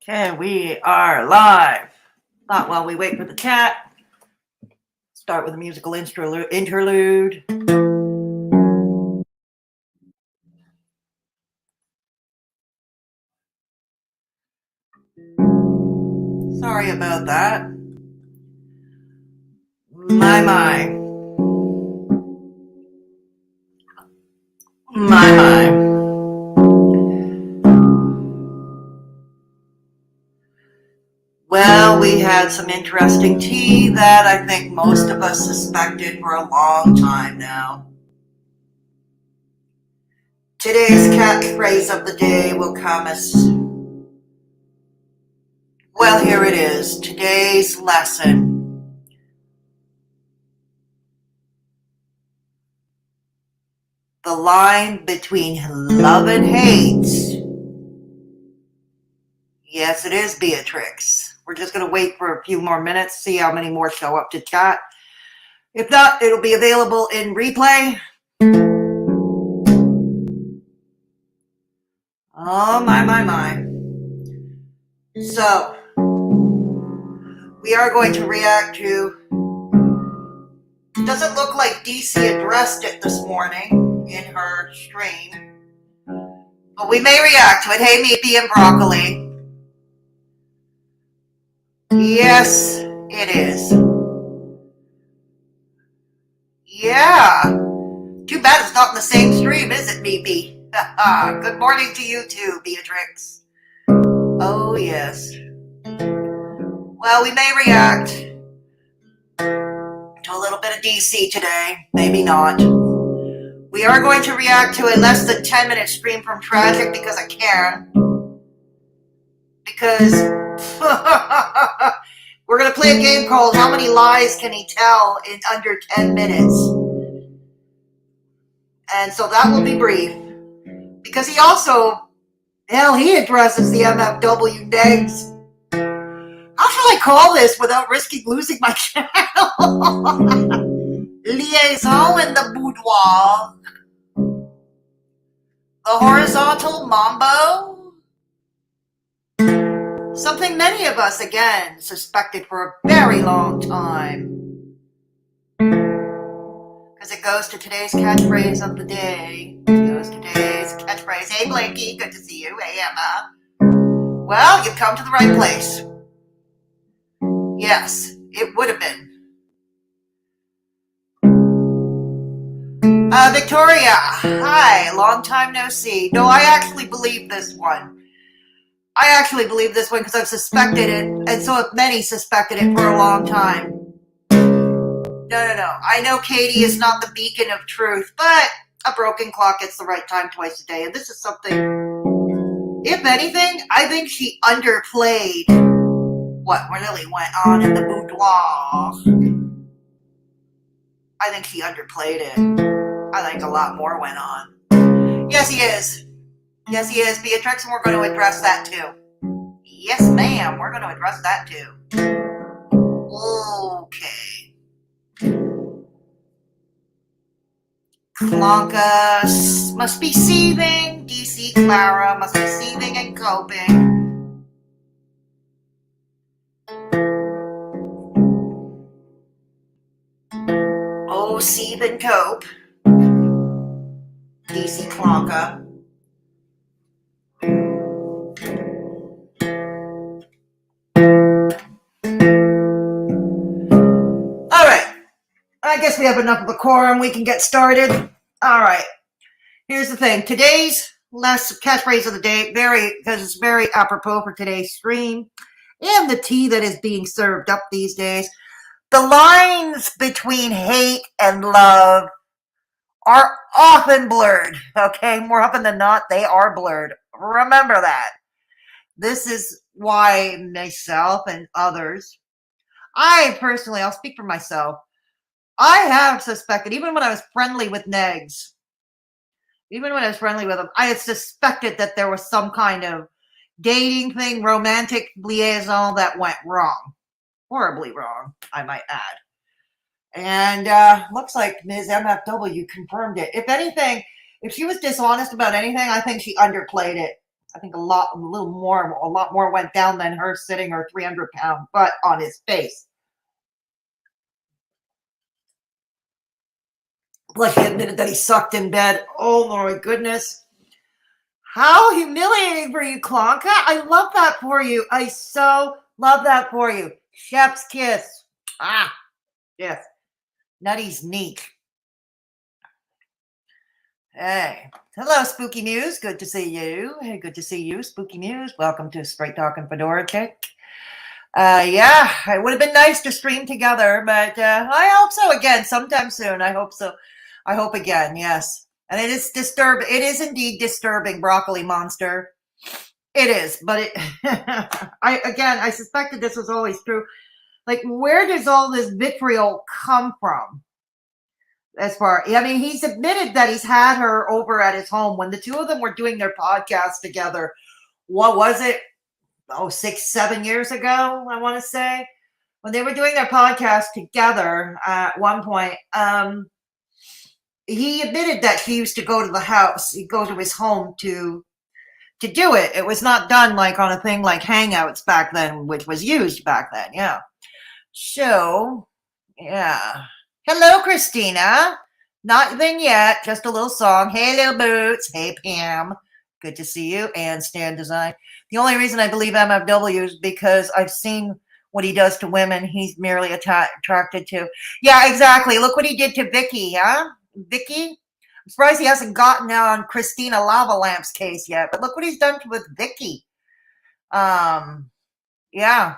Okay, we are live. Thought while we wait for the chat, start with a musical interlude. Sorry about that. My. Well, we had some interesting tea that I think most of us suspected for a long time now. Today's catchphrase of the day will come as, well, here it is. Today's lesson. The line between love and hate. Yes, it is, Beatrix. We're just going to wait for a few more minutes, see how many more show up to chat. If not, it'll be available in replay. Oh, my. So, we are going to react to... It doesn't look like DC addressed it this morning in her stream. But we may react to it. Hey, Meepy and Broccoli. Yes, it is. Yeah. Too bad it's not in the same stream, is it, Meepy? Good morning to you too, Beatrix. Oh, yes. Well, we may react to a little bit of DC today. Maybe not. We are going to react to a less than 10-minute stream from Trashic because I can. Because we're going to play a game called How Many Lies Can He Tell in Under 10 Minutes? And so that will be brief. Because he also, he addresses the MFW Negz. How shall I call this without risking losing my channel? Liaison in the boudoir. The horizontal mambo. Something many of us, again, suspected for a very long time. Because it goes to today's catchphrase of the day. Hey, Blanky, good to see you. Hey, Emma. Well, you've come to the right place. Yes, it would have been. Victoria, hi, long time no see. No, I actually believe this one. Because I've suspected it, and so have many suspected it for a long time. No. I know Katie is not the beacon of truth, but a broken clock gets the right time twice a day, and this is something, if anything, I think she underplayed what really went on in the boudoir. I think she underplayed it. I think a lot more went on. Yes, he is, Beatrix, and we're going to address that too. Yes, ma'am, we're going to address that too. Okay. Clonka must be seething. DC Clara must be seething and coping. Oh, seethe and cope. DC Clonka. I guess we have enough of a quorum. We can get started. All right. Here's the thing. Today's last catchphrase of the day, because it's very apropos for today's stream and the tea that is being served up these days. The lines between hate and love are often blurred. Okay, more often than not, they are blurred. Remember that. This is why myself and others, I personally, I'll speak for myself, I have suspected, even when I was friendly with Negz, I had suspected that there was some kind of dating thing, romantic liaison that went wrong. Horribly wrong, I might add. And looks like Ms. MFW confirmed it. If anything, if she was dishonest about anything, I think she underplayed it. I think a lot more went down than her sitting her 300-pound butt on his face. Plus, he admitted that he sucked in bed. Oh my goodness. How humiliating for you, Klonka. I love that for you. I so love that for you. Chef's kiss. Ah, yes. Nutty's neat. Hey. Hello, Spooky Muse. Good to see you. Hey, good to see you, Spooky Muse. Welcome to Straight Talking Fedora Chick. Yeah, it would have been nice to stream together, but I hope so again sometime soon. I hope so. I hope again, yes. And it is disturbing. It is indeed disturbing, Broccoli Monster. It is, but it. I suspected this was always true. Like, where does all this vitriol come from? He's admitted that he's had her over at his home when the two of them were doing their podcast together. What was it? 6-7 years ago, I want to say, when they were doing their podcast together at one point. He admitted that he used to go to the house. He'd go to his home to do it. It was not done like on a thing like Hangouts back then, which was used back then. Yeah. So, yeah. Hello, Christina. Not even yet. Just a little song. Hey, Little Boots. Hey, Pam. Good to see you. And Stan Design. The only reason I believe MFW is because I've seen what he does to women. He's merely attracted to. Yeah, exactly. Look what he did to Vicky, huh? Vicky? I'm surprised he hasn't gotten out on Christina Lava Lamp's case yet. But look what he's done with Vicky. Yeah.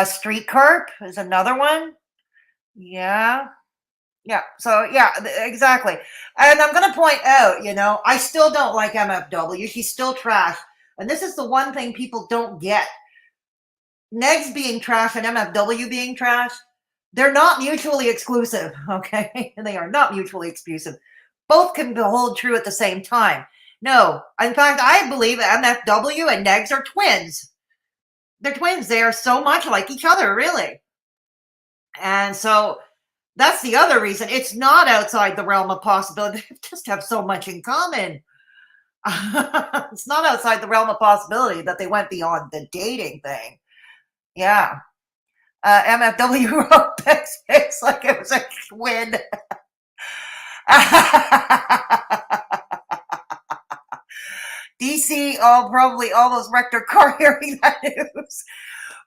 Street Carp is another one. Yeah. Yeah, so yeah, exactly. And I'm going to point out, I still don't like MFW. She's still trash. And this is the one thing people don't get. Negz being trash and MFW being trash, they're not mutually exclusive, okay? They are not mutually exclusive. Both can hold true at the same time. No, in fact, I believe MFW and Negz are twins. They're twins. They are so much like each other, really. And so that's the other reason. It's not outside the realm of possibility. They just have so much in common. It's not outside the realm of possibility that they went beyond the dating thing. Yeah. MFW wrote Beck's face like it was a twin. DC, probably almost wrecked her car hearing that news.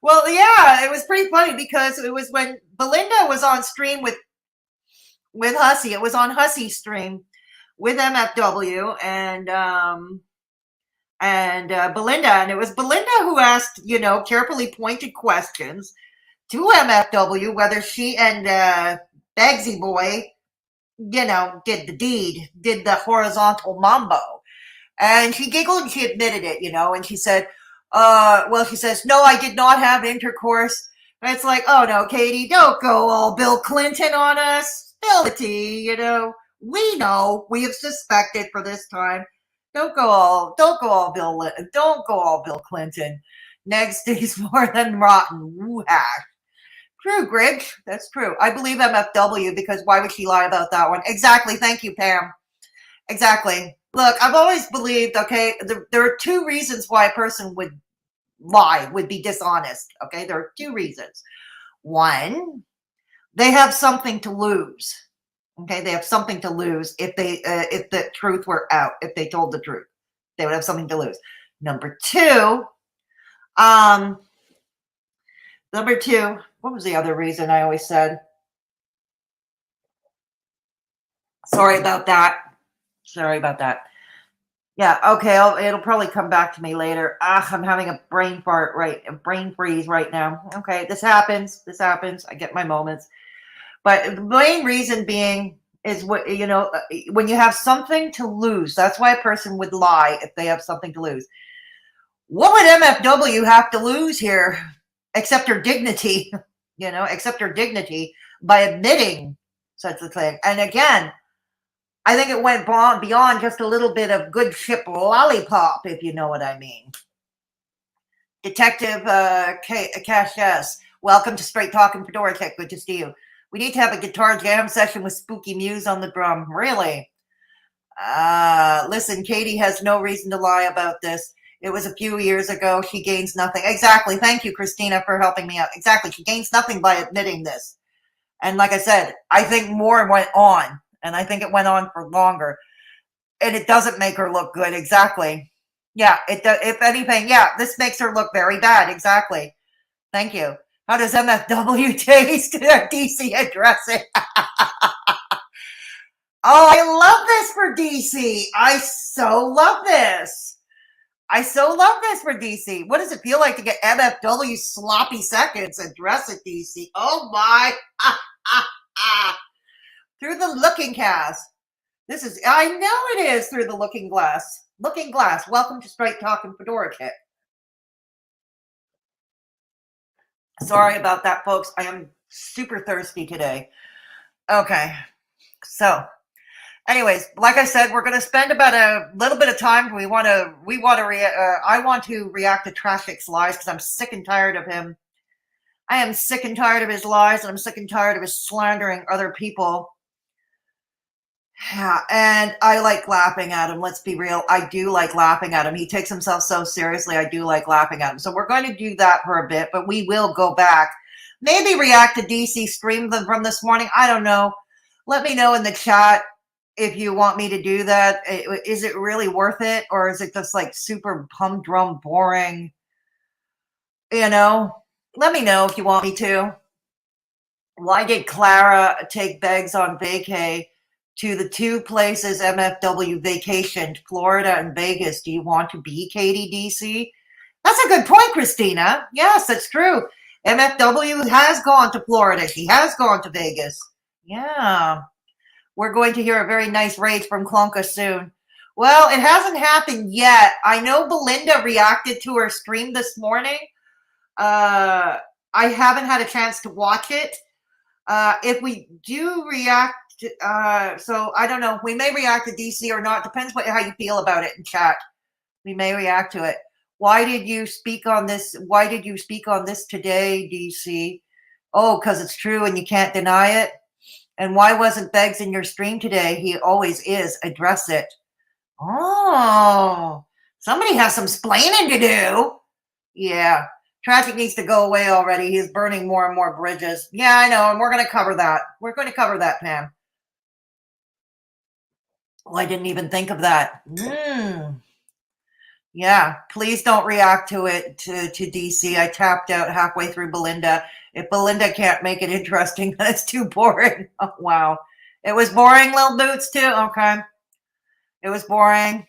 Well, yeah, it was pretty funny because it was when Belinda was on stream with Hussy. It was on Hussy's stream with MFW and Belinda, and it was Belinda who asked, carefully pointed questions to MFW whether she and Bagsy Boy, did the deed, did the horizontal mambo. And she giggled and she admitted it, and she said, she says, no, I did not have intercourse. And it's like, oh no, Katie, don't go all Bill Clinton on us. Spill the tea, we know, we have suspected for this time. Don't go all Bill Clinton. Next is more than rotten. Woo-hash. True, Greg. That's true. I believe MFW because why would she lie about that one? Exactly. Thank you, Pam. Exactly. Look, I've always believed, okay, there are two reasons why a person would lie, would be dishonest. Okay, there are two reasons. One, they have something to lose. Okay, they have something to lose if the truth were out, if they told the truth. They would have something to lose. Number two, what was the other reason I always said? Sorry about that. Yeah, okay, it'll probably come back to me later. I'm having a brain freeze right now. Okay, this happens. I get my moments. But the main reason being is what, when you have something to lose, that's why a person would lie if they have something to lose. What would MFW have to lose here except her dignity, except her dignity by admitting such a thing? And again, I think it went beyond just a little bit of good ship lollipop, if you know what I mean. Detective Cash S, welcome to Straight Talking Fedora Tech. Good to see you. We need to have a guitar jam session with Spooky Muse on the drum. Really? Listen, Katie has no reason to lie about this. It was a few years ago. She gains nothing. Exactly. Thank you, Christina, for helping me out. Exactly. She gains nothing by admitting this. And like I said, I think more went on, and I think it went on for longer. And it doesn't make her look good. Exactly. Yeah, it does. If anything, yeah, this makes her look very bad. Exactly. Thank you. How does MFW taste? DC addressing. Oh, I love this for DC. I so love this. I so love this for DC. What does it feel like to get MFW sloppy seconds address at DC? Oh my. Through the looking cast. This is, I know it is through the looking glass. Looking glass. Welcome to Straight Talking Fedora Kit. Sorry about that, folks. I am super thirsty today. Okay. So, anyways, like I said, we're going to spend about a little bit of time. I want to react to Trashic's lies because I'm sick and tired of him. I am sick and tired of his lies, and I'm sick and tired of his slandering other people. Yeah, and I like laughing at him. Let's be real. I do like laughing at him. He takes himself so seriously. I do like laughing at him. So we're going to do that for a bit, but we will go back. Maybe react to DC stream them from this morning. I don't know. Let me know in the chat if you want me to do that. Is it really worth it? Or is it just like super humdrum boring? You know, let me know if you want me to. Why did Clara take Beggs on vacay to the two places MFW vacationed, Florida and Vegas? Do you want to be Katie DC? That's a good point, Christina. Yes, that's true. MFW has gone to Florida. She has gone to Vegas. Yeah. We're going to hear a very nice rage from Klonka soon. Well, it hasn't happened yet. I know Belinda reacted to her stream this morning. I haven't had a chance to watch it. If we do react, so I don't know. We may react to DC or not. Depends how you feel about it in chat. We may react to it. Why did you speak on this? Why did you speak on this today, DC? Oh, because it's true and you can't deny it. And why wasn't Beggs in your stream today? He always is. Address it. Oh, somebody has some splaining to do. Yeah. Trashic needs to go away already. He's burning more and more bridges. Yeah, I know. And we're going to cover that. We're going to cover that, Pam. Oh, I didn't even think of that. Yeah, please don't react to it to DC. I tapped out halfway through Belinda. If Belinda can't make it interesting, then it's too boring. Oh, wow. It was boring, Lil Boots, too? Okay. It was boring.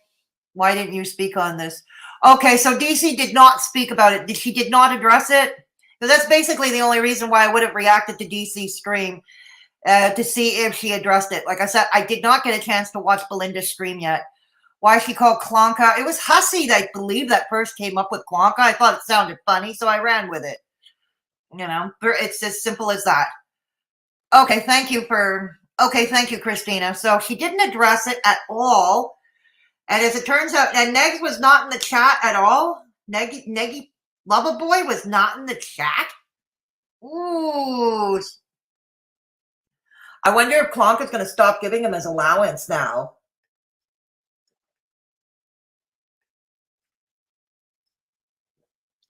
Why didn't you speak on this? Okay, so DC did not speak about it. She did not address it? Because that's basically the only reason why I would have reacted to DC's stream, to see if she addressed it. Like I said, I did not get a chance to watch Belinda's stream yet. Why she called Klonka? It was Hussy, I believe, that first came up with Klonka. I thought it sounded funny, so I ran with it. You know, it's as simple as that. Okay, thank you, Christina. So she didn't address it at all. And as it turns out, and Negz was not in the chat at all. Neggy Loverboy was not in the chat. Ooh. I wonder if Klonka's going to stop giving him his allowance now.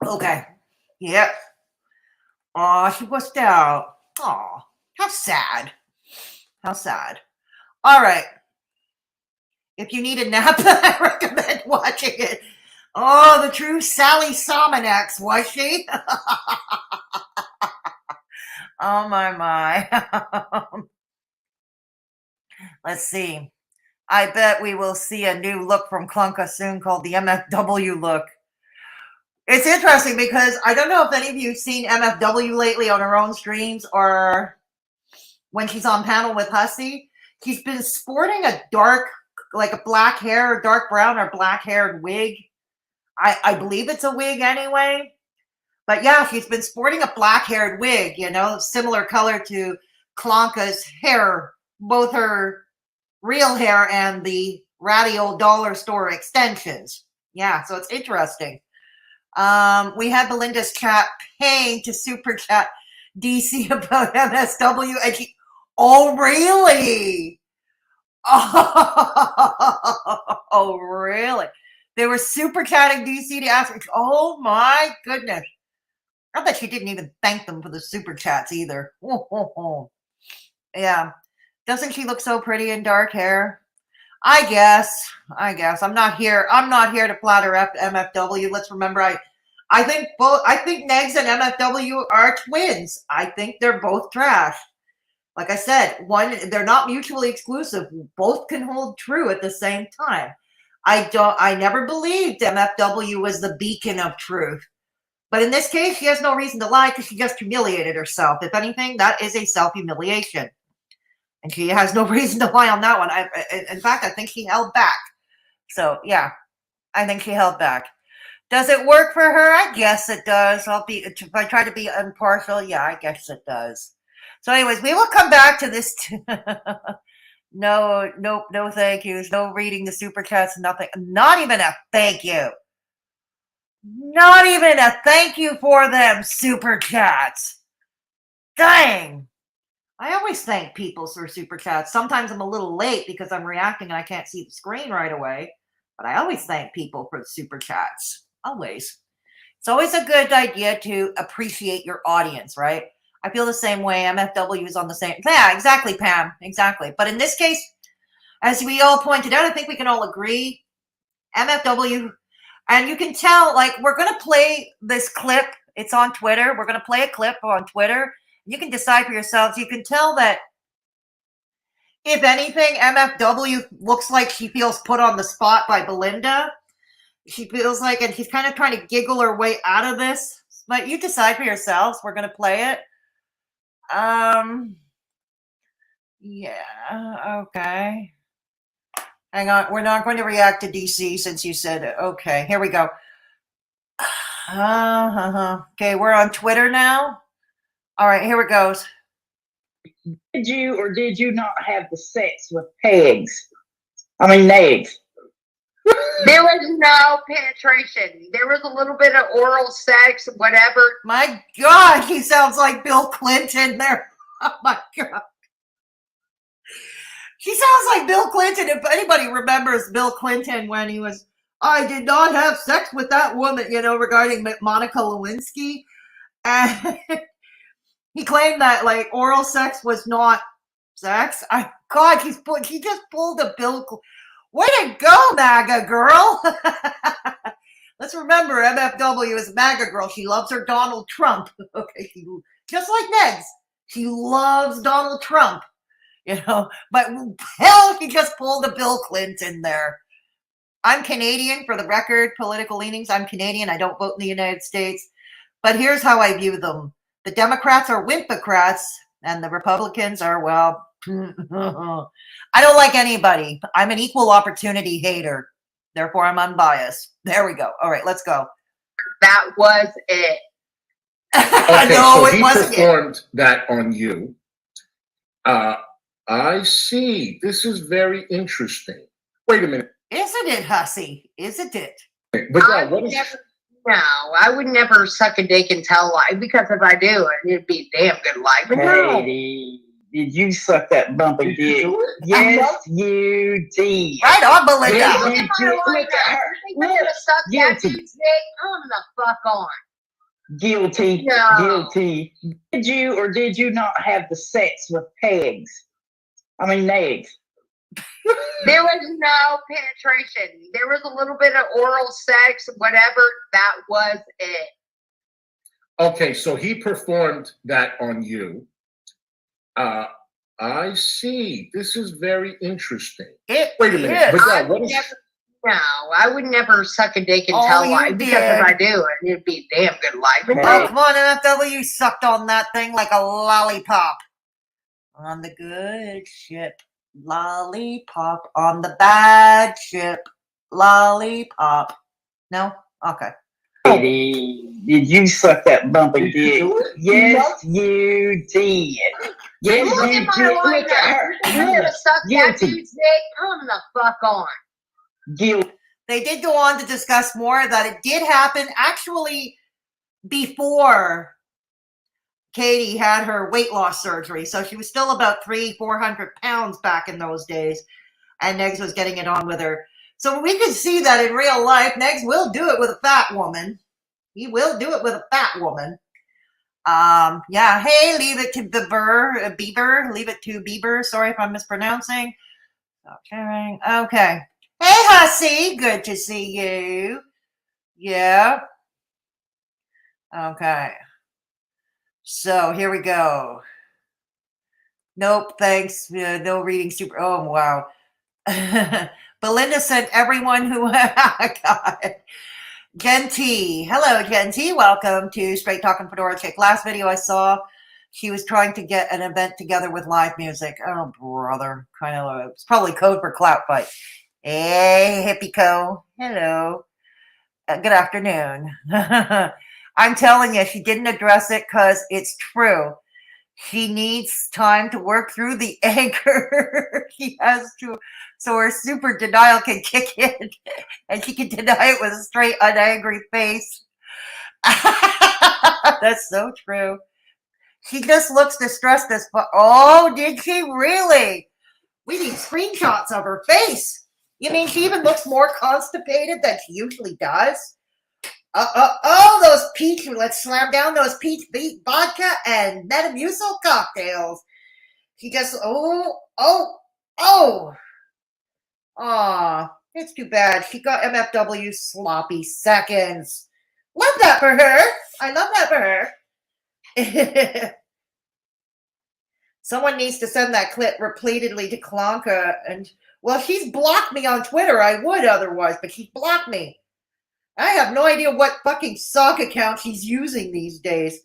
Okay. Yep. Aw, she washed out. Aw, how sad. How sad. All right. If you need a nap, I recommend watching it. Oh, the true Sally Somonex, was she? Oh, my. Let's see. I bet we will see a new look from Klonka soon called the MFW look. It's interesting because I don't know if any of you have seen MFW lately on her own streams or when she's on panel with Hussy. She's been sporting a dark, like a black hair, dark brown or black haired wig. I believe it's a wig anyway. But yeah, she's been sporting a black haired wig, you know, similar color to Klonka's hair, both her real hair and the ratty old dollar store extensions. Yeah, so it's interesting. We had Belinda's chat paying to super chat DC about MSW, and she, oh really? Oh, really? They were super chatting DC to ask. Oh my goodness! I bet she didn't even thank them for the super chats either. Yeah, doesn't she look so pretty in dark hair? I guess. I'm not here. I'm not here to flatter MFW. Let's remember, I think both. I think Negz and MFW are twins. I think they're both trash. Like I said, they're not mutually exclusive. Both can hold true at the same time. I never believed MFW was the beacon of truth. But in this case, she has no reason to lie because she just humiliated herself. If anything, that is a self-humiliation. And she has no reason to lie on that one. In fact, I think she held back. So, yeah, I think she held back. Does it work for her? I guess it does. If I try to be impartial, yeah, I guess it does. So anyways, we will come back to this. No, thank yous. No reading the super chats, nothing. Not even a thank you. Not even a thank you for them super chats. Dang. I always thank people for super chats. Sometimes I'm a little late because I'm reacting and I can't see the screen right away. But I always thank people for the super chats. Always. It's always a good idea to appreciate your audience, right? I feel the same way. MFW is on the same. Yeah, exactly, Pam. Exactly. But in this case, as we all pointed out, I think we can all agree, MFW, and you can tell, like, we're going to play this clip. It's on Twitter. We're going to play a clip on Twitter. You can decide for yourselves. You can tell that, if anything, MFW looks like she feels put on the spot by Belinda. She feels like, and she's kind of trying to giggle her way out of this. But you decide for yourselves. We're going to play it. Yeah, okay. Hang on. We're not going to react to DC since you said it. Okay, here we go. Okay, we're on Twitter now. All right, here it goes. Did you or did you not have the sex with Negz? There was no penetration. There was a little bit of oral sex, whatever. My God, he sounds like Bill Clinton there. Oh my God. He sounds like Bill Clinton. If anybody remembers Bill Clinton when he was, I did not have sex with that woman, regarding Monica Lewinsky. And he claimed that, like, oral sex was not sex. God, he just pulled a Bill. Way to go, MAGA girl. Let's remember, MFW is a MAGA girl. She loves her Donald Trump. Okay, just like Negz. She loves Donald Trump. But hell, he just pulled a Bill Clinton there. I'm Canadian, for the record, political leanings. I'm Canadian. I don't vote in the United States. But here's how I view them. The Democrats are wimpocrats, and the Republicans are, well, I don't like anybody. I'm an equal opportunity hater. Therefore, I'm unbiased. There we go. All right, let's go. That was it. Okay, No, so it he wasn't performed that on you. I see. This is very interesting. Wait a minute. Isn't it, Hussy? Isn't it? But yeah, I would never suck a dick and tell a lie, because if I do, it'd be a damn good lie. But no. Katie, did you suck that bumpy dick? Yes, you did. Right on, Belinda. Yeah, Look you at my did. line Look now. at her. You think I'm gonna suck that Guilty. dude's dick? I'm the fuck on. Guilty. No. Guilty. Did you or did you not have the sex with Negz? There was no penetration. There was a little bit of oral sex, whatever. That was it. okay, so he performed that on you. I see. This is very interesting. It Wait a minute. is. But yeah, No, I would never suck a dick and Oh, tell a you lie, because did. if I do, it'd be a damn good lie. But Oh, no. come on, MFW. You sucked on that thing like a lollipop. On the good ship. Lollipop. On the bad ship. Lollipop. No? Okay. Katie, did you suck that bumpy dick? Yes, you did. Yes, Look you at my did. line Look now. at her. You think I'm gonna suck that Guilty. dude's dick? I'm the fuck on. Guilty. They did go on to discuss more that it did happen actually before Katie had her weight loss surgery. So she was still about 300-400 pounds back in those days. And Negz was getting it on with her. So we can see that in real life. Negz will do it with a fat woman. He will do it with a fat woman. Yeah. Hey, leave it to Bieber. Leave it to Bieber. Sorry if I'm mispronouncing. Okay. Okay. Hey, Hussy. Good to see you. Yeah. Okay. So here we go. Nope. Thanks. No reading super. Oh, wow. Belinda sent everyone who got Jen T. Hello, Jen T. Welcome to Straight Talking Fedora Chick. Last video I saw, she was trying to get an event together with live music. Oh, brother. Kind of, it's probably code for clout fight. Hey, Hippie Co. Hello. Good afternoon. I'm telling you, she didn't address it because it's true. She needs time to work through the anger. She has to, so her super denial can kick in and she can deny it with a straight, unangry face. That's so true. She just looks distressed as fuck. Oh, did she really? We need screenshots of her face. You mean she even looks more constipated than she usually does? Oh, those peach, let's slam down those peach beet vodka and Metamucil cocktails. She just, Aw, it's too bad. She got MFW sloppy seconds. Love that for her. I love that for her. Someone needs to send that clip repeatedly to Kalanka. And, well, she's blocked me on Twitter. I would otherwise, but she's blocked me. I have no idea what fucking sock account she's using these days.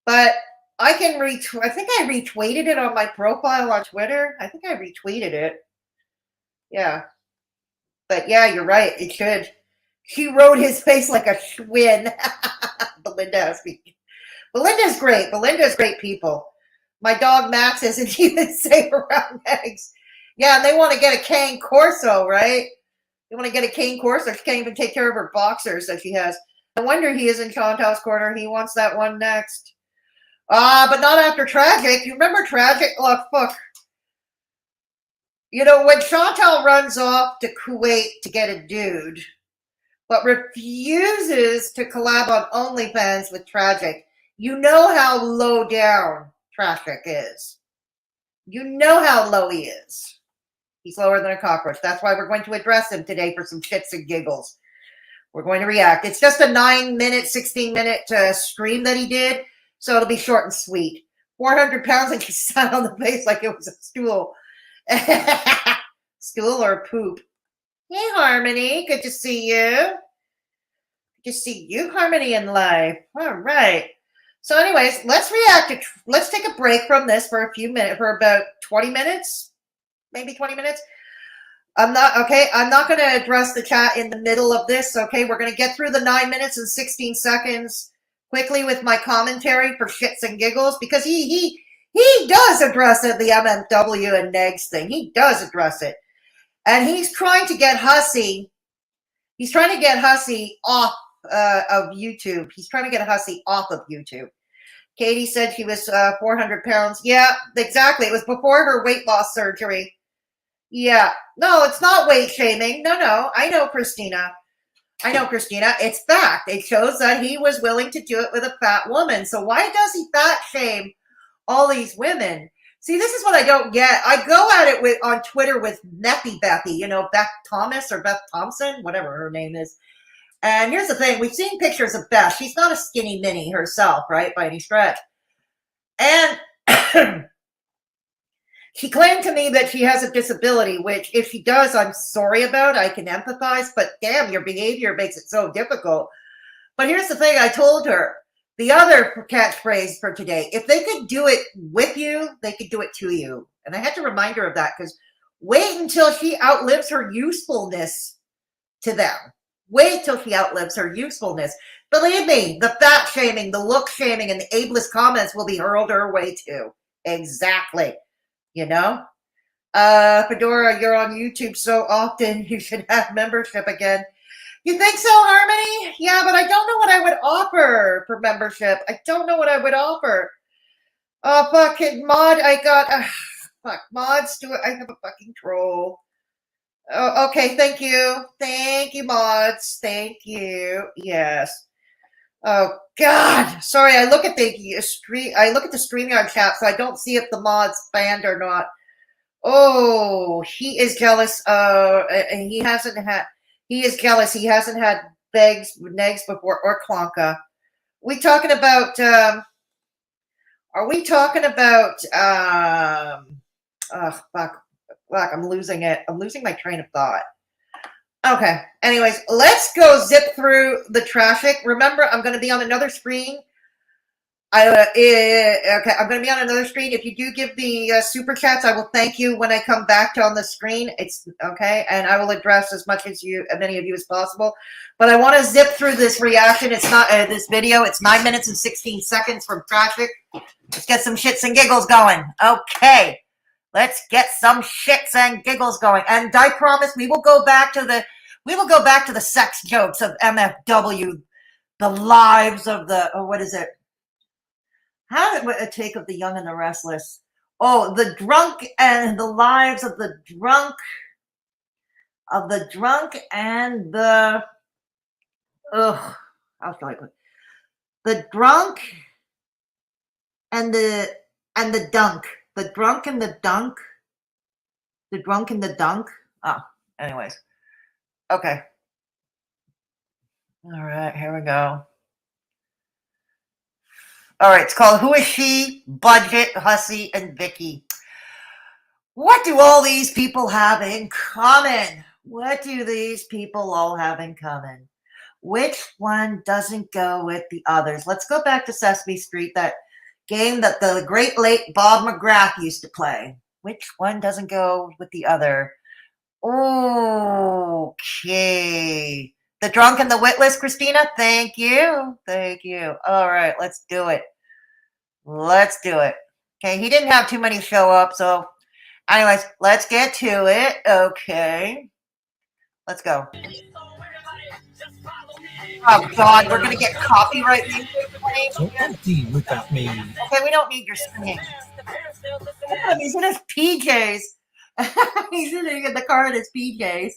But I can I think I retweeted it on my profile on Twitter. I think I retweeted it. Yeah. But yeah, you're right. It should. She rode his face like a Schwinn. Belinda's great. Belinda's great people. My dog Max isn't even safe around Negz. Yeah, and they want to get a cane Corso, right? They want to get a cane Corso. She can't even take care of her boxers that she has. No wonder he is in Chantal's corner. He wants that one next. But not after Trashic. You remember Trashic? Oh, fuck. You know, when Chantal runs off to Kuwait to get a dude, but refuses to collab on OnlyFans with Trashic, you know how low down Trashic is. You know how low he is. He's lower than a cockroach. That's why we're going to address him today for some shits and giggles. We're going to react. It's just a 9-minute, 16-minute stream that he did, so it'll be short and sweet. 400 pounds and he sat on the face like it was a stool. Stool or poop. Hey, Harmony. Good to see you. Good to see you, Harmony, in life. All right. So anyways, let's react. Let's take a break from this for a few minutes, for about 20 minutes. Maybe 20 minutes. I'm not going to address the chat in the middle of this. Okay, we're going to get through the 9 minutes and 16 seconds quickly with my commentary for shits and giggles, because he does address it, the MFW and Negz thing. He does address it, and he's trying to get Hussy. He's trying to get Hussy off of YouTube. He's trying to get Hussy off of YouTube. Katie said she was 400 pounds. Yeah, exactly. It was before her weight loss surgery. Yeah. No, it's not weight shaming. No. I know, Christina. It's fact. It shows that he was willing to do it with a fat woman. So why does he fat shame all these women? See, this is what I don't get. I go at it on Twitter with Bethy, you know, Beth Thomas or Beth Thompson, whatever her name is. And here's the thing. We've seen pictures of Beth. She's not a skinny mini herself, right, by any stretch. And she claimed to me that she has a disability, which if she does, I'm sorry about. I can empathize, but damn, your behavior makes it so difficult. But here's the thing. I told her, the other catchphrase for today, if they could do it with you, they could do it to you. And I had to remind her of that, because wait until she outlives her usefulness to them. Wait till she outlives her usefulness. Believe me, the fat shaming, the look shaming, and the ableist comments will be hurled her way too. Exactly. You know? Fedora, you're on YouTube so often, you should have membership again. You think so, Harmony? Yeah, but I don't know what I would offer for membership. I don't know what I would offer. Oh, fucking mod, I got... fuck, mods, do it. I have a fucking troll. Oh, okay, thank you. Thank you, mods. Thank you. Yes. Oh God. Sorry, I look at the stream. I look at the StreamYard chat, so I don't see if the mods banned or not. Oh, he is jealous. And he hasn't had. He is jealous. He hasn't had Negz before or Klonka. We talking about? Are we talking about? Oh, fuck. I'm losing it. I'm losing my train of thought. Okay. Anyways, let's go zip through the Trashic. Remember, I'm going to be on another screen. Okay, I'm going to be on another screen. If you do give the super chats, I will thank you when I come back to on the screen. It's okay, and I will address as many of you as possible. But I want to zip through this reaction. It's not this video. It's 9 minutes and 16 seconds from Trashic. Let's get some shits and giggles going. Okay, let's get some shits and giggles going. And I promise we will go back to the sex jokes of MFW, the lives of the what is it? How did a take of the young and the restless? Oh, the drunk and the lives of the drunk and the how shall I put it? The drunk and the dunk. The drunk and the dunk. The drunk and the dunk. Oh, anyways. Okay. All right, here we go. All right, it's called Who Is She, Budget, Hussy, and Vicky. What do all these people have in common? What do these people all have in common? Which one doesn't go with the others? Let's go back to Sesame Street, that game that the great late Bob McGrath used to play. Which one doesn't go with the other? Okay. The drunk and the witless, Christina? Thank you. Thank you. All right, let's do it. Let's do it. Okay, he didn't have too many show up, so anyways, let's get to it. Okay. Let's go. Oh God, we're gonna get copyright music playing. So empty without me. Okay, we don't need your singing. He's in his PJs. He's sitting in the car in his PJs.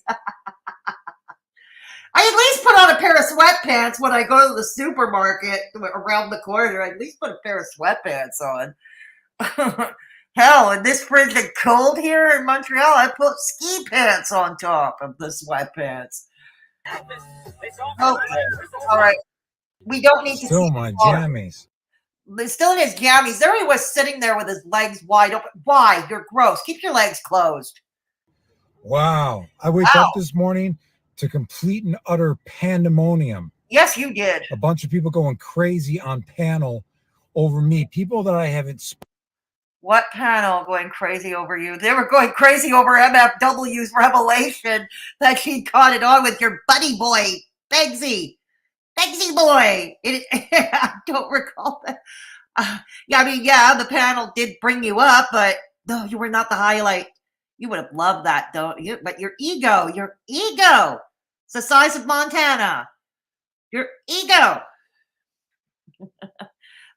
I at least put on a pair of sweatpants when I go to the supermarket around the corner. I at least put a pair of sweatpants on. Hell, in this frigid cold here in Montreal, I put ski pants on top of the sweatpants. Okay, all right. We don't need to Still see my jammies. Still in his jammies. There he was sitting there with his legs wide open. Why? You're gross. Keep your legs closed. Wow. I wake up this morning to complete and utter pandemonium. Yes, you did. A bunch of people going crazy on panel over me. People that I haven't. What panel going crazy over you? They were going crazy over MFW's revelation that she caught it on with your buddy boy, Begsy. Begsy boy. I don't recall that. The panel did bring you up, but no, you were not the highlight. You would have loved that, don't you? But your ego, it's the size of Montana. Your ego.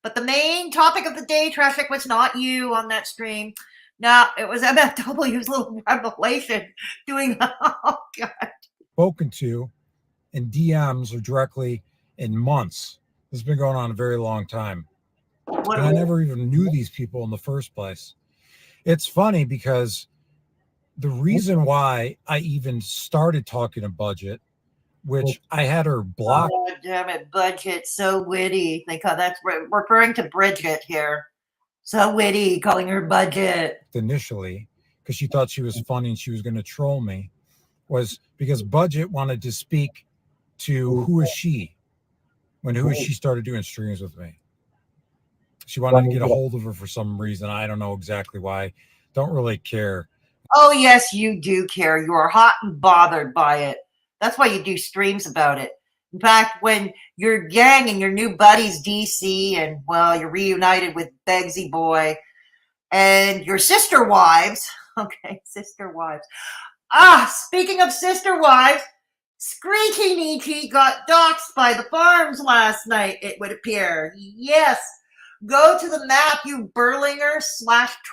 But the main topic of the day, Trashic, was not you on that stream. No, it was MFW's little revelation doing, oh God. Spoken to in DMs or directly in months. This has been going on a very long time. And I never even knew these people in the first place. It's funny because the reason why I even started talking to Budget, which I had her blocked. Oh, damn it, Budget, so witty. They call that's referring to Bridget here. So witty, calling her Budget. Initially, because she thought she was funny and she was going to troll me, was because Budget wanted to speak to Who Is She when Who Is She started doing streams with me. She wanted to get a hold of her for some reason. I don't know exactly why. Don't really care. Oh, yes, you do care. You are hot and bothered by it. That's why you do streams about it. In fact, when your gang and your new buddies, DC, and, well, you're reunited with Begsy Boy and your sister wives. Okay, sister wives. Speaking of sister wives, Screechy Nietzsche got doxed by the farms last night, it would appear. Yes. Go to the map, you Berlinger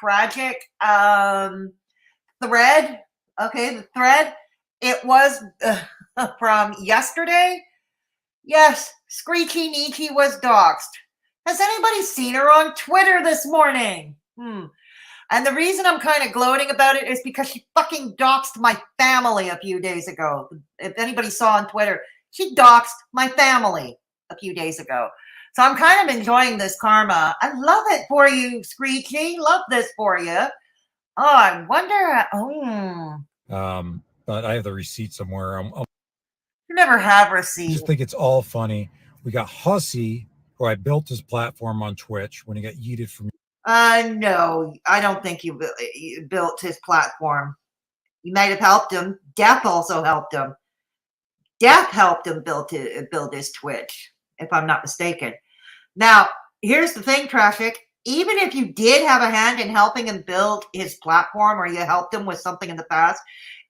/Trashic thread. Okay, the thread. It was from yesterday. Yes, Screechy Nietzsche was doxxed. Has anybody seen her on Twitter this morning? And the reason I'm kind of gloating about it is because she fucking doxed my family a few days ago. If anybody saw on Twitter, she doxed my family a few days ago. So I'm kind of enjoying this karma. I love it for you, Screechy. Love this for you. Oh, I wonder. But I have the receipt somewhere. You never have I receipts. just think it's all funny. We got Hussy, who I built his platform on Twitch when he got yeeted from. No, I don't think you built his platform. You might have helped him. Death also helped him. Death helped him build his Twitch, if I'm not mistaken. Now, here's the thing, Trashic. Even if you did have a hand in helping him build his platform or you helped him with something in the past,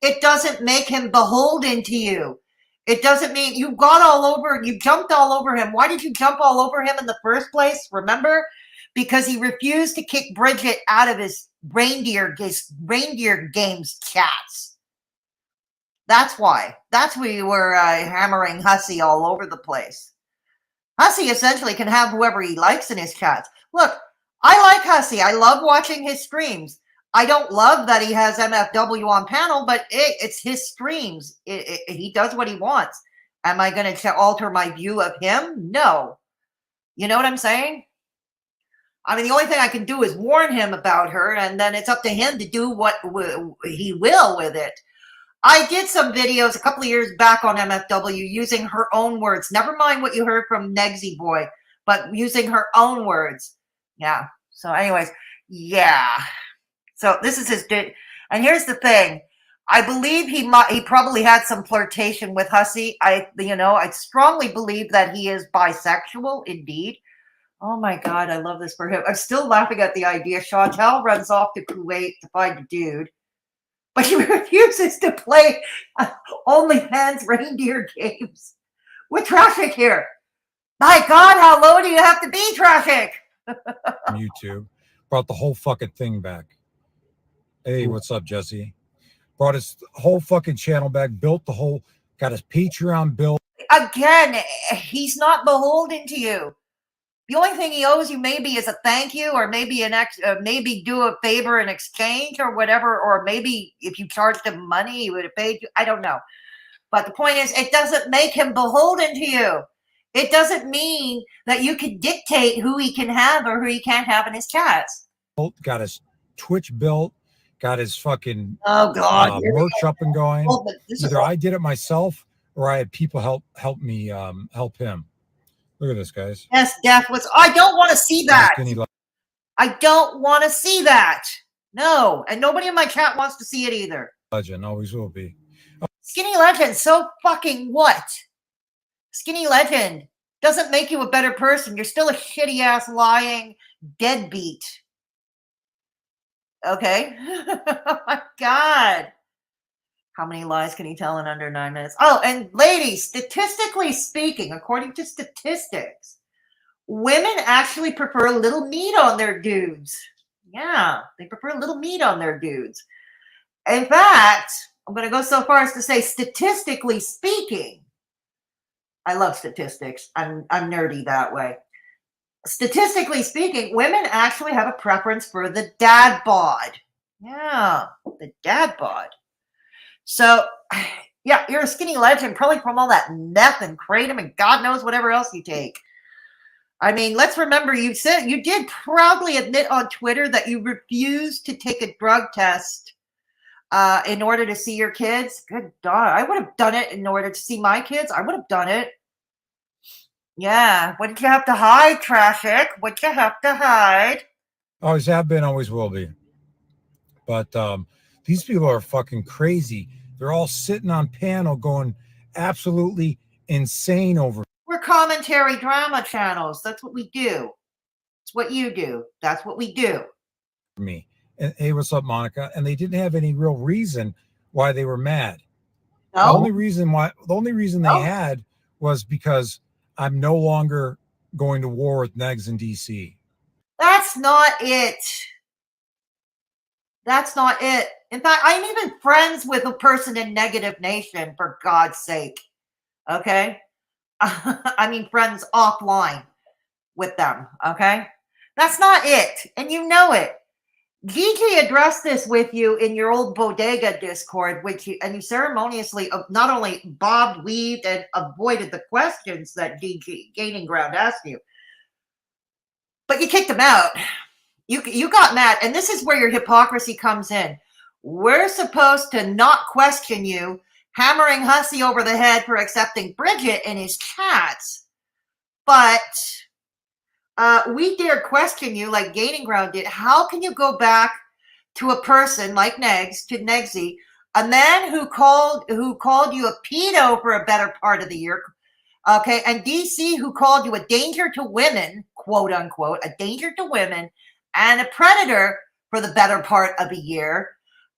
it doesn't make him beholden to you. It doesn't mean you jumped all over him. Why did you jump all over him in the first place? Remember? Because he refused to kick Bridget out of his reindeer games chats. That's why. That's why we were hammering Hussy all over the place. Hussy essentially can have whoever he likes in his chats. Look, I like Hussy. I love watching his streams. I don't love that he has MFW on panel, but it's his streams. He does what he wants. Am I going to alter my view of him? No. You know what I'm saying? I mean, the only thing I can do is warn him about her, and then it's up to him to do what he will with it. I did some videos a couple of years back on MFW using her own words. Never mind what you heard from Negzy Boy, but using her own words. Yeah. So anyways, yeah. So this is his, and here's the thing. I believe he probably had some flirtation with Hussy. I strongly believe that he is bisexual, indeed. Oh my God, I love this for him. I'm still laughing at the idea. Chantal runs off to Kuwait to find a dude, but he refuses to play OnlyFans reindeer games with Trashic here. My God, how low do you have to be, Trashic? YouTube brought the whole fucking thing back. Hey, what's up, Jesse? Brought his whole fucking channel back, got his Patreon built. Again, he's not beholden to you. The only thing he owes you maybe is a thank you, or maybe maybe do a favor in exchange or whatever, or maybe if you charged him money, he would have paid you. I don't know. But the point is, it doesn't make him beholden to you. It doesn't mean that you can dictate who he can have or who he can't have in his chats. Got his Twitch built, got his fucking merch up and going. Oh, Either I did it myself or I had people help me help him. Look at this, guys. Yes, Death was. I don't want to see that. I don't want to see that. No, and nobody in my chat wants to see it either. Legend always will be. Skinny Legend, so fucking what? Skinny Legend doesn't make you a better person. You're still a shitty ass lying deadbeat. Okay? Oh my God. How many lies can he tell in under 9 minutes? Oh, and ladies, statistically speaking, according to statistics, women actually prefer a little meat on their dudes. Yeah, they prefer a little meat on their dudes. In fact, I'm going to go so far as to say, statistically speaking, I love statistics. I'm nerdy that way. Statistically speaking, women actually have a preference for the dad bod. Yeah, the dad bod. So, yeah, you're a skinny legend, probably from all that meth and kratom and God knows whatever else you take. I mean, let's remember you did proudly admit on Twitter that you refused to take a drug test in order to see your kids. Good God, I would have done it in order to see my kids. I would have done it. Yeah, what did you have to hide, Trashic? What you have to hide? Always have been, always will be. But these people are fucking crazy. They're all sitting on panel going absolutely insane over. We're commentary drama channels. That's what we do. It's what you do. That's what we do. Me. And hey, what's up, Monica? And they didn't have any real reason why they were mad. No? The only reason they had was because I'm no longer going to war with Negz in DC. That's not it. That's not it. In fact, I'm even friends with a person in Negative Nation, for God's sake. Okay? I mean, friends offline with them. Okay? That's not it. And you know it. Gigi addressed this with you in your old bodega Discord, and you ceremoniously not only bobbed, weaved, and avoided the questions that Gigi Gaining Ground asked you, but you kicked him out. You got mad, and this is where your hypocrisy comes in. We're supposed to not question you, hammering Hussy over the head for accepting Bridget and his cats, but we dare question you like Gaining Ground did. How can you go back to a person like Negz, to Negzy, a man who called you a pedo for a better part of the year, okay, and DC, who called you a danger to women, quote unquote, a danger to women, and a predator for the better part of a year?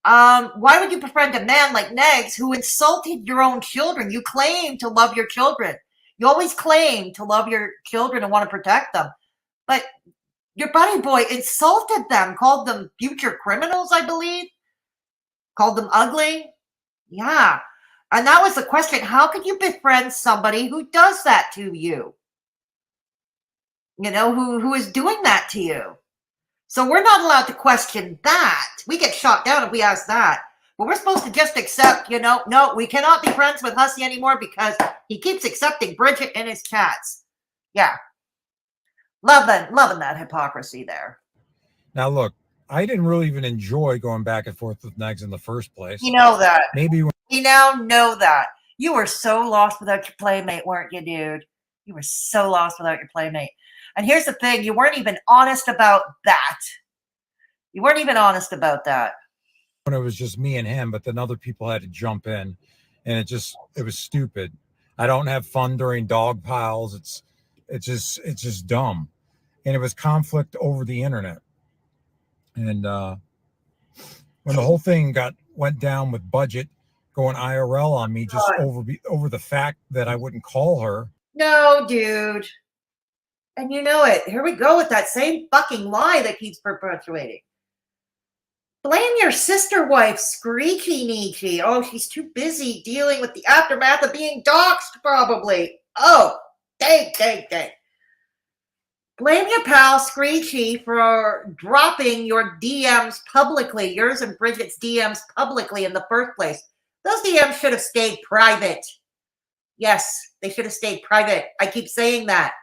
Why would you befriend a man like Negz who insulted your own children? You claim to love your children. You always claim to love your children and want to protect them. But your buddy boy insulted them, called them future criminals, I believe. Called them ugly. Yeah. And that was the question. How could you befriend somebody who does that to you? You know, who is doing that to you? So we're not allowed to question that. We get shot down if we ask that. But we're supposed to just accept, no, we cannot be friends with Hussy anymore because he keeps accepting Bridget and his cats. Yeah. Loving that hypocrisy there. Now, look, I didn't really even enjoy going back and forth with Negz in the first place. You know that. Maybe when We now know that. You were so lost without your playmate, weren't you, dude? You were so lost without your playmate. And here's the thing. You weren't even honest about that. You weren't even honest about that. it was just me and him, but then other people had to jump in, and it was stupid. I don't have fun during dog piles. It's just dumb. And it was conflict over the internet. And when the whole thing went down with Budget going IRL on me just over the fact that I wouldn't call her. No, dude. And you know it. Here we go with that same fucking lie that keeps perpetuating. Blame your sister wife, Screechy Nietzsche. Oh, she's too busy dealing with the aftermath of being doxxed, probably. Oh, dang. Blame your pal, Screechy, for dropping your DMs publicly, yours and Bridget's DMs publicly in the first place. Those DMs should have stayed private. Yes, they should have stayed private. I keep saying that.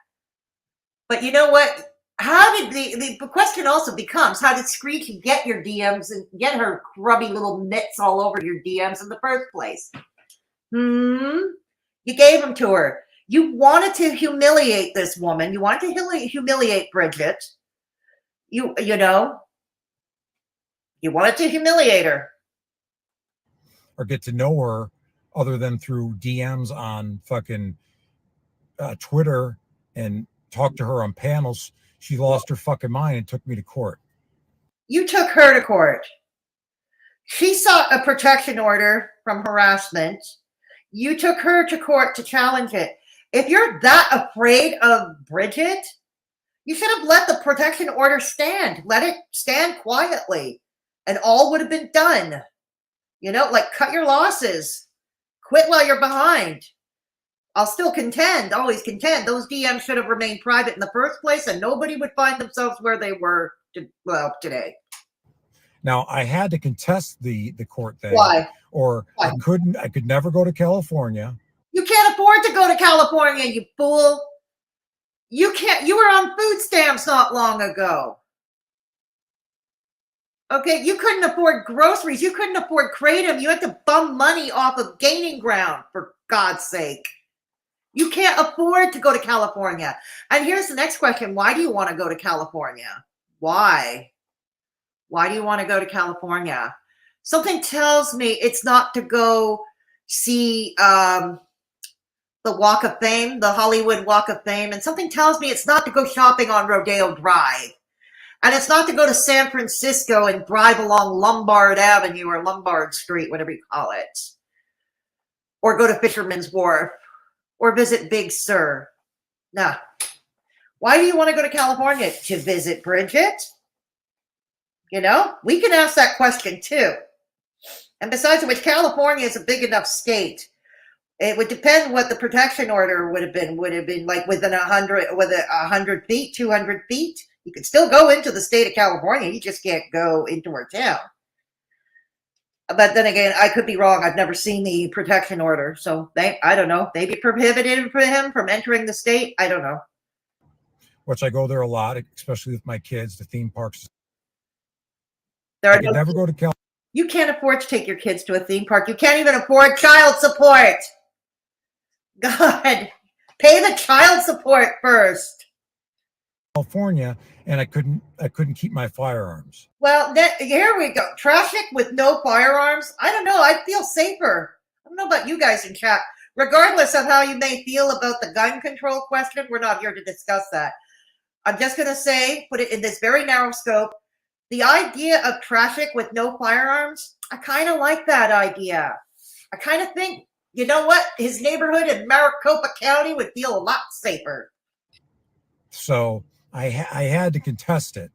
But you know what? How did the question also becomes, how did Screechy get your DMs and get her grubby little mitts all over your DMs in the first place? You gave them to her. You wanted to humiliate this woman. You wanted to humiliate Bridget. You know, you wanted to humiliate her. Or get to know her other than through DMs on fucking Twitter and talk to her on panels. She lost her fucking mind and took me to court. You took her to court. She sought a protection order from harassment. You took her to court to challenge it. If you're that afraid of Bridget, you should have let the protection order stand. Let it stand quietly, and all would have been done. You know, like cut your losses. Quit while you're behind. I'll still always contend, those DMs should have remained private in the first place, and nobody would find themselves where they were today. Now, I had to contest the court thing. Why? Why? I could never go to California. You can't afford to go to California, you fool. You were on food stamps not long ago. Okay, you couldn't afford groceries. You couldn't afford Kratom. You had to bum money off of Gaining Ground, for God's sake. You can't afford to go to California. And here's the next question. Why do you want to go to California? Why? Why do you want to go to California? Something tells me it's not to go see the Walk of Fame, the Hollywood Walk of Fame. And something tells me it's not to go shopping on Rodeo Drive. And it's not to go to San Francisco and drive along Lombard Avenue or Lombard Street, whatever you call it. Or go to Fisherman's Wharf. Or visit Big Sur. Nah. Why do you want to go to California? To visit Bridget? You know, we can ask that question too. And besides which, California is a big enough state. It would depend what the protection order would have been. Would have been like within 100 feet, 200 feet. You could still go into the state of California. You just can't go into our town. But then again, I could be wrong. I've never seen the protection order. So I don't know. Maybe prohibited for him from entering the state. I don't know. Which I go there a lot, especially with my kids, the theme parks. There I could never go to California. You can't afford to take your kids to a theme park. You can't even afford child support. God, pay the child support first. California, and I couldn't keep my firearms. Well, here we go. Trashic with no firearms. I don't know. I feel safer. I don't know about you guys in chat. Regardless of how you may feel about the gun control question, we're not here to discuss that. I'm just going to say, put it in this very narrow scope. The idea of Trashic with no firearms, I kind of like that idea. I kind of think, you know what? His neighborhood in Maricopa County would feel a lot safer. So I had to contest it.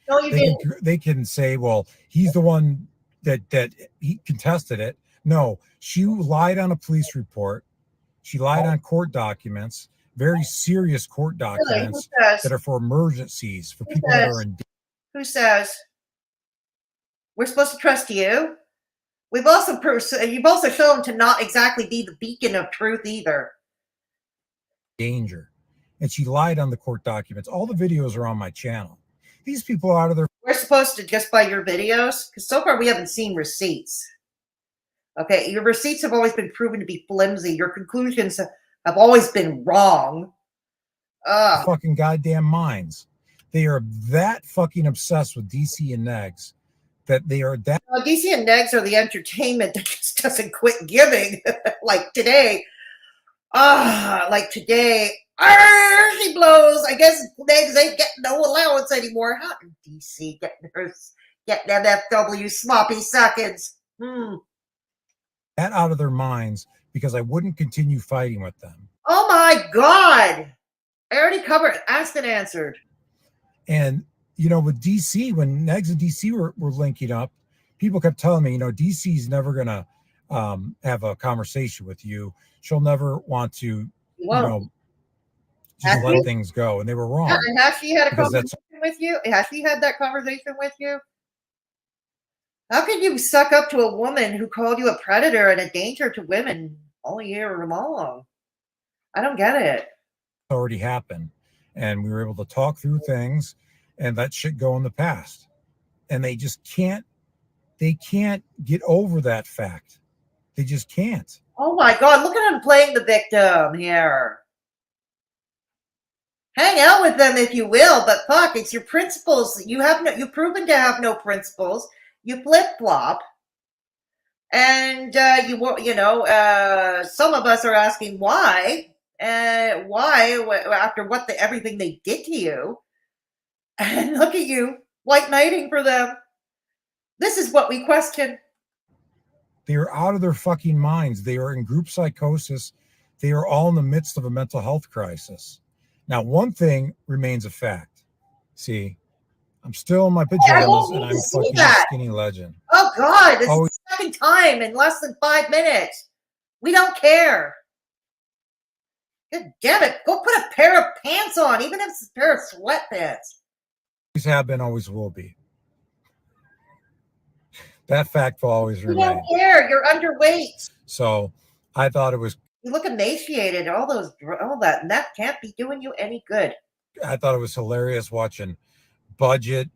No, you didn't. They can say, well, he's the one that he contested it. No, she lied on a police report. She lied on court documents, very serious court documents that are for emergencies, for people that are in. Who says? We're supposed to trust you? You've also shown to not exactly be the beacon of truth either. Danger. And she lied on the court documents. All the videos are on my channel. These people are out of their. We're supposed to just by your videos? Because so far we haven't seen receipts. Okay, your receipts have always been proven to be flimsy. Your conclusions have always been wrong. Fucking goddamn minds. They are that fucking obsessed with DC and Negz that they are that. DC and Negz are the entertainment that just doesn't quit giving. Like today. Like today. She blows. I guess Negz ain't getting no allowance anymore. How did DC get them MFW sloppy seconds? That out of their minds because I wouldn't continue fighting with them. Oh my God. I already covered, asked and answered. And, you know, with DC, when Negz and DC were linking up, people kept telling me, you know, DC's never going to have a conversation with you. She'll never want to, just let things go. And they were wrong. And has she had a conversation with you? Has she had that conversation with you? How can you suck up to a woman who called you a predator and a danger to women all year long? I don't get it. It already happened. And we were able to talk through things and let shit go in the past. And they just can't get over that fact. They just can't. Oh my God, look at him playing the victim here. Hang out with them if you will, but fuck, it's your principles. You've proven to have no principles. You flip-flop. And some of us are asking why. Why after everything they did to you, and look at you white knighting for them. This is what we question. They are out of their fucking minds. They are in group psychosis. They are all in the midst of a mental health crisis. Now, one thing remains a fact. See, I'm still in my pajamas and I'm fucking a skinny legend. Oh God, this is the second time in less than 5 minutes. We don't care. God damn it. Go put a pair of pants on, even if it's a pair of sweatpants. Always have been, always will be. That fact will always remain. You don't care. You're underweight. So I thought it was. You look emaciated. All that. And that can't be doing you any good. I thought it was hilarious watching Budget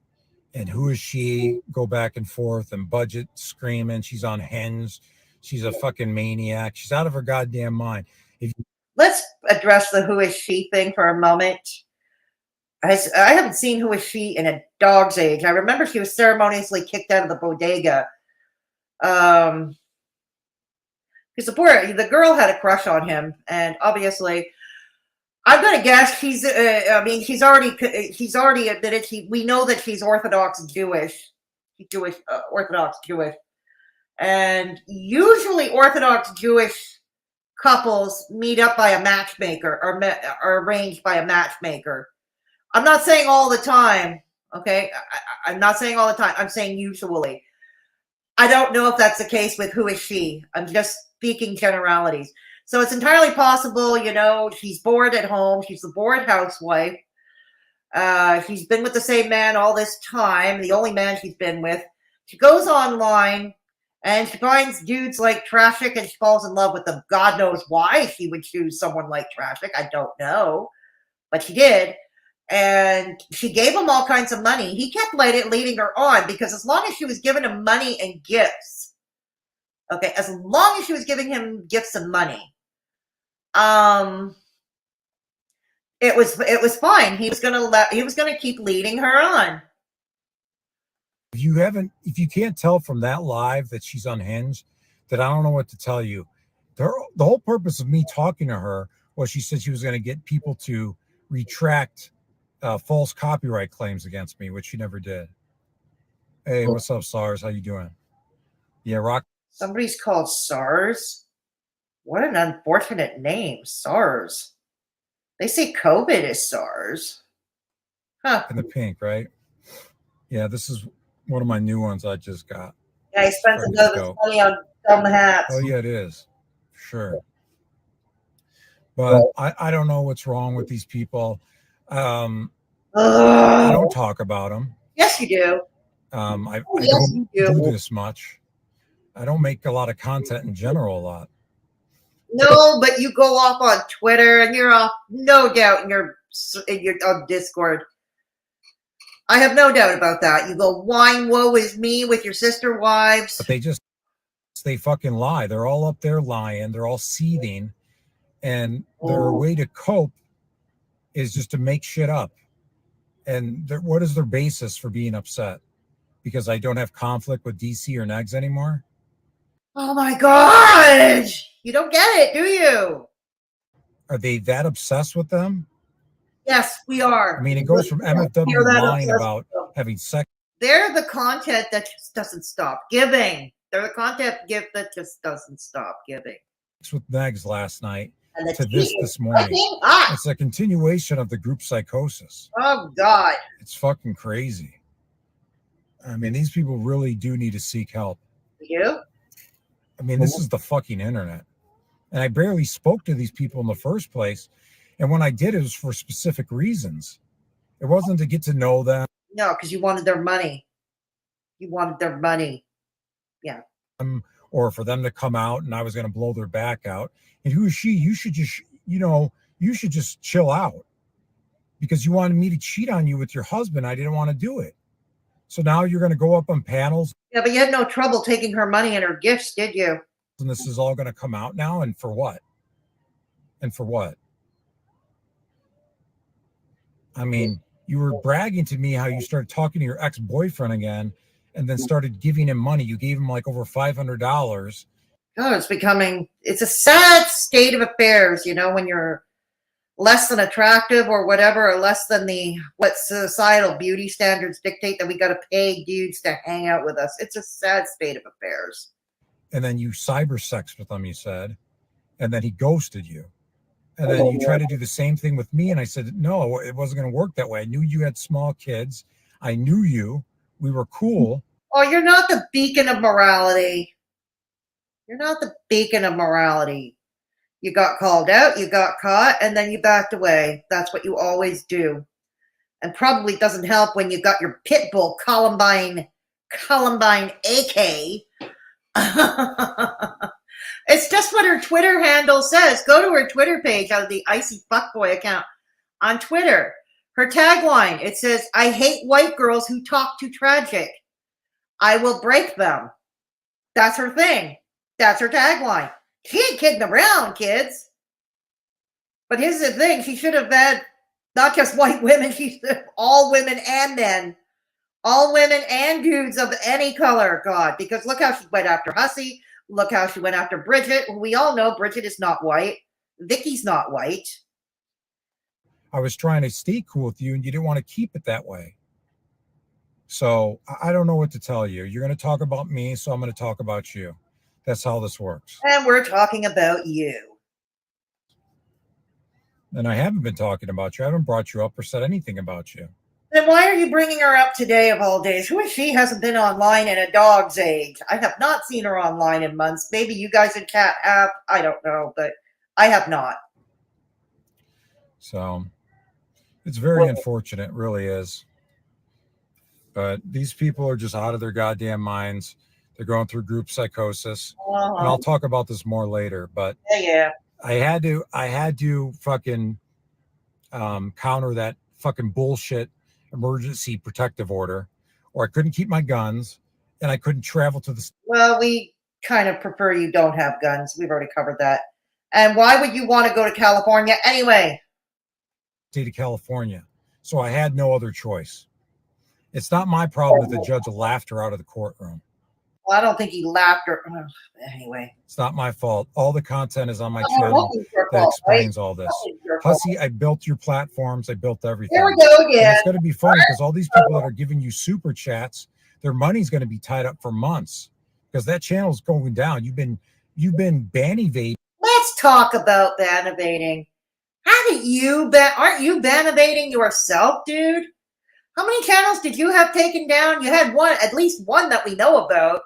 and Who Is She go back and forth, and Budget screaming. She's on Hinge. She's a fucking maniac. She's out of her goddamn mind. Let's address the Who Is She thing for a moment. I haven't seen Who Is She in a dog's age. I remember she was ceremoniously kicked out of the bodega. Because the girl had a crush on him, and obviously, I'm gonna guess he's already admitted. We know that she's Orthodox Jewish. Orthodox Jewish, and usually Orthodox Jewish couples meet up by a matchmaker or are arranged by a matchmaker. I'm not saying all the time, okay? I'm not saying all the time. I'm saying usually. I don't know if that's the case with who is she. I'm just speaking generalities. So it's entirely possible, you know, she's bored at home. She's a bored housewife. She's been with the same man all this time, the only man she's been with. She goes online and she finds dudes like Trashic and she falls in love with them. God knows why she would choose someone like Trashic. I don't know, but she did. And she gave him all kinds of money. He kept leading her on because as long as she was giving him money and gifts, okay, as long as she was giving him gifts and money, it was fine. He was gonna keep leading her on. If you can't tell from that live that she's unhinged, then I don't know what to tell you. The whole purpose of me talking to her was she said she was going to get people to retract false copyright claims against me, which she never did. Hey, what's up, SARS? How you doing? Yeah, Rock. Somebody's called SARS. What an unfortunate name, SARS. They say COVID is SARS. Huh. In the pink, right? Yeah, this is one of my new ones I just got. Yeah, he spent some money on dumb hats. Oh, yeah, it is. Sure. But I don't know what's wrong with these people. I don't talk about them. Yes, you do. I don't do this much. I don't make a lot of content in general a lot. No, but you go off on Twitter and you're off, no doubt, in your on Discord. I have no doubt about that. You go whine, woe is me with your sister wives. But they fucking lie. They're all up there lying. They're all seething. And their way to cope is just to make shit up. And what is their basis for being upset? Because I don't have conflict with DC or Negz anymore? Oh my God! You don't get it, do you? Are they that obsessed with them? Yes, we are. I mean, it goes from MFW lying about having sex. They're the content that just doesn't stop giving. They're the content gift that just doesn't stop giving. With Negz last night and to this morning. It's a continuation of the group psychosis. Oh God. It's fucking crazy. I mean, these people really do need to seek help. You? I mean, this is the fucking internet. And I barely spoke to these people in the first place. And when I did, it was for specific reasons. It wasn't to get to know them. No, because you wanted their money. You wanted their money. Yeah. Or for them to come out and I was going to blow their back out. And who is she? You should just, you should just chill out. Because you wanted me to cheat on you with your husband. I didn't want to do it. So now you're going to go up on panels. Yeah, but you had no trouble taking her money and her gifts, did you? And this is all going to come out now. And for what? And for what? I mean, you were bragging to me how you started talking to your ex-boyfriend again and then started giving him money. You gave him like over $500. Oh, it's a sad state of affairs, when you're less than attractive or whatever, or less than what societal beauty standards dictate that we got to pay dudes to hang out with us. It's a sad state of affairs. And then you cyber sexed with him, you said, and then he ghosted you. And then you tried to do the same thing with me. And I said, no, it wasn't going to work that way. I knew you had small kids. I knew you. We were cool. Oh, you're not the beacon of morality. You're not the beacon of morality. You got called out, you got caught, and then you backed away. That's what you always do. And probably doesn't help when you got your pit bull Columbine AK. It's just what her Twitter handle says. Go to her Twitter page out of the Icy Fuckboy account on Twitter. Her tagline, it says, I hate white girls who talk too tragic. I will break them. That's her thing. That's her tagline. She ain't kidding around, kids. But here's the thing. She should have had not just white women. She should have all women and men. All women and dudes of any color, God. Because look how she went after Hussy. Look how she went after Bridget. We all know Bridget is not white. Vicky's not white. I was trying to stay cool with you, and you didn't want to keep it that way. So I don't know what to tell you. You're going to talk about me, so I'm going to talk about you. That's how this works. And we're talking about you. And I haven't been talking about you. I haven't brought you up or said anything about you. Then why are you bringing her up today of all days? Who is she? Hasn't been online in a dog's age. I have not seen her online in months. Maybe you guys in chat have. I don't know, but I have not. So it's very unfortunate, really is. But these people are just out of their goddamn minds. They're going through group psychosis. And I'll talk about this more later, but yeah. I had to fucking counter that fucking bullshit emergency protective order, or I couldn't keep my guns and I couldn't travel to the. Well, we kind of prefer you don't have guns. We've already covered that. And why would you want to go to California anyway? State of California. So I had no other choice. It's not my problem that the judge laughed her out of the courtroom. Well, I don't think he laughed or anyway. It's not my fault. All the content is on my channel that explains all this. Hussy, I built your platforms. I built everything. There we go again. And it's going to be funny because all these people that are giving you super chats, their money's going to be tied up for months because that channel's going down. You've been ban evading. Let's talk about ban evading. Aren't you ban evading yourself, dude? How many channels did you have taken down? You had one, at least one that we know about,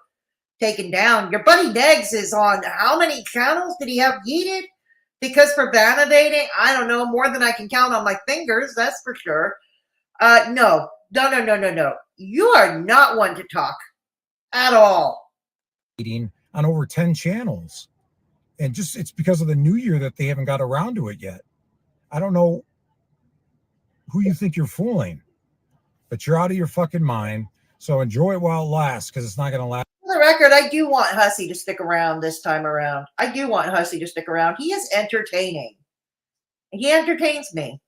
taken down. Your buddy Negz is on how many channels did he have yeeted? Because for ban evading, I don't know, more than I can count on my fingers, that's for sure. No. You are not one to talk at all. On over 10 channels. And just it's because of the new year that they haven't got around to it yet. I don't know who you think you're fooling, but you're out of your fucking mind. So enjoy it while it lasts, because it's not going to last. For the record, I do want Hussy to stick around this time around. I do want Hussy to stick around. He is entertaining. He entertains me.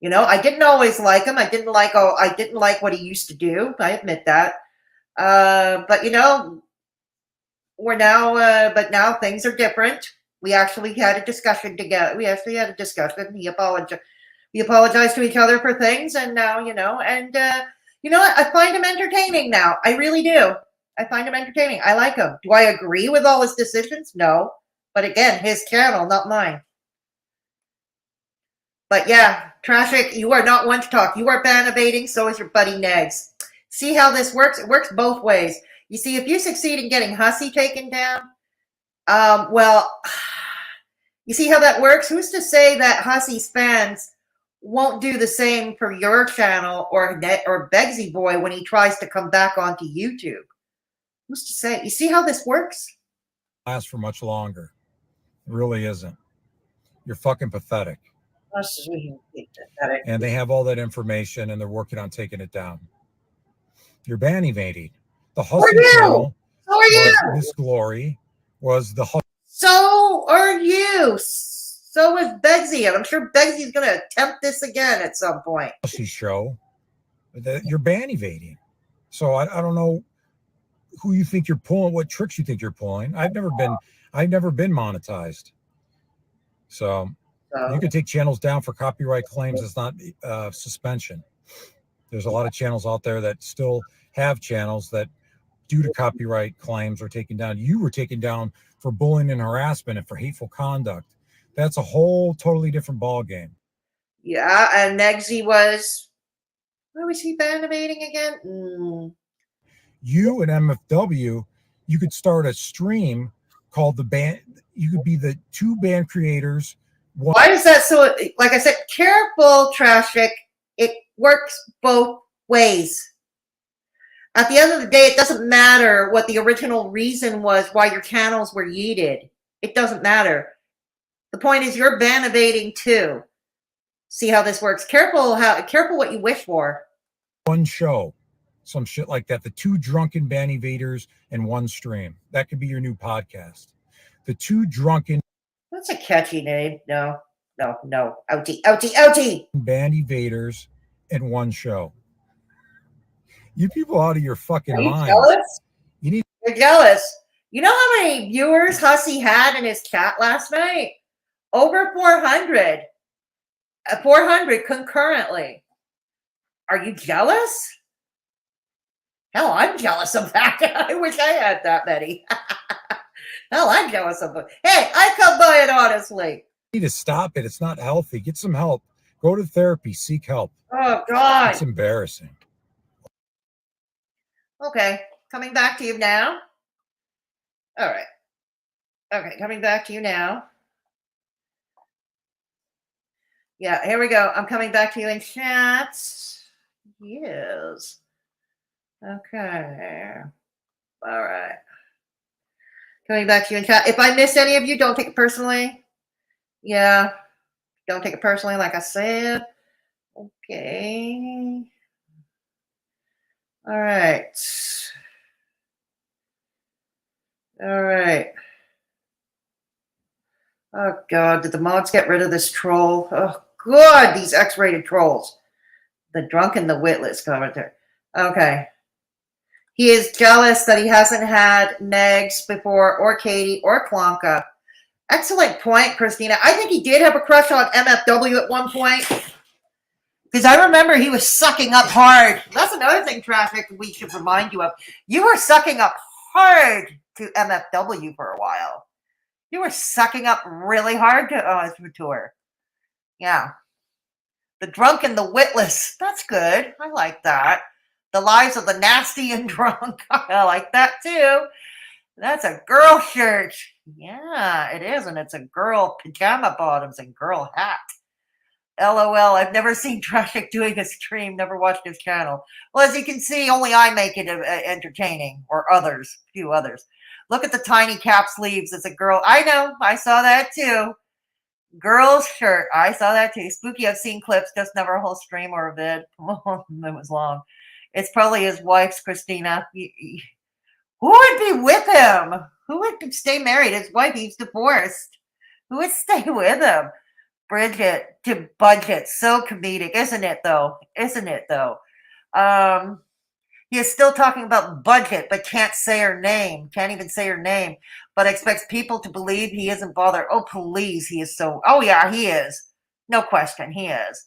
You know, I didn't always like him. I didn't like what he used to do. I admit that. But you know, but now things are different. We actually had a discussion together. He apologized. We apologize to each other for things, and now, you know, and you know what? I find him entertaining now. I really do. I find him entertaining. I like him. Do I agree with all his decisions? No. But again, his channel, not mine. But yeah, Trashic, you are not one to talk. You are ban evading, so is your buddy Negz. See how this works? It works both ways. You see, if you succeed in getting Hussy taken down, well, you see how that works? Who's to say that Hussy's fans won't do the same for your channel or Begsy Boy when he tries to come back onto YouTube? Who's to say? You see how this works? Last for much longer. It really isn't. You're fucking pathetic. And they have all that information and they're working on taking it down. You're ban evading. The Hussy channel, Miss Glory, was the Hussy. So are you. So is Begsy, and I'm sure Begsy's going to attempt this again at some point. Hussy show. You're ban evading. So I don't know who you think you're pulling, what tricks you think you're pulling. I've never been monetized. So you could take channels down for copyright claims. It's not suspension. There's a lot of channels out there that still have channels that, due to copyright claims, are taken down. You were taken down for bullying and harassment and for hateful conduct. That's a whole totally different ball game. Yeah, and Negzy was, where was he ban evading again? You and MFW, you could start a stream called the band. You could be the two band creators. Why is that so? Like I said, careful, Trashic. It works both ways. At the end of the day, it doesn't matter what the original reason was why your channels were yeeted. It doesn't matter. The point is you're ban evading too. See how this works. Careful what you wish for. One show, some shit like that. The two drunken ban evaders in one stream. That could be your new podcast. The two drunken. That's a catchy name. No. Ouchie. Ban evaders in one show. You people out of your fucking mind. Jealous? You're jealous. You know how many viewers Hussy had in his chat last night? Over 400. 400 concurrently. Are you jealous? Hell, I'm jealous of that. I wish I had that many. Hell, I'm jealous of it. Hey, I come by it honestly. You need to stop it. It's not healthy. Get some help. Go to therapy. Seek help. Oh, God. It's embarrassing. Okay, coming back to you now. All right. Okay, coming back to you now. Yeah, here we go. I'm coming back to you in chats. Yes. Okay. All right. Coming back to you in chat. If I miss any of you, don't take it personally. Yeah. Don't take it personally, like I said. Okay. All right. All right. Oh, God. Did the mods get rid of this troll? Oh, God. These X-rated trolls. The drunk and the witless commenter. Okay. He is jealous that he hasn't had Negz before, or Katie, or Klonka. Excellent point, Christina. I think he did have a crush on MFW at one point. Because I remember he was sucking up hard. That's another thing, Trashic, we should remind you of. You were sucking up hard to MFW for a while. You were sucking up really hard to tour. Yeah. The drunk and the witless. That's good. I like that. The lives of the nasty and drunk. I like that too. That's a girl shirt. Yeah, it is. And it's a girl pajama bottoms and girl hat. LOL. I've never seen Trashic doing a stream. Never watched his channel. Well, as you can see, only I make it entertaining, or others, a few others. Look at the tiny cap sleeves. It's a girl. I know. I saw that too. Girl's shirt. I saw that too. Spooky. I've seen clips. Just never a whole stream or a vid. It was long. It's probably his wife's, Christina. Who would be with him? Who would stay married? His wife, he's divorced. Who would stay with him? Bridget to budget. So comedic, isn't it though? Isn't it though? He is still talking about budget, but can't say her name. Can't even say her name, but expects people to believe he isn't bothered. Oh, please. He is so, oh yeah, he is. No question, he is.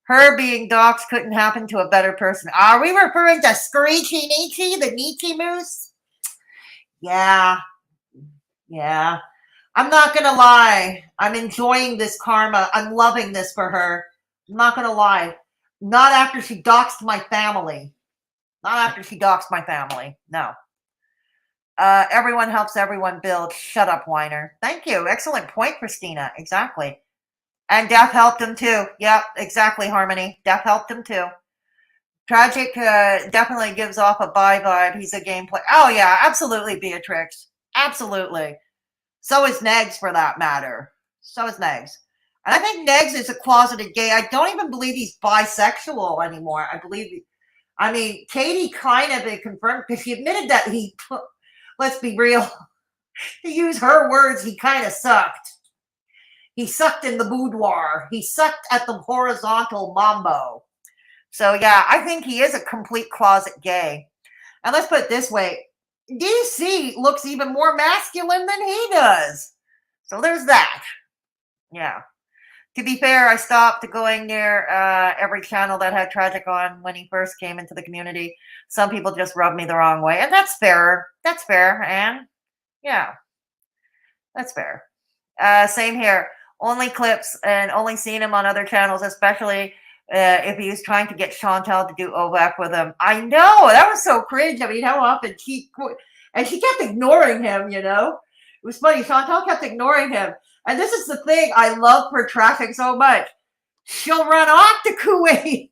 Her being doxxed couldn't happen to a better person. Are we referring to Screechy Nietzsche, the Nietzsche Moose? Yeah. Yeah. I'm not going to lie. I'm enjoying this karma. I'm loving this for her. I'm not going to lie. Not after she doxed my family. Not after she doxed my family. No. Everyone helps everyone build. Shut up, whiner. Thank you. Excellent point, Christina. Exactly. And Death helped him too. Yep, exactly, Harmony. Death helped him too. Trashic definitely gives off a bye vibe. He's a gameplay. Oh, yeah, absolutely, Beatrix. Absolutely. So is Negz, for that matter. So is Negz. And I think Negz is a closeted gay. I don't even believe he's bisexual anymore. I mean, Katie kind of confirmed, because she admitted that let's be real, to use her words, he kind of sucked. He sucked in the boudoir. He sucked at the horizontal mambo. So, yeah, I think he is a complete closet gay. And let's put it this way. DC looks even more masculine than he does. So there's that. Yeah. To be fair, I stopped going near every channel that had Trashic on when he first came into the community. Some people just rubbed me the wrong way. And that's fair. That's fair. And, yeah. That's fair. Same here. Only clips and only seen him on other channels, especially if he was trying to get Chantal to do OVAC with him. I know, that was so cringe. I mean, how often she kept ignoring him, you know? It was funny. Chantal kept ignoring him. And this is the thing I love for Trashic so much. She'll run off to Kuwait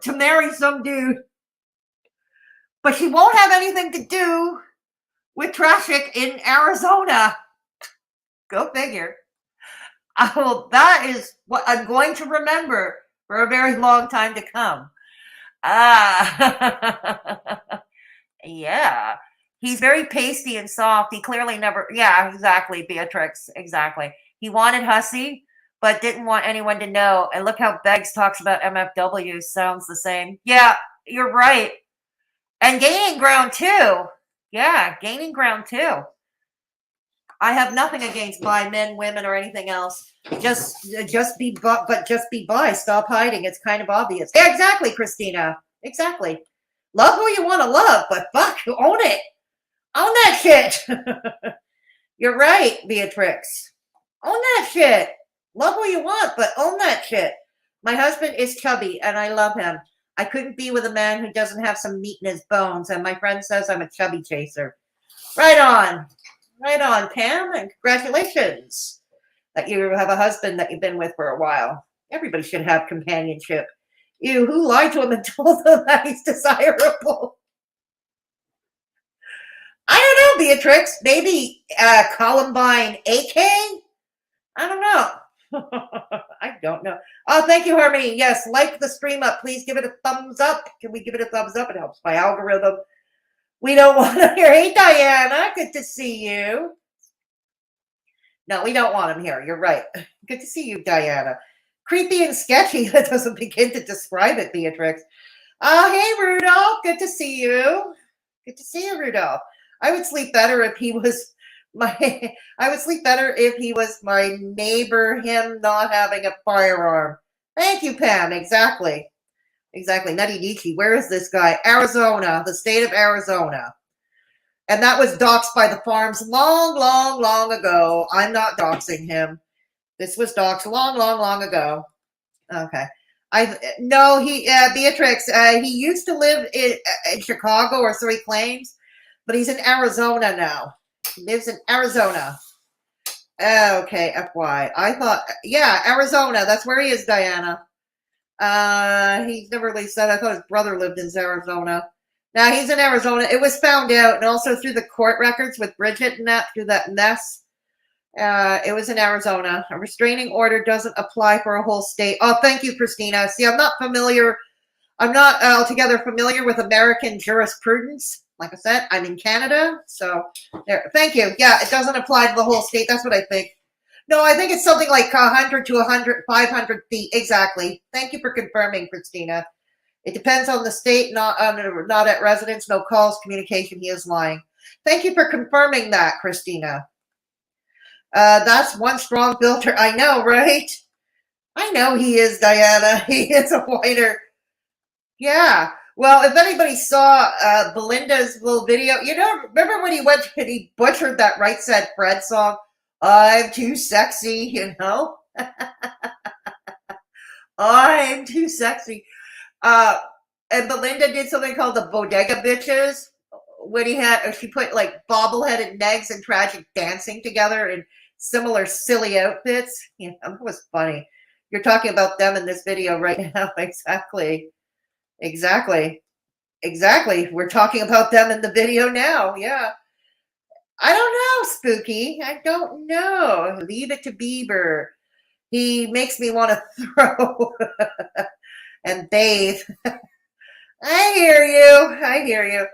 to marry some dude. But she won't have anything to do with Trashic in Arizona. Go figure. That is what I'm going to remember for a very long time to come. Yeah. He's very pasty and soft. He clearly never, yeah, exactly, Beatrix, exactly. He wanted Hussy, but didn't want anyone to know. And look how Beggs talks about MFW, sounds the same. Yeah, you're right. And gaining ground too. Yeah, gaining ground too. I have nothing against bi men, women, or anything else. Just be bi. Stop hiding. It's kind of obvious. Yeah, exactly, Christina. Exactly. Love who you want to love, but fuck, own it. Own that shit. You're right, Beatrix. Own that shit. Love who you want, but own that shit. My husband is chubby, and I love him. I couldn't be with a man who doesn't have some meat in his bones, and my friend says I'm a chubby chaser. Right on. Right on, Pam, and congratulations that you have a husband that you've been with for a while. Everybody should have companionship. You, who lied to him and told him that he's desirable? I don't know, Beatrix. Maybe Columbine AK? I don't know. I don't know. Oh, thank you, Harmony. Yes, like the stream up. Please give it a thumbs up. Can we give it a thumbs up? It helps my algorithm. We don't want to hear. Hey, Diana. Good to see you. No, we don't want him here. You're right. Good to see you, Diana. Creepy and sketchy. That doesn't begin to describe it, Beatrix. Hey, Rudolph. Good to see you. Good to see you, Rudolph. I would sleep better if he was my neighbor, him not having a firearm. Thank you, Pam. Exactly. Nutty Nietzsche. Where is this guy? Arizona, the state of Arizona. And that was doxed by the farms long, long, long ago. I'm not doxing him. This was doxed long, long, long ago. Okay. Beatrix, he used to live in Chicago, or so he claims, but he's in Arizona now. He lives in Arizona. Okay, FY. I thought, yeah, Arizona. That's where he is, Diana. He's never really said. I thought his brother lived in Arizona. Now he's in Arizona. It was found out, and also through the court records with Bridget and that, through that mess. It was in Arizona. A restraining order doesn't apply for a whole state. Oh, thank you, Christina. See, I'm not altogether familiar with American jurisprudence. Like I said, I'm in Canada, so there. Thank you. Yeah, it doesn't apply to the whole state. That's what I think. No, I think it's something like 100 to 500 feet. Exactly. Thank you for confirming, Christina. It depends on the state, not at residence, no calls, communication. He is lying. Thank you for confirming that, Christina. That's one strong filter. I know, right? I know he is, Diana. He is a whiner. Yeah. Well, if anybody saw Belinda's little video, remember when he butchered that Right Said Fred song? I'm too sexy, I'm too sexy. And Belinda did something called the Bodega Bitches when she put like bobbleheaded Negz and Trashic dancing together in similar silly outfits. It was funny. You're talking about them in this video right now. Exactly. We're talking about them in the video now. Yeah. I don't know, Spooky. I don't know. Leave it to Bieber. He makes me want to throw and bathe. I hear you.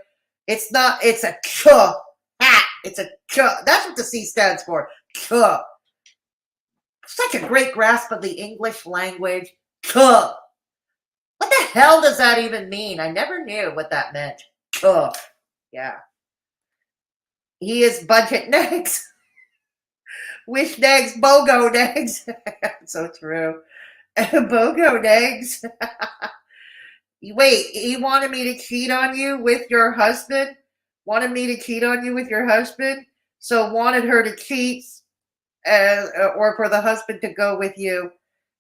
It's a chuh hat. It's a chuh. That's what the C stands for. Chuh. Such a great grasp of the English language. Chuh. What the hell does that even mean? I never knew what that meant. Chuh. Yeah. He is budget Negz. Wish Negz, BOGO Negz. So true. BOGO Negz. Wait, he wanted me to cheat on you with your husband? So wanted her to cheat or for the husband to go with you.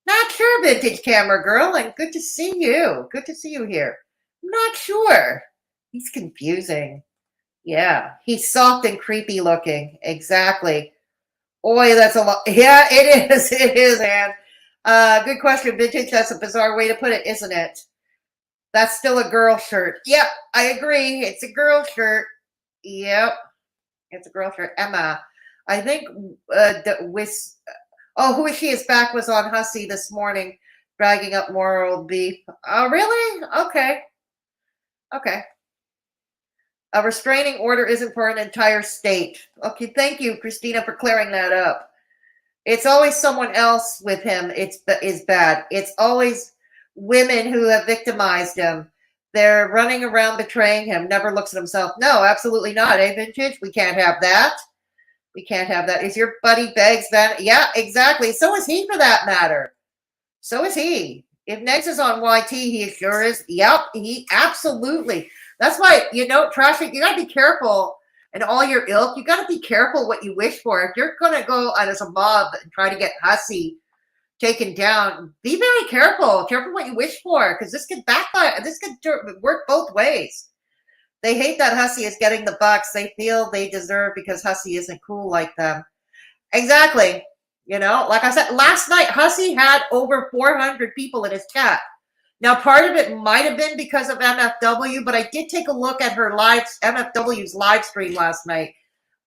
Not sure, Vintage Camera Girl, and good to see you. Good to see you here. I'm not sure. He's confusing. Yeah, he's soft and creepy looking. Exactly. Boy, that's a lot. Yeah, it is. It is, Anne. Good question, Vintage. That's a bizarre way to put it, isn't it? That's still a girl shirt. Yep, I agree. It's a girl shirt. Yep, it's a girl shirt. Emma, I think Who Is She Is Back was on Hussy this morning, dragging up moral beef. Oh, really? Okay. A restraining order isn't for an entire state. Okay, thank you, Christina, for clearing that up. It's always someone else with him is bad. It's always women who have victimized him. They're running around betraying him, never looks at himself. No, absolutely not. Eh, Vintage? We can't have that. Is your buddy Beggs that? Yeah, exactly. So is he, for that matter. So is he. If Negz is on YT, he sure is. Yep, he absolutely. That's why, Trashic, you got to be careful. And all your ilk, you got to be careful what you wish for. If you're going to go out as a mob and try to get Hussy taken down, be very careful. Careful what you wish for, because this could backfire. This could work both ways. They hate that Hussy is getting the bucks. They feel they deserve because Hussy isn't cool like them. Exactly. You know, like I said, last night, Hussy had over 400 people in his chat. Now, part of it might have been because of MFW, but I did take a look at her MFW's live stream last night.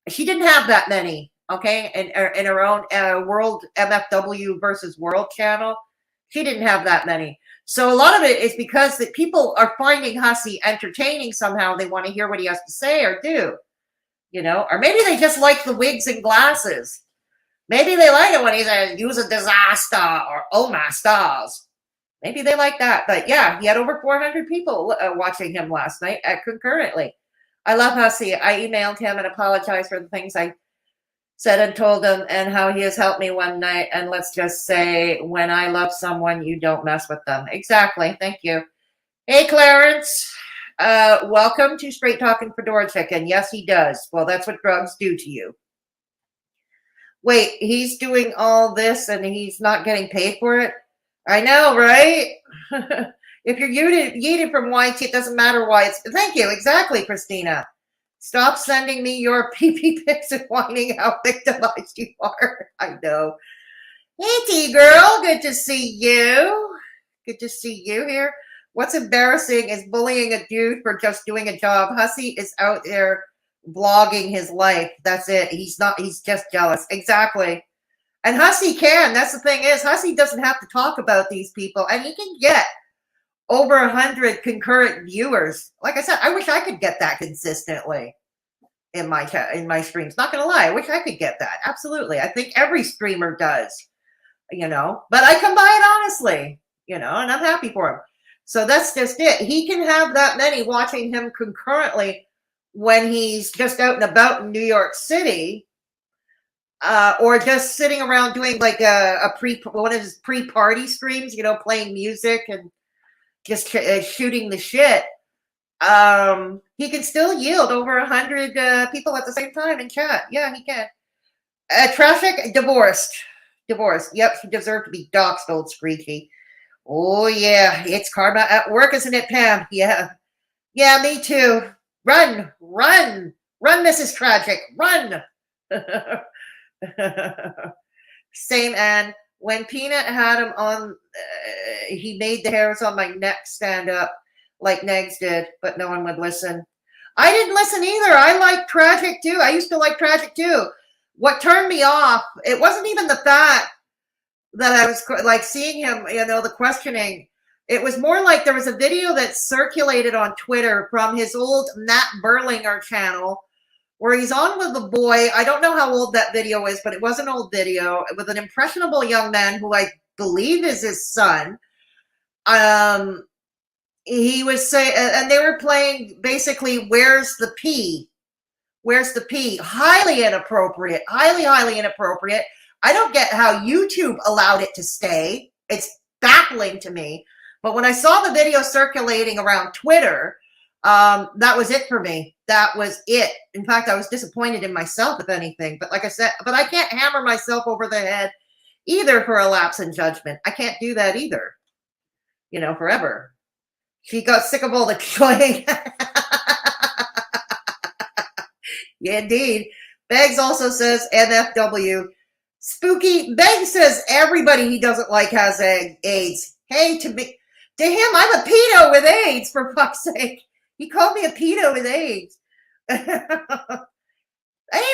She didn't have that many, okay, in her own World MFW versus World channel. She didn't have that many. So a lot of it is because that people are finding Hussy entertaining somehow. They want to hear what he has to say or do, you know, or maybe they just like the wigs and glasses. Maybe they like it when he says, use a disaster or oh my stars. Maybe they like that. But yeah, he had over 400 people watching him last night concurrently. I love Hussy. I emailed him and apologized for the things I said and told him and how he has helped me one night. And let's just say, when I love someone, you don't mess with them. Exactly. Thank you. Hey, Clarence. Welcome to Straight Talking Fedora Chicken. Yes, he does. Well, that's what drugs do to you. Wait, he's doing all this and he's not getting paid for it? I know, right? If you're yeeted from YT, it doesn't matter why it's... Thank you. Exactly, Christina. Stop sending me your pee-pee pics and whining how victimized you are. I know. Hey, T-girl. Good to see you. Good to see you here. What's embarrassing is bullying a dude for just doing a job. Hussy is out there vlogging his life. That's it. He's just jealous. Exactly. And Hussy can. That's the thing is, Hussy doesn't have to talk about these people. And he can get over 100 concurrent viewers. Like I said, I wish I could get that consistently in my streams. Not going to lie. I wish I could get that. Absolutely. I think every streamer does, you know. But I come by it honestly, you know, and I'm happy for him. So that's just it. He can have that many watching him concurrently when he's just out and about in New York City. Or just sitting around doing like one of his pre-party streams, you know, playing music and just shooting the shit. He can still yield over 100 people at the same time in chat. Yeah, he can. Trashic, divorced. Yep, she deserved to be doxxed, old Screechy. Oh yeah, it's karma at work, isn't it, Pam? Yeah, me too. Run, Mrs. Tragic, run. Same, and when Peanut had him on, he made the hairs on my neck stand up like Negz did, but no one would listen. I didn't listen either. I like Trashic too. I used to like Trashic too. What turned me off, it wasn't even the fact that I was like seeing him, you know, the questioning. It was more like there was a video that circulated on Twitter from his old Matt Berlinger channel where he's on with a boy. I don't know how old that video is, but it was an old video with an impressionable young man who I believe is his son. He was saying, and they were playing basically, where's the pee? Where's the pee? Highly inappropriate. Highly inappropriate. I don't get how YouTube allowed it to stay. It's baffling to me. But when I saw the video circulating around Twitter, that was it for me. That was it. In fact, I was disappointed in myself, if anything. But like I said, but I can't hammer myself over the head either for a lapse in judgment. I can't do that either, you know, forever. She got sick of all the joy. Yeah, indeed. Beggs also says MFW. Spooky. Beggs says everybody he doesn't like has AIDS. Hey, to him, I'm a pedo with AIDS, for fuck's sake. He called me a pedo with AIDS. Hey,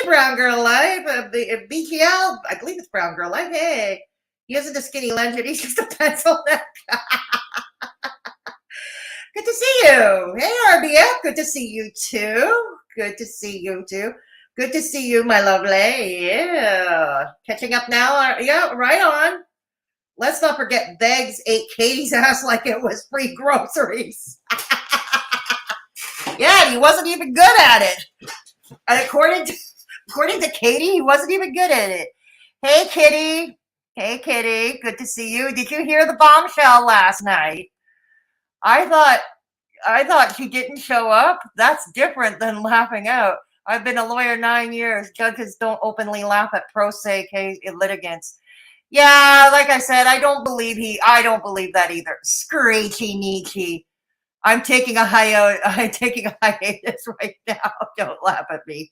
Brown Girl Life. BTL, I believe it's Brown Girl Life. Hey, he isn't a skinny legend. He's just a pencil neck. Good to see you. Hey, RBF. Good to see you, too. Good to see you, too. Good to see you, my lovely. Yeah. Catching up now. Yeah, right on. Let's not forget Beggs ate Katie's ass like it was free groceries. Yeah, he wasn't even good at it. And according to Katie, he wasn't even good at it. Hey, Kitty. Hey, Kitty. Good to see you. Did you hear the bombshell last night? I thought she didn't show up. That's different than laughing out. I've been a lawyer 9 years. Judges don't openly laugh at pro se litigants. Yeah, like I said, I don't believe that either. Screechy Nietzsche. I'm taking a hiatus right now. Don't laugh at me.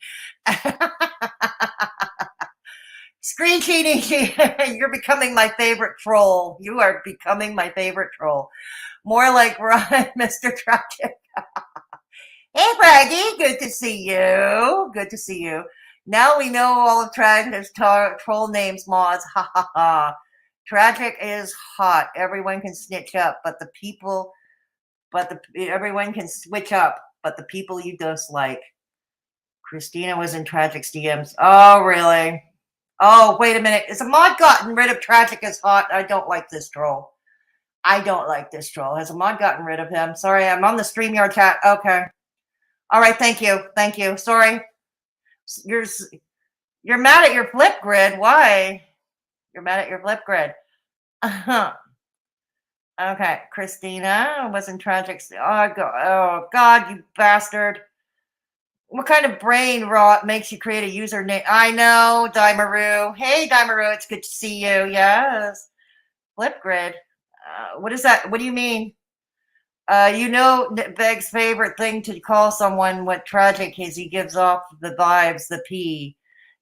Screechy Nietzsche, you're becoming my favorite troll. You are becoming my favorite troll. More like Mr. Trashic. Hey, Braggy, good to see you. Good to see you. Now we know all of Trashic's troll names, Moz. Ha ha ha. Trashic is hot. Everyone can snitch up, but everyone can switch up, but the people you dislike. Christina was in Trashic's DMs. Oh, really? Oh, wait a minute. Is a mod gotten rid of Trashic is hot? I don't like this troll. I don't like this troll. Has a mod gotten rid of him? Sorry, I'm on the StreamYard chat. Okay. All right, thank you. Thank you. Sorry. You're mad at your flip grid. Why? You're mad at your flip grid. Okay, Christina was in Trashic. Oh, God, you bastard. What kind of brain rot makes you create a username? I know, Daimaru. Hey, Daimaru, it's good to see you. Yes. Flipgrid. What is that? What do you mean? Beg's favorite thing to call someone what Trashic is. He gives off the vibes, the P.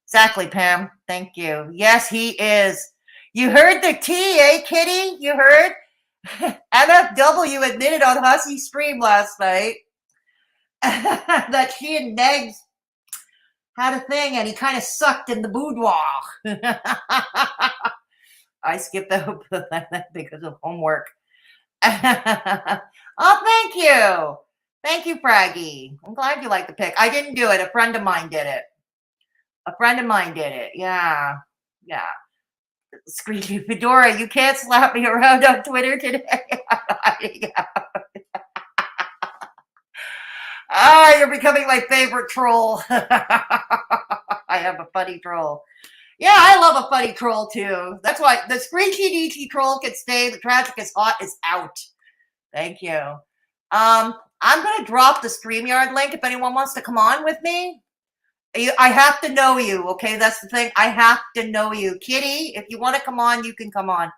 Exactly, Pam. Thank you. Yes, he is. You heard the T, eh, Kitty? You heard? MFW admitted on Hussy's stream last night that she and Negz had a thing and he kind of sucked in the boudoir. I skipped over that because of homework. Oh, thank you. Thank you, Fraggy. I'm glad you like the pic. I didn't do it. A friend of mine did it. Yeah. Yeah. Screechy Fedora, you can't slap me around on Twitter today. You're becoming my favorite troll. I have a funny troll. Yeah, I love a funny troll too. That's why the Screechy Nietzsche troll can stay. The Trashic is hot is out. Thank you. I'm gonna drop the StreamYard link if anyone wants to come on with me. I have to know you, okay? That's the thing. I have to know you. Kitty, if you want to come on, you can come on.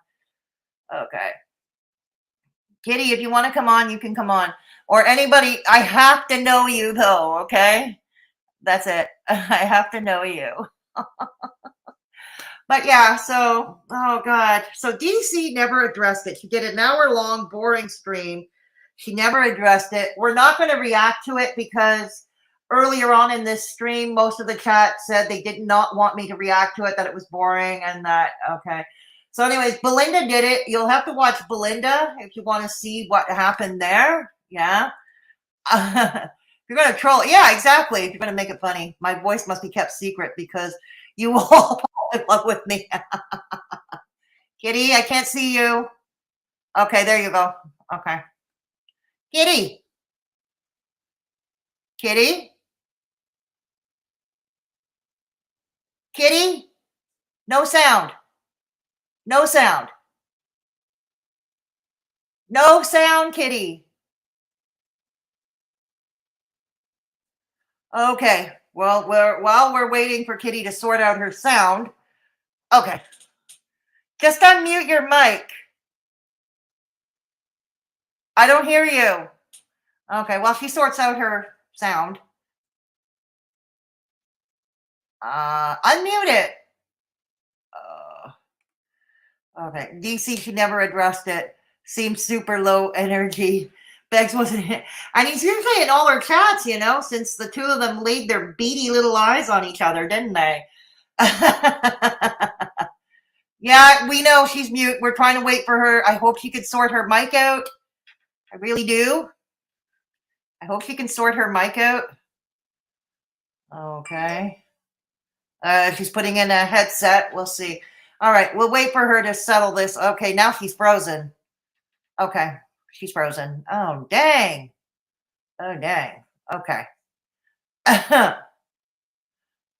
Okay. Kitty, if you want to come on, you can come on. Or anybody, I have to know you though, okay? That's it. I have to know you. But yeah, so, oh God. So DC never addressed it. She did an hour-long, boring stream. She never addressed it. We're not going to react to it because earlier on in this stream, most of the chat said they did not want me to react to it, that it was boring and that, okay. So anyways, Belinda did it. You'll have to watch Belinda if you want to see what happened there. Yeah. If you're going to troll, yeah, exactly. If you're going to make it funny, my voice must be kept secret because you all fall in love with me. Kitty, I can't see you. Okay, there you go. Okay. Kitty. Kitty? Kitty? No sound. No sound. No sound, Kitty. Okay. Well, while we're waiting for Kitty to sort out her sound. Okay. Just unmute your mic. I don't hear you. Okay, well, she sorts out her sound. Unmute it. Okay, DC, she never addressed it. Seems super low energy. Beggs wasn't it. And he's usually in all her chats, you know, since the two of them laid their beady little eyes on each other, didn't they? Yeah, we know she's mute. We're trying to wait for her. I hope she could sort her mic out. I really do. I hope she can sort her mic out. Okay. She's putting in a headset. We'll see. All right, we'll wait for her to settle this. Okay, now she's frozen. Okay, she's frozen. Oh, dang. Oh, dang. Okay.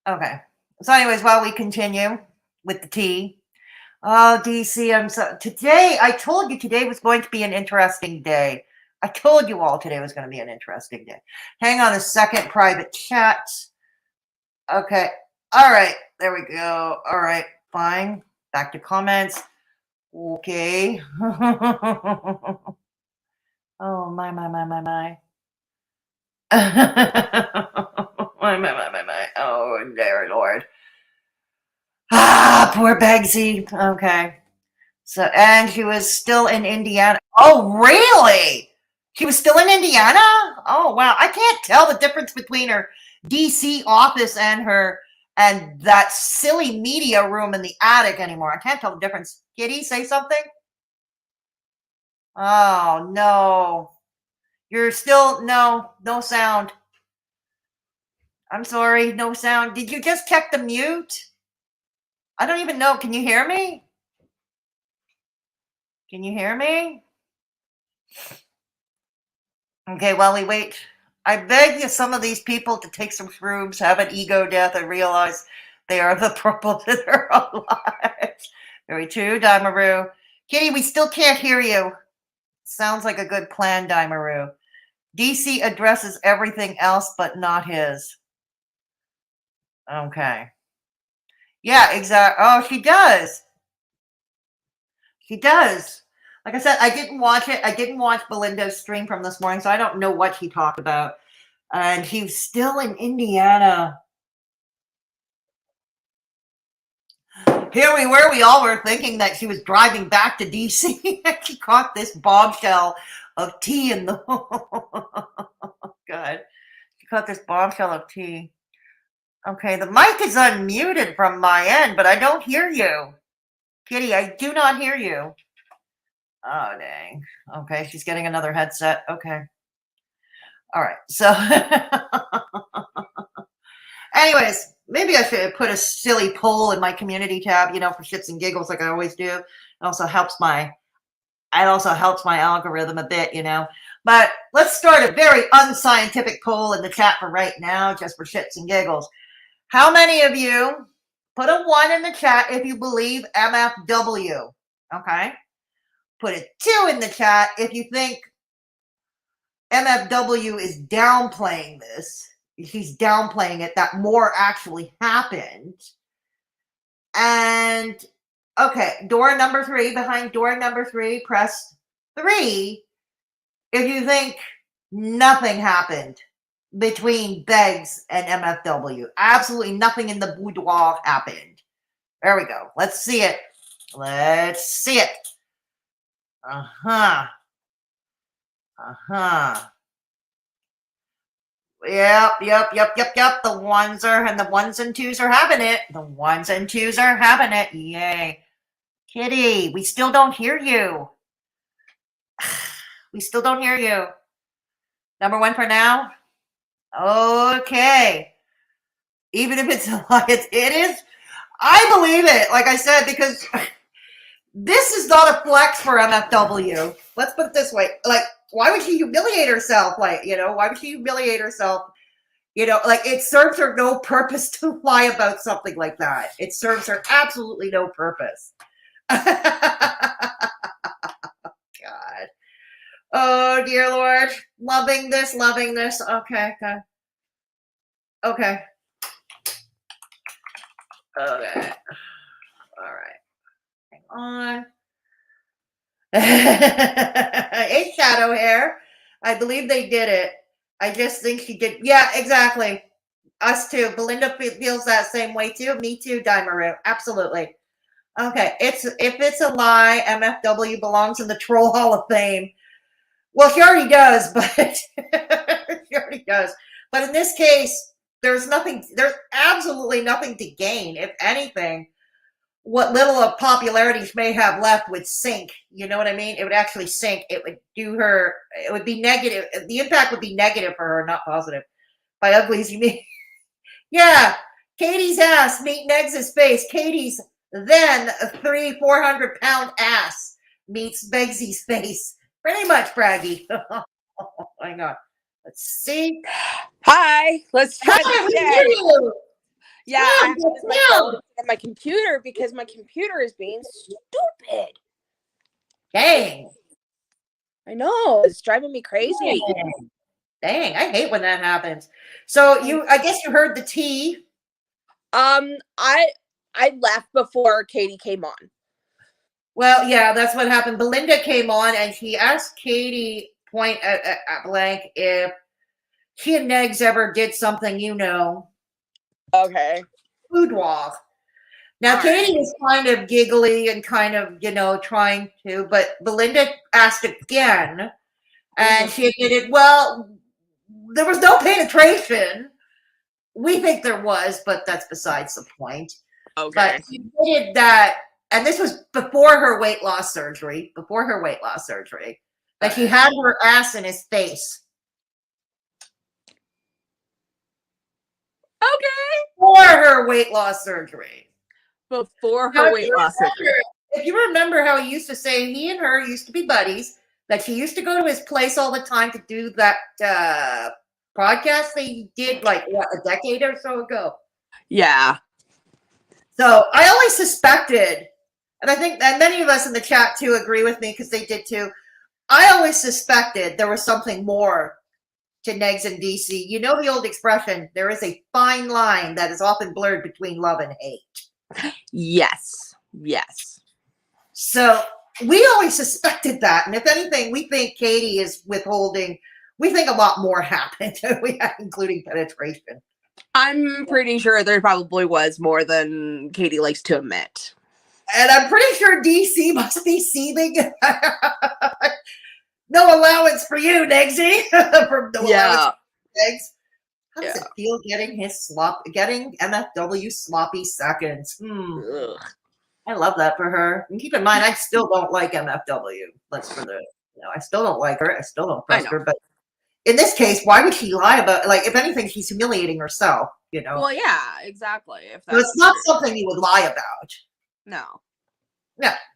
Okay. So anyways, while we continue with the tea. Oh, DC, today, I told you today was going to be an interesting day. I told you all today was going to be an interesting day. Hang on a second, private chat. Okay. All right. There we go. All right. Fine. Back to comments. Okay. Oh, my. My. Oh, dear Lord. Ah, poor Begsy. Okay. So, and she was still in Indiana. Oh, really? She was still in Indiana? Oh, wow. I can't tell the difference between her DC office and that silly media room in the attic anymore. I can't tell the difference. Kitty, say something? Oh, no. You're still, no sound. I'm sorry, no sound. Did you just check the mute? I don't even know. Can you hear me? Can you hear me? Okay, while we wait, I beg you, some of these people to take some shrooms, have an ego death, and realize they are the purple to their own lives. Very true, Daimaru. Kitty, we still can't hear you. Sounds like a good plan, Daimaru. DC addresses everything else, but not his. Okay. Yeah, exactly. Oh, she does. She does. Like I said, I didn't watch it. I didn't watch Belinda's stream from this morning, so I don't know what he talked about. And he's still in Indiana. Here we were. We all were thinking that she was driving back to DC. She caught this bombshell of tea in the. God. She caught this bombshell of tea. Okay, the mic is unmuted from my end, but I don't hear you. Kitty, I do not hear you. Oh, dang. Okay, she's getting another headset. Okay. All right. So, anyways, maybe I should put a silly poll in my community tab, for shits and giggles like I always do. It also helps my algorithm a bit, But let's start a very unscientific poll in the chat for right now, just for shits and giggles. How many of you put a 1 in the chat if you believe MFW? Okay. Put a 2 in the chat if you think MFW is downplaying this. She's downplaying it, that more actually happened. And, okay, door number 3, behind door number 3, press 3 if you think nothing happened between Beggs and MFW. Absolutely nothing in the boudoir happened. There we go. Let's see it. Let's see it. Uh-huh. Yep. The ones and twos are having it. The ones and twos are having it. Yay. Kitty, we still don't hear you. We still don't hear you. Number 1 for now. Okay. Even if it's a lie, it is. I believe it, like I said, because this is not a flex for MFW. Let's put it this way. Like, why would she humiliate herself? Like, why would she humiliate herself? Like, it serves her no purpose to lie about something like that. It serves her absolutely no purpose. God. Oh, dear Lord. Loving this. Okay. Okay. All right. Hang on. It's shadow hair. I believe they did it. I just think she did. Yeah, exactly. Us too. Belinda feels that same way too. Me too, Daimaru. Absolutely. Okay. If it's a lie, MFW belongs in the Troll Hall of Fame. Well, she already does, but she already does. But in this case, there's absolutely nothing to gain. If anything, what little of popularity she may have left would sink. You know what I mean? It would actually sink. It would it would be negative. The impact would be negative for her, not positive. By uglies, you mean? Yeah. Katie's ass meet Negz's face. Katie's then 300-400 pound ass meets Begsy's face. Pretty much, Braggy. Hang on. Let's see. Hi. Let's try this again. Yeah, I have to Yeah. my computer because my computer is being stupid. Dang. I know. It's driving me crazy. Dang. I hate when that happens. So I guess you heard the tea. I I left before Katie came on. Well, yeah, that's what happened. Belinda came on and she asked Katie point at blank if she and Negz ever did something, Okay. boudoir. Now, All Katie right. was kind of giggly and kind of, trying to, but Belinda asked again, and she admitted, well, there was no penetration. We think there was, but that's besides the point. Okay. But she admitted that, and this was before her weight loss surgery, that she had her ass in his face. Okay. Before her weight loss surgery. Before her weight loss surgery. If you remember how he used to say he and her used to be buddies, that she used to go to his place all the time to do that podcast they did like a decade or so ago. Yeah. So I always suspected, and I think that many of us in the chat too agree with me because they did too. I always suspected there was something more to Negz and DC. You know the old expression, there is a fine line that is often blurred between love and hate. Yes. So we always suspected that. And if anything, we think Katie is withholding. We think a lot more happened, including penetration. I'm pretty sure there probably was more than Katie likes to admit. And I'm pretty sure DC must be seething. No allowance for you, Negsy. From no allowance for Negz. How does it feel getting MFW sloppy seconds? I love that for her. And keep in mind, I still don't like MFW. I still don't like her. I still don't trust her. But in this case, why would she lie about? Like, if anything, she's humiliating herself. Well, yeah, exactly. So it's not something you would lie about. No,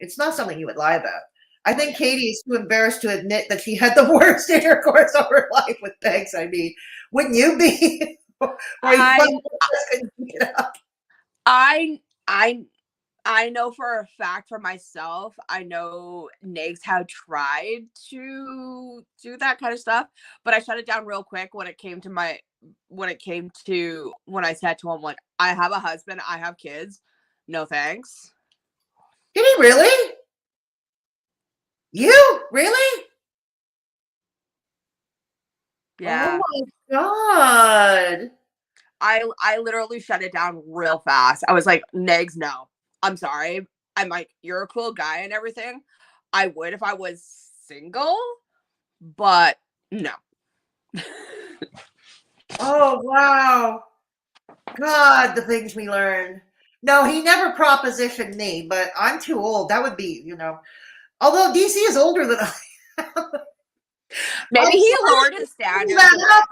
it's not something you would lie about. I think Katie is too embarrassed to admit that she had the worst intercourse of her life with Negz. I mean, wouldn't you be? I know for a fact for myself, I know Negz had tried to do that kind of stuff, but I shut it down real quick when I said to him, like, I have a husband, I have kids. No thanks. Did he really? You? Really? Yeah. Oh my God. I literally shut it down real fast. I was like, Negz, no. I'm sorry. I'm like, you're a cool guy and everything. I would if I was single, but no. Oh, wow. God, the things we learn. No, he never propositioned me, but I'm too old. That would be, although DC is older than I am. Maybe he lowered his standards.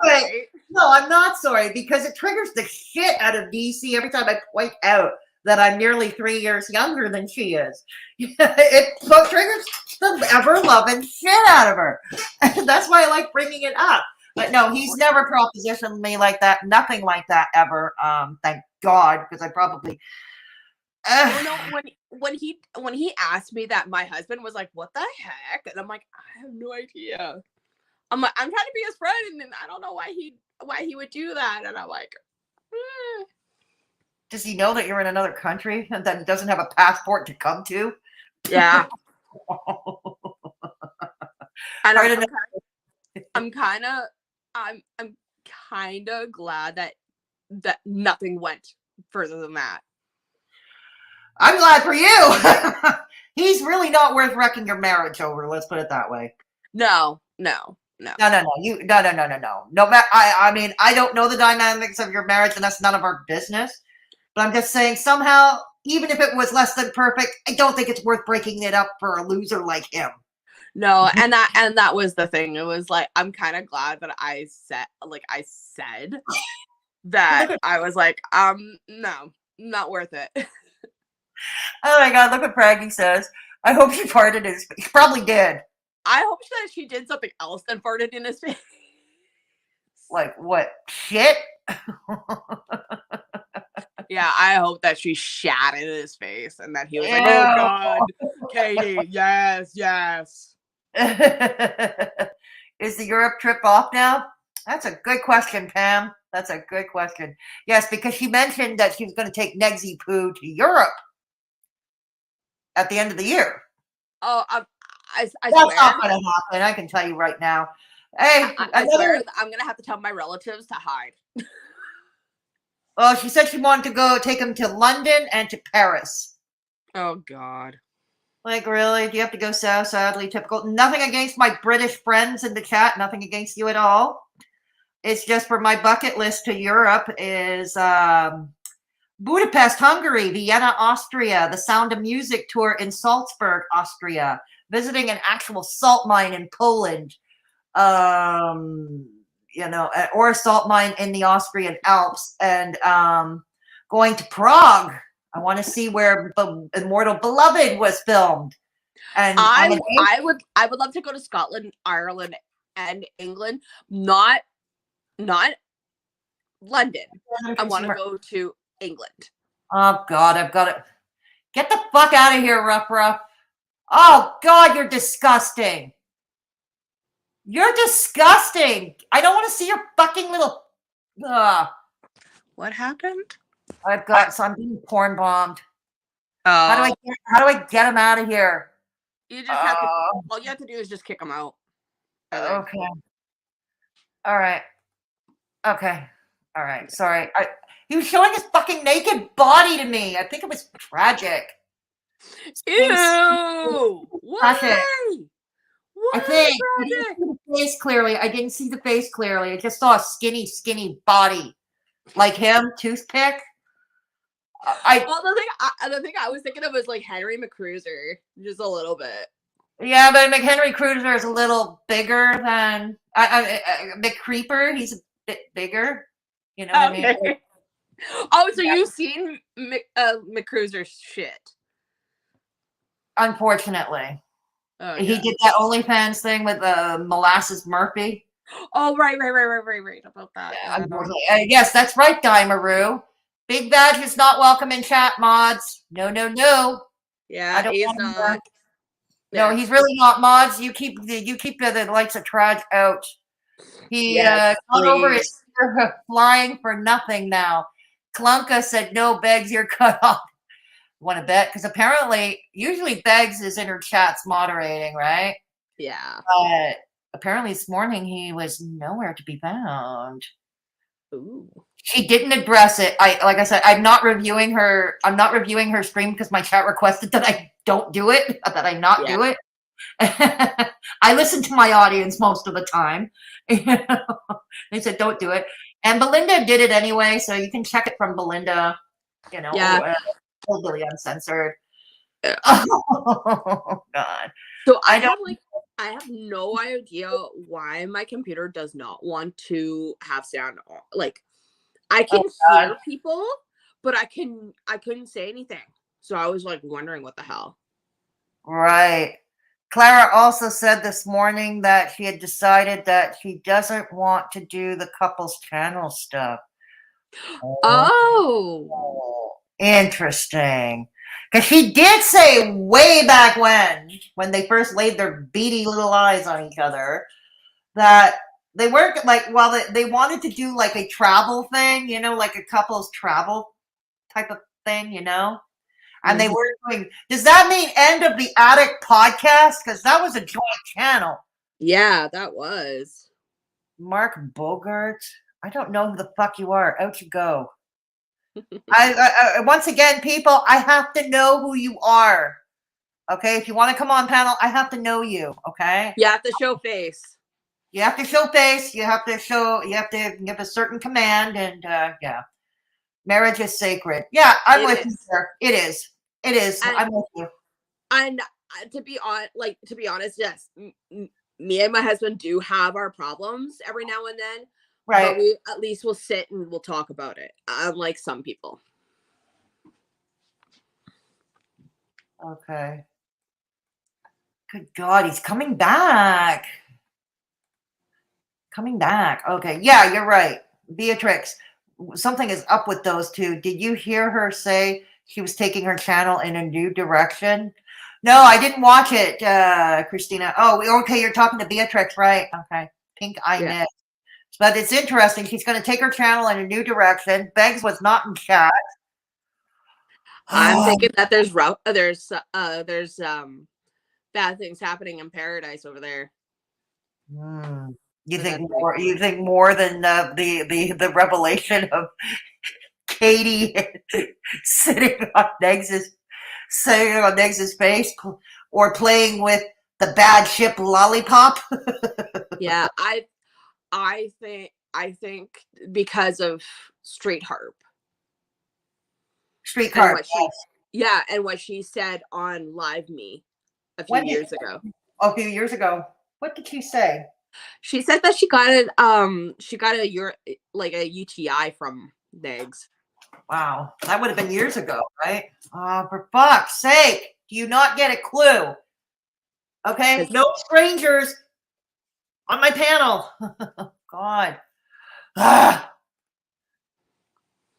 Right? No, I'm not sorry because it triggers the shit out of DC every time I point out that I'm nearly 3 years younger than she is. It triggers the ever-loving shit out of her. And that's why I like bringing it up. But no, he's never propositioned me like that. Nothing like that ever. Thank God, because I probably. When he asked me that, my husband was like, "What the heck?" And I'm like, "I have no idea." I'm like, "I'm trying to be his friend, and I don't know why he would do that." And I'm like, Does he know that you're in another country and that he doesn't have a passport to come to? Yeah. And I'm kind of glad that nothing went further than that. I'm glad for you. He's really not worth wrecking your marriage over. Let's put it that way. No. No. No. I mean, I don't know the dynamics of your marriage, and that's none of our business. But I'm just saying, somehow, even if it was less than perfect, I don't think it's worth breaking it up for a loser like him. No, and that was the thing. It was like, I'm kind of glad that I said that. I was like, no, not worth it. Oh my God, look what Praggy says. I hope she farted in his face. She probably did. I hope that she did something else than farted in his face. Like what? Shit? Yeah, I hope that she shat in his face and that he was like, oh God, Katie, yes. Is the Europe trip off now? That's a good question, Pam. That's a good question. Yes, because she mentioned that she was going to take Negsy Poo to Europe at the end of the year. Oh, I That's swear. not going to happen. I can tell you right now. Hey, I swear I'm gonna have to tell my relatives to hide. Well, she said she wanted to go take him to London and to Paris. Oh God. Like, really? Do you have to go so sadly typical? Nothing against my British friends in the chat. Nothing against you at all. It's just for my bucket list to Europe is Budapest, Hungary, Vienna, Austria, the Sound of Music tour in Salzburg, Austria, visiting an actual salt mine in Poland, you know, or a salt mine in the Austrian Alps, and going to Prague. I want to see where Immortal Beloved was filmed. And I would love to go to Scotland, Ireland, and England. Not London. I want to go to England. Oh God, I've got to get the fuck out of here, Ruff Ruff. Oh God, you're disgusting. You're disgusting. I don't want to see your fucking little. What happened? I've got. So I'm being porn bombed. How do I get him out of here? You just have to. All you have to do is just kick him out. Okay. All right. Okay. All right. Sorry. He was showing his fucking naked body to me. I think it was tragic. Ew! Why? I think I didn't see the face clearly. I didn't see the face clearly. I just saw a skinny body, like him, toothpick. Well, the thing I was thinking of was like Henry McCruiser, just a little bit. Yeah, but Henry Cruiser is a little bigger than McCreeper. He's a bit bigger. You know what I mean? Oh, so you've seen McCruiser's shit? Unfortunately. Oh, he did that OnlyFans thing with Molasses Murphy. Oh, right about that. Yeah, yes, that's right, Dimaru. Big Badge is not welcome in chat, mods. No. Yeah, he's not. No, he's really not, mods. You keep the likes of Traj out. He got over his flying for nothing now. Klunka said, no, Beggs, you're cut off. Want to bet? Because apparently, usually Beggs is in her chats moderating, right? Yeah. But apparently this morning he was nowhere to be found. Ooh. She didn't address it. Like I said, I'm not reviewing her stream because my chat requested that I don't do it, that I not do it. I listen to my audience most of the time. They said don't do it. And Belinda did it anyway, so you can check it from Belinda, you know. Yeah. Hillbilly Uncensored. Oh God. So I have no idea why my computer does not want to have sound on. Like I can hear people, but I couldn't say anything. So I was like wondering what the hell. Right. Clara also said this morning that she had decided that she doesn't want to do the couples channel stuff. Oh. Interesting. Because she did say way back when they first laid their beady little eyes on each other, that they weren't like, well, they wanted to do like a travel thing, you know, like a couples travel type of thing, you know? And they were doing, does that mean End of the Attic podcast? Because that was a joint channel. Yeah, that was. Mark Bogart. I don't know who the fuck you are. Out you go. I once again, people, I have to know who you are. Okay, if you want to come on panel, I have to know you. Okay. You have to show face. You have to show face. You have to give a certain command, and yeah. Marriage is sacred. Yeah, I'm with you, sir. It is. It is. And, I'm with you. And to be honest, yes, me and my husband do have our problems every now and then. Right. But we at least will sit and we'll talk about it. Unlike some people. Okay. Good God, he's coming back. Coming back. Okay. Yeah, you're right. Beatrix, something is up with those two. Did you hear her say she was taking her channel in a new direction? No, I didn't watch it, Christina. Oh, okay. You're talking to Beatrix, right? Okay. Pink Eye Knit. But it's interesting. She's going to take her channel in a new direction. Beggs was not in chat. I'm thinking that there's bad things happening in paradise over there. You think more? You think more than the revelation of Katie sitting on Negz's face, or playing with the bad ship lollipop? Yeah, I think because of Straight Harp. Streetcar. Yeah, and what she said on Live Me a few years ago. A few years ago. What did she say? She said that she got a UTI from Negz. Wow, that would have been years ago, right? For fuck's sake, do you not get a clue? Okay, no strangers on my panel. God.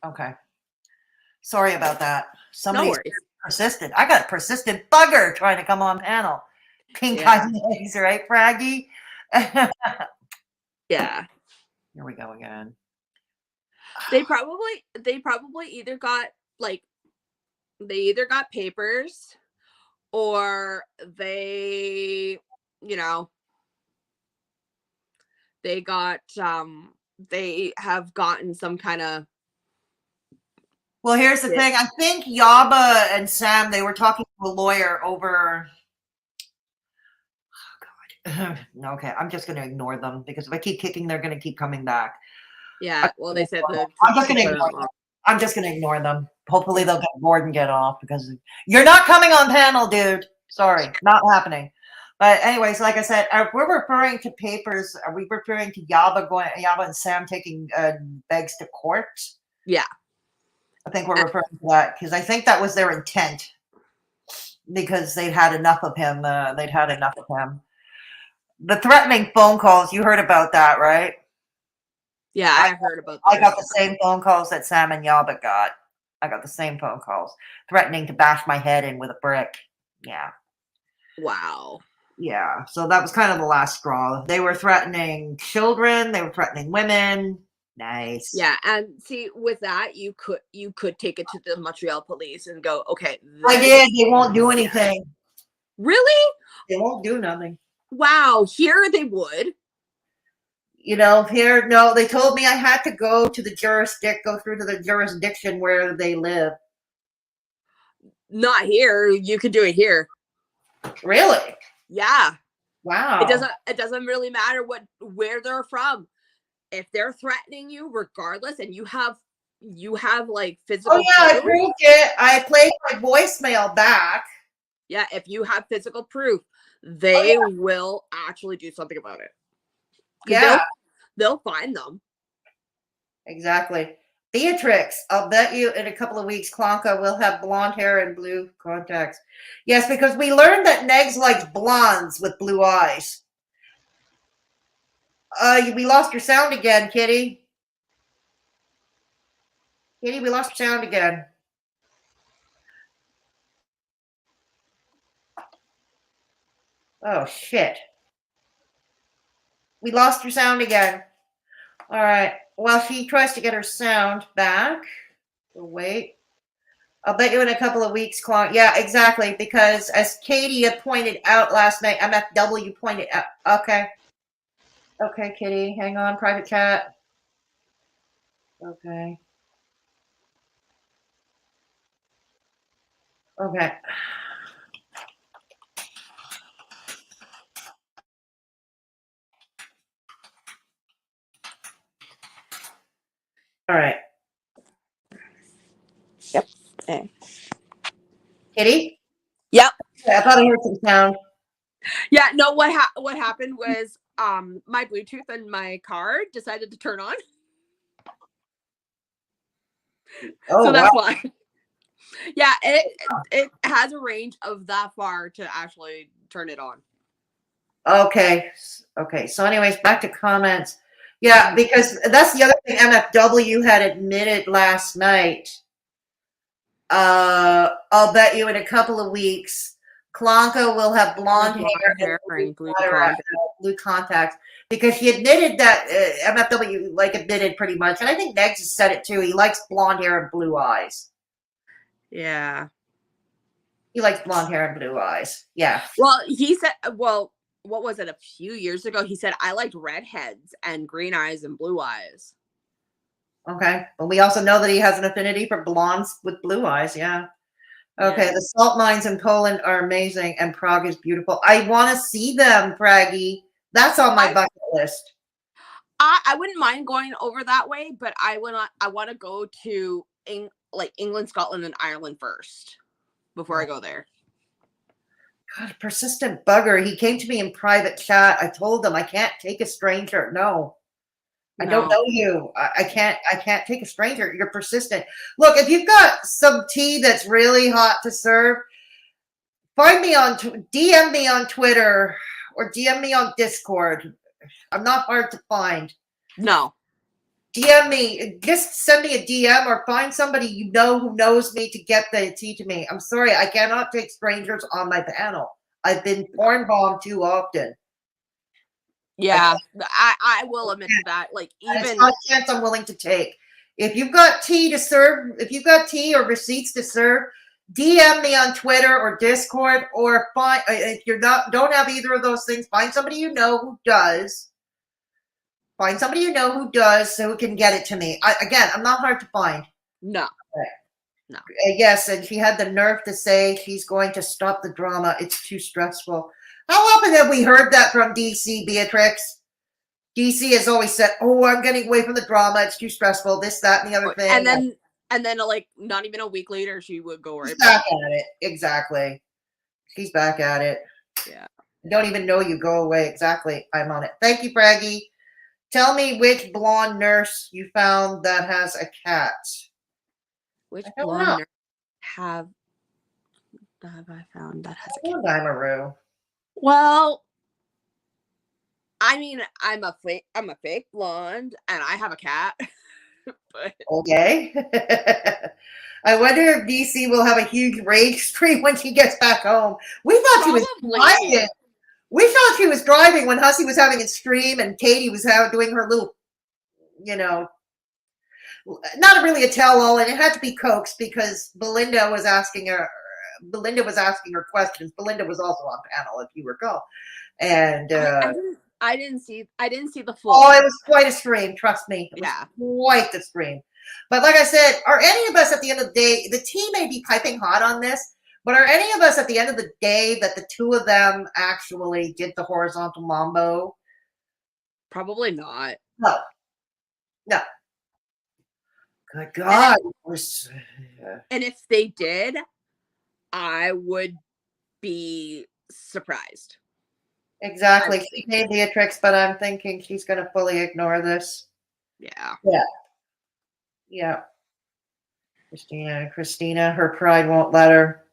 Okay. Sorry about that. Somebody's persistent. I got a persistent bugger trying to come on panel. Pink-eyed eggs, right, Fraggy? Yeah. Here we go again. They probably either got papers, or they have gotten some kind of. Well, here's the thing. I think Yaba and Sam, they were talking to a lawyer over. Oh God. Okay, I'm just going to ignore them, because if I keep kicking, they're going to keep coming back. Yeah, well, they said that. I'm just going to ignore them. Hopefully they'll get bored and get off, because you're not coming on panel, dude. Sorry, not happening. But anyways, like I said, we're referring to papers. Are we referring to Yaba and Sam taking Beggs to court? Yeah. I think we're referring to that, because I think that was their intent, because they'd had enough of him. The threatening phone calls, you heard about that, right? Yeah, I heard about that. I got the same phone calls that Sam and Yaba got. I got the same phone calls, threatening to bash my head in with a brick. Yeah. Wow. Yeah. So that was kind of the last straw. They were threatening children. They were threatening women. Nice. Yeah, and see, with that, you could take it to the Montreal police and go, okay. I did. They won't do anything. Really? They won't do nothing. Wow. Here they would. Here, no, they told me I had to go through to the jurisdiction where they live. Not here. You could do it here. Really? Yeah. Wow. It doesn't really matter where they're from. If they're threatening you, regardless, and you have like physical. Oh yeah, I proved it. I played my voicemail back. Yeah, if you have physical proof, they will actually do something about it. Yeah, they'll find them. Exactly. Beatrix, I'll bet you in a couple of weeks, Klonka will have blonde hair and blue contacts. Yes, because we learned that Negz likes blondes with blue eyes. We lost your sound again, Kitty. Kitty, we lost your sound again. Oh, shit. We lost your sound again. All right. Well, she tries to get her sound back. So wait. I'll bet you in a couple of weeks, Clonk. Yeah, exactly. Because as Katie had pointed out last night, MFW pointed out. Okay. Okay, Kitty. Hang on. Private chat. Okay. Okay. All right. Yep. Okay. Kitty? Yep. Yeah, I thought I heard some sound. Yeah, no, what happened was my Bluetooth in my car decided to turn on. Oh, so that's wow. why. Yeah, it has a range of that far to actually turn it on. Okay. Okay. So anyways, back to comments. Yeah, because that's the other thing MFW had admitted last night. I'll bet you in a couple of weeks Klonka will have blonde Blonde hair and blue blue contacts, because he admitted that MFW admitted pretty much, and I think Negz has said it too. He likes blonde hair and blue eyes. Yeah. He likes blonde hair and blue eyes. Yeah. Well, he said, well, what was it? A few years ago, he said, I liked redheads and green eyes and blue eyes. Okay. But we also know that he has an affinity for blondes with blue eyes. Yeah. Okay. Yeah. The salt mines in Poland are amazing, and Prague is beautiful. I want to see them, Praggy. That's on my bucket list. I wouldn't mind going over that way, but I want to go to England, Scotland, and Ireland first before I go there. God, persistent bugger. He came to me in private chat. I told him I can't take a stranger. No. I don't know you. I can't take a stranger. You're persistent. Look, if you've got some tea that's really hot to serve, find me on DM me on Twitter or DM me on Discord. I'm not hard to find. No. DM me. Just send me a DM or find somebody you know who knows me to get the tea to me. I'm sorry, I cannot take strangers on my panel. I've been porn bombed too often. Yeah, I will admit to that. Like, even it's not a chance I'm willing to take. If you've got tea to serve, if you've got tea or receipts to serve, DM me on Twitter or Discord, or find, if you're don't have either of those things, find somebody you know who does. Find somebody you know who does, so who can get it to me. Again, I'm not hard to find. No. Okay. No. Yes, and she had the nerve to say she's going to stop the drama. It's too stressful. How often have we heard that from DC, Beatrix? DC has always said, "Oh, I'm getting away from the drama. It's too stressful. This, that, and the other thing." And then, like, not even a week later, she would go right back at it. Exactly. She's back at it. Yeah. I don't even know you. Go away. Exactly. I'm on it. Thank you, Braggy. Tell me which blonde nurse you found that has a cat. Which blonde nurse have I found that has a cat? Dimaru. Well, I mean, I'm a fake blonde, and I have a cat. But okay. I wonder if DC will have a huge rage stream when she gets back home. We thought she was driving. We thought she was driving when Hussy was having a stream and Katie was doing her little, not really a tell-all, and it had to be coaxed because Belinda was asking her questions. Belinda was also on panel, if you recall. And I didn't see the full. Oh, it was quite a stream, trust me. It was quite the stream. But like I said, are any of us at the end of the day, the team may be piping hot on this, but are any of us at the end of the day that the two of them actually did the horizontal mambo? Probably not. No. Good God. And if they did, I would be surprised. Exactly. She made Beatrix, but I'm thinking she's going to fully ignore this. Yeah. Christina, her pride won't let her.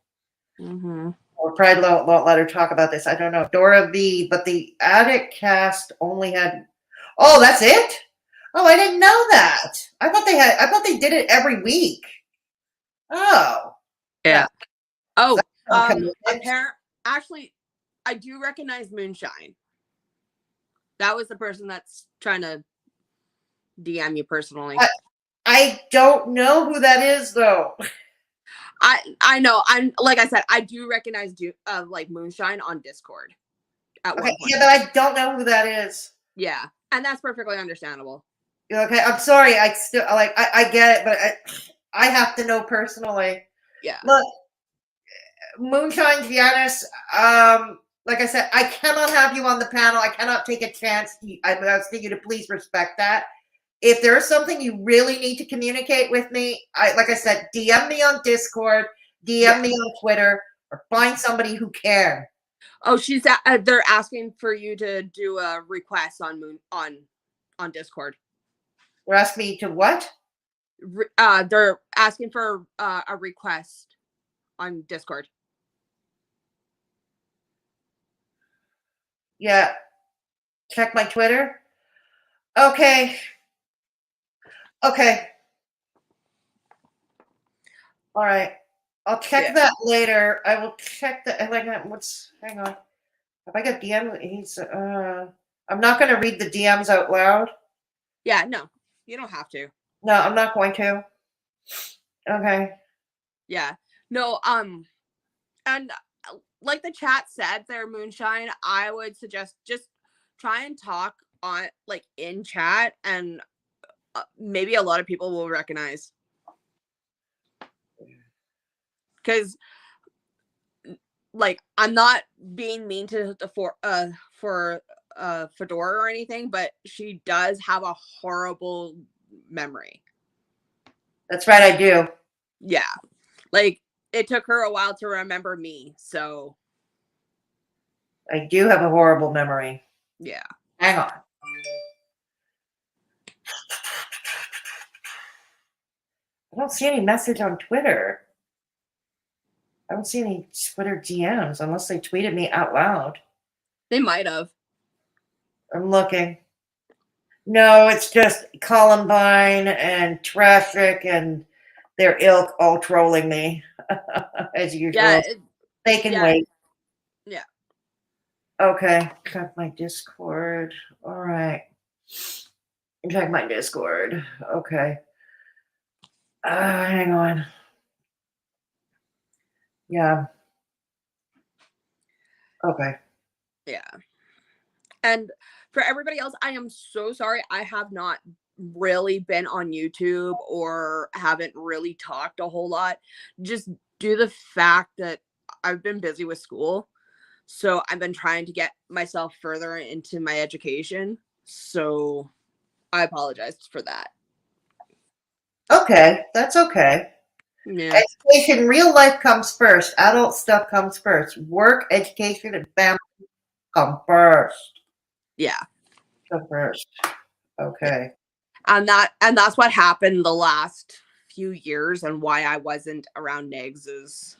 Mm-hmm. Or pride won't let her talk about this. I don't know. Dora V, but the Attic cast only had. Oh, that's it? Oh, I didn't know that. I thought they did it every week. Oh. Yeah. Oh. Actually, I do recognize Moonshine. That was the person that's trying to DM you personally. I don't know who that is, though. I know. I'm like I said, I do recognize like Moonshine on Discord. At one point. Yeah, but I don't know who that is. Yeah, and that's perfectly understandable. Okay, I'm sorry. I still I get it, but I have to know personally. Yeah. Look, Moonshine Giannis, like I said, I cannot have you on the panel. I cannot take a chance. I'm asking you to please respect that. If there's something you really need to communicate with me, like I said, DM me on Discord, DM me on Twitter, or find somebody who can. Oh, they're asking for you to do a request on Discord. They're asking me to what? They're asking for a request on Discord. Yeah. Check my Twitter. Okay. All right. I'll check Yeah. that later. I will check the hang on. Have I got DM? I'm not gonna read the DMs out loud. Yeah, no, you don't have to. No, I'm not going to. Okay. Yeah. No, and like the chat said there, Moonshine, I would suggest just try and talk on like in chat, and maybe a lot of people will recognize. Because like I'm not being mean to the for Fedora or anything, but she does have a horrible memory. That's right, I do. Yeah. Like it took her a while to remember me, so I do have a horrible memory. yeah. Hang on. I don't see any message on Twitter. I don't see any Twitter DMs unless they tweeted me out loud. They might have. I'm looking. No, it's just Columbine and Trashic and their ilk all trolling me as usual. Yeah. They can yeah. wait. Yeah. Okay. Check my Discord. All right. Check my Discord. Okay. Hang on. Yeah. Okay. Yeah. And for everybody else, I am so sorry. I have not really been on YouTube or haven't really talked a whole lot. Just due to the fact that I've been busy with school. So I've been trying to get myself further into my education. So I apologize for that. Okay. That's okay. Yeah. Education, real life comes first. Adult stuff comes first. Work, education, and family come first. Yeah. Come first. Okay. And that's what happened the last few years and why I wasn't around Negz's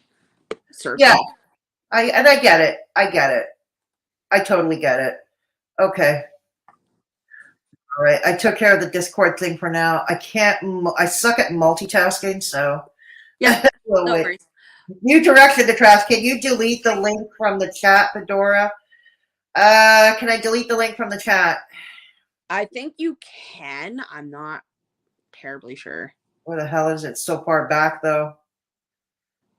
circle. Yeah. I get it. I get it. I totally get it. Okay. All right. I took care of the Discord thing for now. I suck at multitasking, so. Yeah. We'll No wait. worries. New direction to Trash. Can you delete the link from the chat, Fedora? Can I delete the link from the chat? I think you can. I'm not terribly sure. Where the hell is it? So far back, though.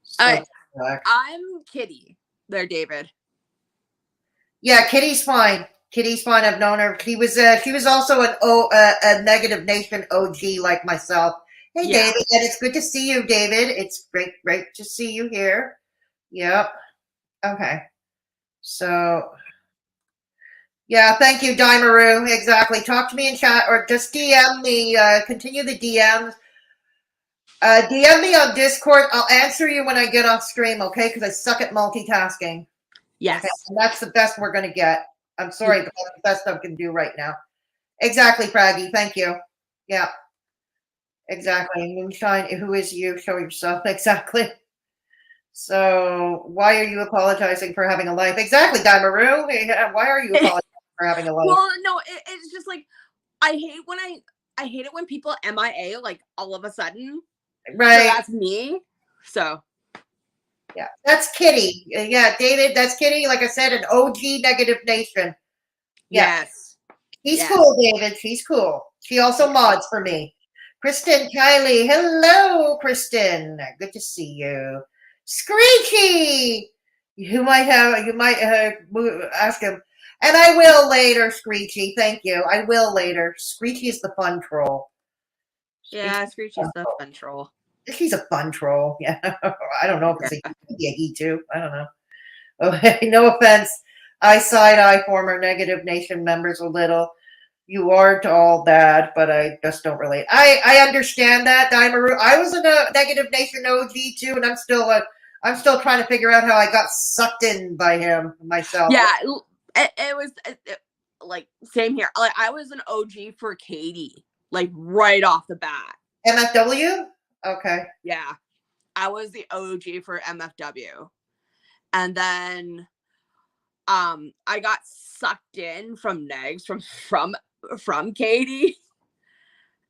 So far back. I'm Kitty there, David. Yeah, Kitty's fine. Kitty's fine. I've known her. She was also a Negative Nation OG like myself. Hey, Yeah. David, and it's good to see you, David. It's great to see you here. Yep. Okay. So, yeah, thank you, Daimaru. Exactly. Talk to me in chat or just DM me. Continue the DMs. DM me on Discord. I'll answer you when I get off stream, okay? Because I suck at multitasking. Yes. Okay? And that's the best we're going to get. I'm sorry, but that's the best I can do right now. Exactly, Fraggy. Thank you. Yeah. Exactly. Moonshine, who is you? Show yourself. Exactly. So, why are you apologizing for having a life? Exactly, Daimaru. Why are you apologizing for having a life? Well, no, it's just like I hate it when people MIA like all of a sudden. Right. So that's me. So. Yeah, that's Kitty. Yeah, David, that's Kitty. Like I said, an OG Negative Nation. Yeah. Yes. She's cool, David. She's cool. She also mods for me. Kristen, Kylie. Hello, Kristen. Good to see you. Screechy. You might ask him. And I will later, Screechy. Thank you. I will later. Screechy is the fun troll. Yeah, Screechy's the fun troll. He's a fun troll. Yeah. I don't know if it's he too. I don't know. Okay, no offense. I side-eye former Negative Nation members a little. You aren't all bad, but I just don't relate. I understand that, Daimaru. I was in a Negative Nation OG too, and I'm still trying to figure out how I got sucked in by him myself. Yeah, it was like same here. Like I was an OG for Katie, like right off the bat. MFW? Okay. Yeah, I was the OG for MFW, and then I got sucked in from Negz from Katie.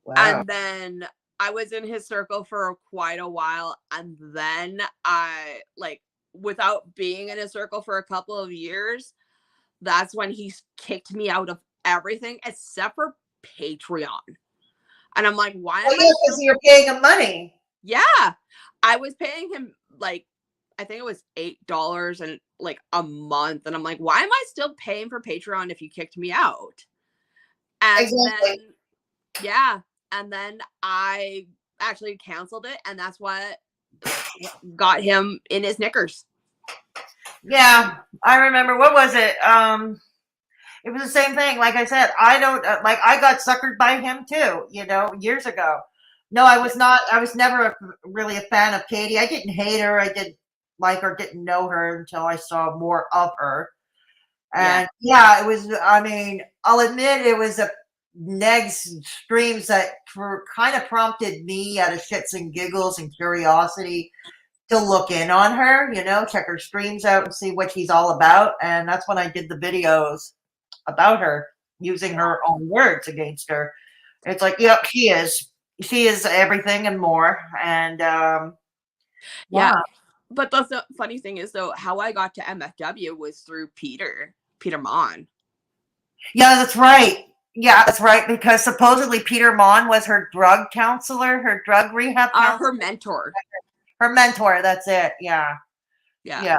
Wow. And then I was in his circle for quite a while, and then I like without being in his circle for a couple of years, that's when he kicked me out of everything except for Patreon. And I'm like, why am Well, I yeah, because you're paying him money. Yeah. I was paying him like I think it was $8 and like a month. And I'm like, why am I still paying for Patreon if you kicked me out? And Exactly. then yeah. And then I actually canceled it, and that's what got him in his knickers. Yeah, I remember. What was it? It was the same thing. Like I said, I don't like. I got suckered by him too. You know, years ago. No, I was not. I was never really a fan of Katie. I didn't hate her. I didn't like her. Didn't know her until I saw more of her. And yeah, it was. I mean, I'll admit it was a Negz streams that kind of prompted me out of shits and giggles and curiosity to look in on her, you know, check her streams out and see what she's all about. And that's when I did the videos about her, using her own words against her. It's like, yep, she is. She is everything and more. And Yeah. But the funny thing is, though, how I got to MFW was through Peter Mon. Yeah, that's right. Yeah, that's right. Because supposedly Peter Mon was her drug counselor, her drug rehab counselor. Her mentor. Her mentor, that's it. Yeah. Yeah.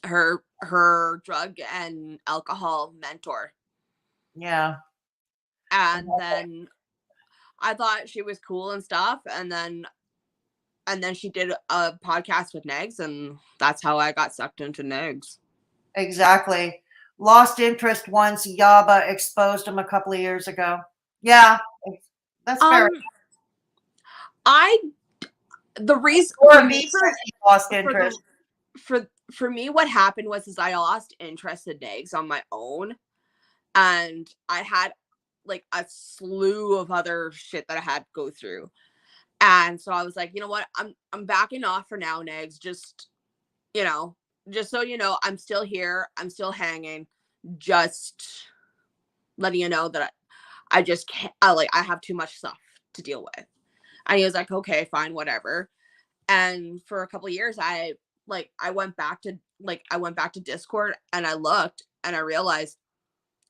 Her drug and alcohol mentor. Yeah. And then I thought she was cool and stuff, and then she did a podcast with Negz, and that's how I got sucked into Negz. Exactly. Lost interest once Yaba exposed him a couple of years ago. Yeah, that's fair. The reason for me, lost interest. For me, what happened was I lost interest in Negz on my own, and I had like a slew of other shit that I had to go through, and so I was like, you know what, I'm backing off for now, Negz. Just so you know, I'm still here, I'm still hanging. Just letting you know that I just can't. I have too much stuff to deal with. And he was like, okay, fine, whatever. And for a couple of years, I went back to Discord, and I looked and I realized,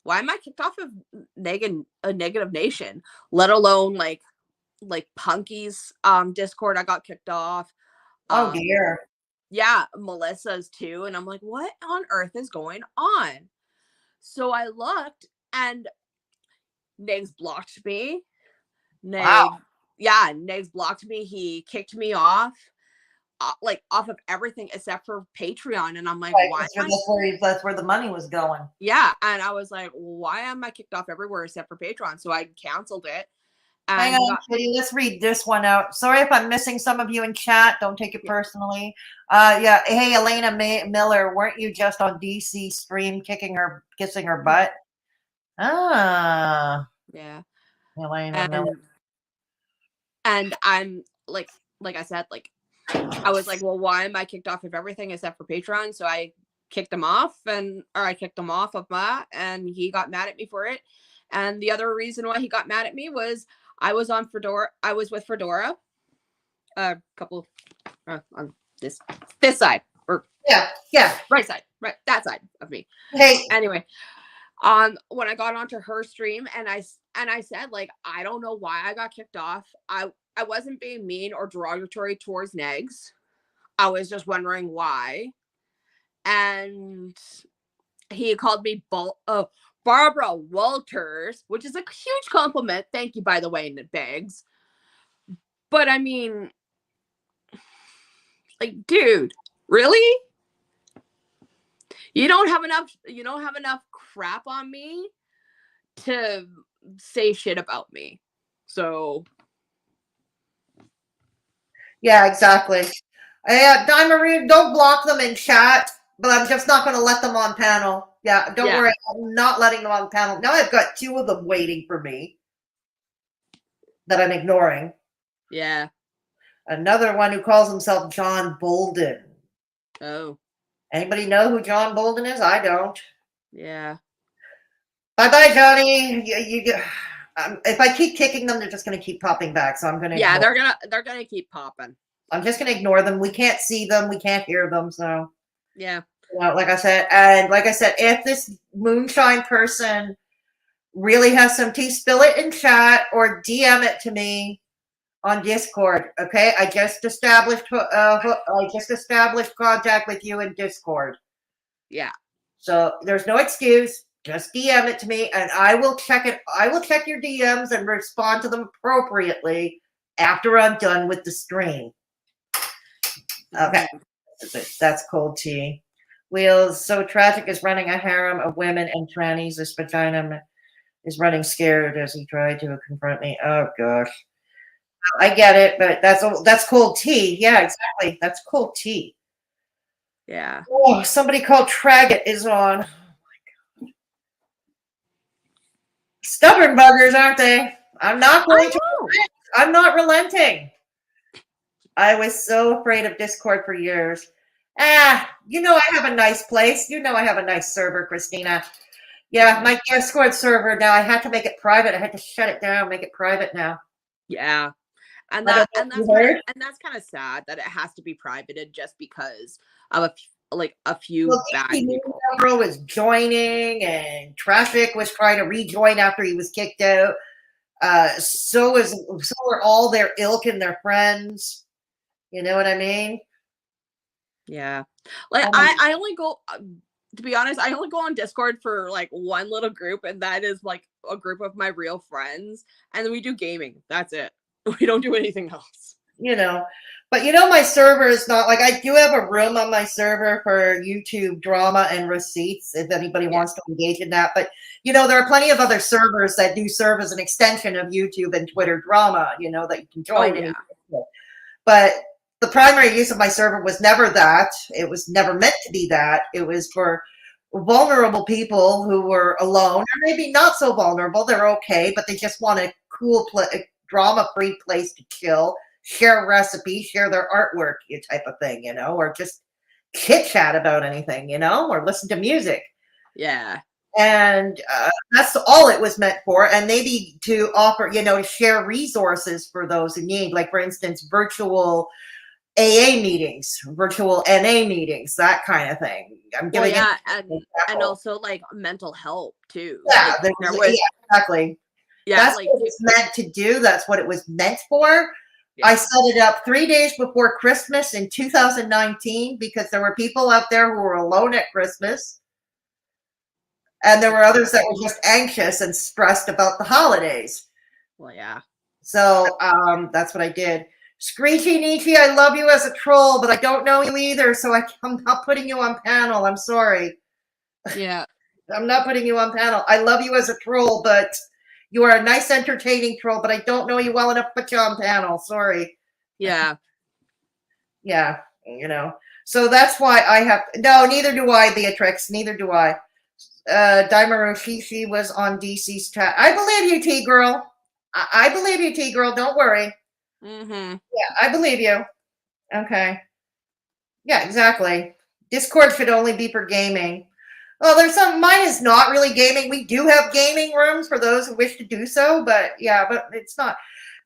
why am I kicked off of Negative Nation? Let alone like Punky's Discord, I got kicked off. Oh dear. Yeah, Melissa's too. And I'm like, what on earth is going on? So I looked, and Negz blocked me. Wow. Yeah, Negz blocked me. He kicked me off, off of everything except for Patreon. And I'm like, right, why? That's where the money was going. Yeah, and I was like, why am I kicked off everywhere except for Patreon? So I canceled it. And hang on, Kitty, let's read this one out. Sorry if I'm missing some of you in chat. Don't take it personally. Yeah. Hey, Elena Miller, weren't you just on DC stream kissing her butt? Ah. Yeah. Elena Miller. And I'm like I said, I was like, well, why am I kicked off of everything except for Patreon? So I kicked him off, I kicked him off of that, and he got mad at me for it. And the other reason why he got mad at me was I was on Fedora. I was with Fedora, a couple on this side, or right side, right that side of me. Hey, anyway, when I got onto her stream, and I said, like, I don't know why I got kicked off. I wasn't being mean or derogatory towards Negz. I was just wondering why. And he called me Barbara Walters, which is a huge compliment. Thank you, by the way, Beggs. But I mean, like, dude, really? You don't have enough crap on me to say shit about me. So yeah, exactly. Yeah, Marie, don't block them in chat, but I'm just not going to let them on panel. Yeah, don't worry. I'm not letting them on panel. Now I've got 2 of them waiting for me that I'm ignoring. Yeah. Another one who calls himself John Bolden. Oh. Anybody know who John Bolden is? I don't. Yeah. Bye-bye, Johnny. if I keep kicking them, they're just going to keep popping back. So I'm going to. Yeah, they're gonna keep popping. I'm just going to ignore them. We can't see them. We can't hear them. So Yeah. like I said, if this moonshine person really has some tea, spill it in chat or DM it to me on Discord. Okay, I just established contact with you in Discord. Yeah. So there's no excuse. Just DM it to me, and I will check it. I will check your DMs and respond to them appropriately after I'm done with the stream. Okay, that's cold tea. Wheels. So Trashic is running a harem of women and trannies. This vagina is running scared as he tried to confront me. Oh gosh, I get it, but that's cold tea. Yeah, exactly. That's cold tea. Yeah. Oh, somebody called Tragget is on. Stubborn buggers, aren't they? I'm not going to relent. I'm not relenting. I was so afraid of Discord for years. I have a nice place. I have a nice server, Christina. Yeah, my Discord server now, I had to make it private. I had to shut it down, make it private now. Yeah. And that's kind of sad that it has to be privated just because of a few bad people. Girl was joining, and Trashic was trying to rejoin after he was kicked out. So were all their ilk and their friends. You know what I mean? Yeah. I only go, to be honest, I only go on Discord for like one little group, and that is like a group of my real friends, and then we do gaming. That's it. We don't do anything else. But my server is not like, I do have a room on my server for YouTube drama and receipts if anybody wants to engage in that. But there are plenty of other servers that do serve as an extension of YouTube and Twitter drama, that you can join. Oh, yeah. But the primary use of my server was never that. It was never meant to be that. It was for vulnerable people who were alone, or maybe not so vulnerable. They're okay, but they just want a cool drama-free place to chill, share recipes, share their artwork, type of thing, or just chit-chat about anything, or listen to music. Yeah. And that's all it was meant for. And maybe to offer, to share resources for those who need, like, for instance, virtual AA meetings, virtual NA meetings, that kind of thing. I'm giving and also like mental help too. Yeah, like, exactly. Yeah, that's what it was meant to do. That's what it was meant for. Yeah. I set it up 3 days before Christmas in 2019 because there were people out there who were alone at Christmas. And there were others that were just anxious and stressed about the holidays. Well, yeah. So that's what I did. Screechy Nietzsche, I love you as a troll, but I don't know you either, so I'm not putting you on panel. I'm sorry. Yeah. I'm not putting you on panel. I love you as a troll, but you are a nice, entertaining troll, but I don't know you well enough to put you on panel. Sorry. Yeah. Yeah, So that's why I have... No, neither do I, Beatrix. Neither do I. Daimaru Shishi was on DC's chat. I believe you, T-Girl. I believe you, T-Girl. Don't worry. Mm-hmm. Yeah, I believe you. Okay. Yeah, exactly. Discord should only be for gaming. Well, mine is not really gaming. We do have gaming rooms for those who wish to do so, but it's not.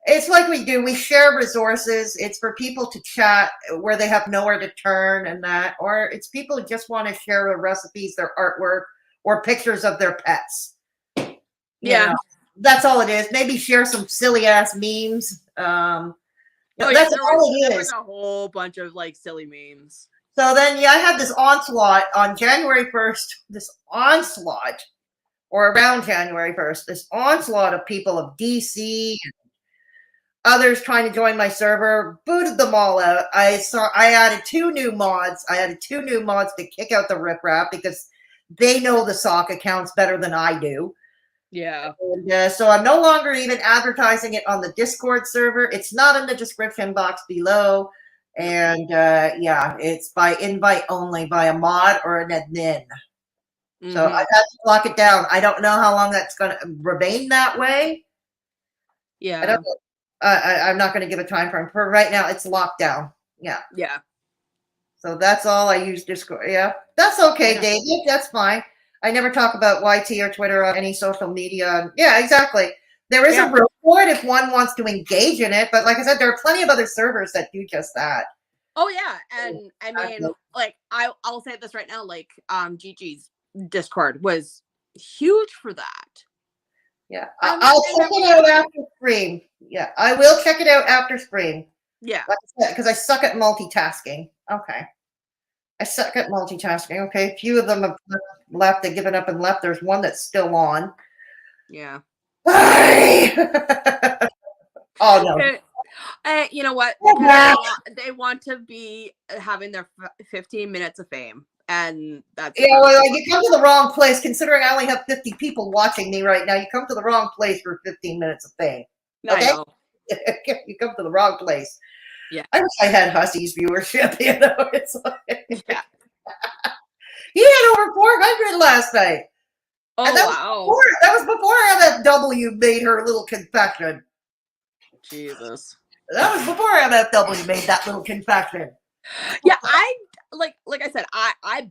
It's like we share resources. It's for people to chat where they have nowhere to turn and that, or it's people who just want to share their recipes, their artwork, or pictures of their pets. Yeah. That's all it is. Maybe share some silly ass memes. That's all it is. A whole bunch of like silly memes. So then, I had this onslaught on January 1st. This onslaught, or around January 1st, this onslaught of people of DC and others trying to join my server. Booted them all out. I added 2 new mods. I added 2 new mods to kick out the riprap because they know the sock accounts better than I do. Yeah. And, so I'm no longer even advertising it on the Discord server. It's not in the description box below. And it's by invite only by a mod or an admin. Mm-hmm. So I got to lock it down. I don't know how long that's going to remain that way. Yeah. I don't know. I'm not going to give a time frame. For right now, it's locked down. Yeah. Yeah. So that's all I use Discord. Yeah. That's okay, David. That's fine. I never talk about YT or Twitter on any social media. Yeah, exactly. There is Yeah. a room for it if one wants to engage in it, but like I said, there are plenty of other servers that do just that. Oh yeah, and I mean, like I'll say this right now, like Gigi's Discord was huge for that. Yeah, And- I'll and check that it was out great. after stream. Yeah, I will check it out after stream. Yeah. Like I said, because I suck at multitasking. Okay. I suck at multitasking. Okay. A few of them have left. They've given up and left. There's one that's still on. Yeah. Oh, no. You know what? Go Because back. they want to be having their 15 minutes of fame, and that's Yeah, well, you come to the wrong place. Considering I only have 50 people watching me right now, you come to the wrong place for 15 minutes of fame. I Okay? know. You come to the wrong place. Yeah. I wish I had Hussy's viewership. You know, it's like Yeah. he had over 400 last night. Oh And that wow. that was before MFW made her little confession. Jesus. That was before MFW made that little confession. Yeah, I like I said, I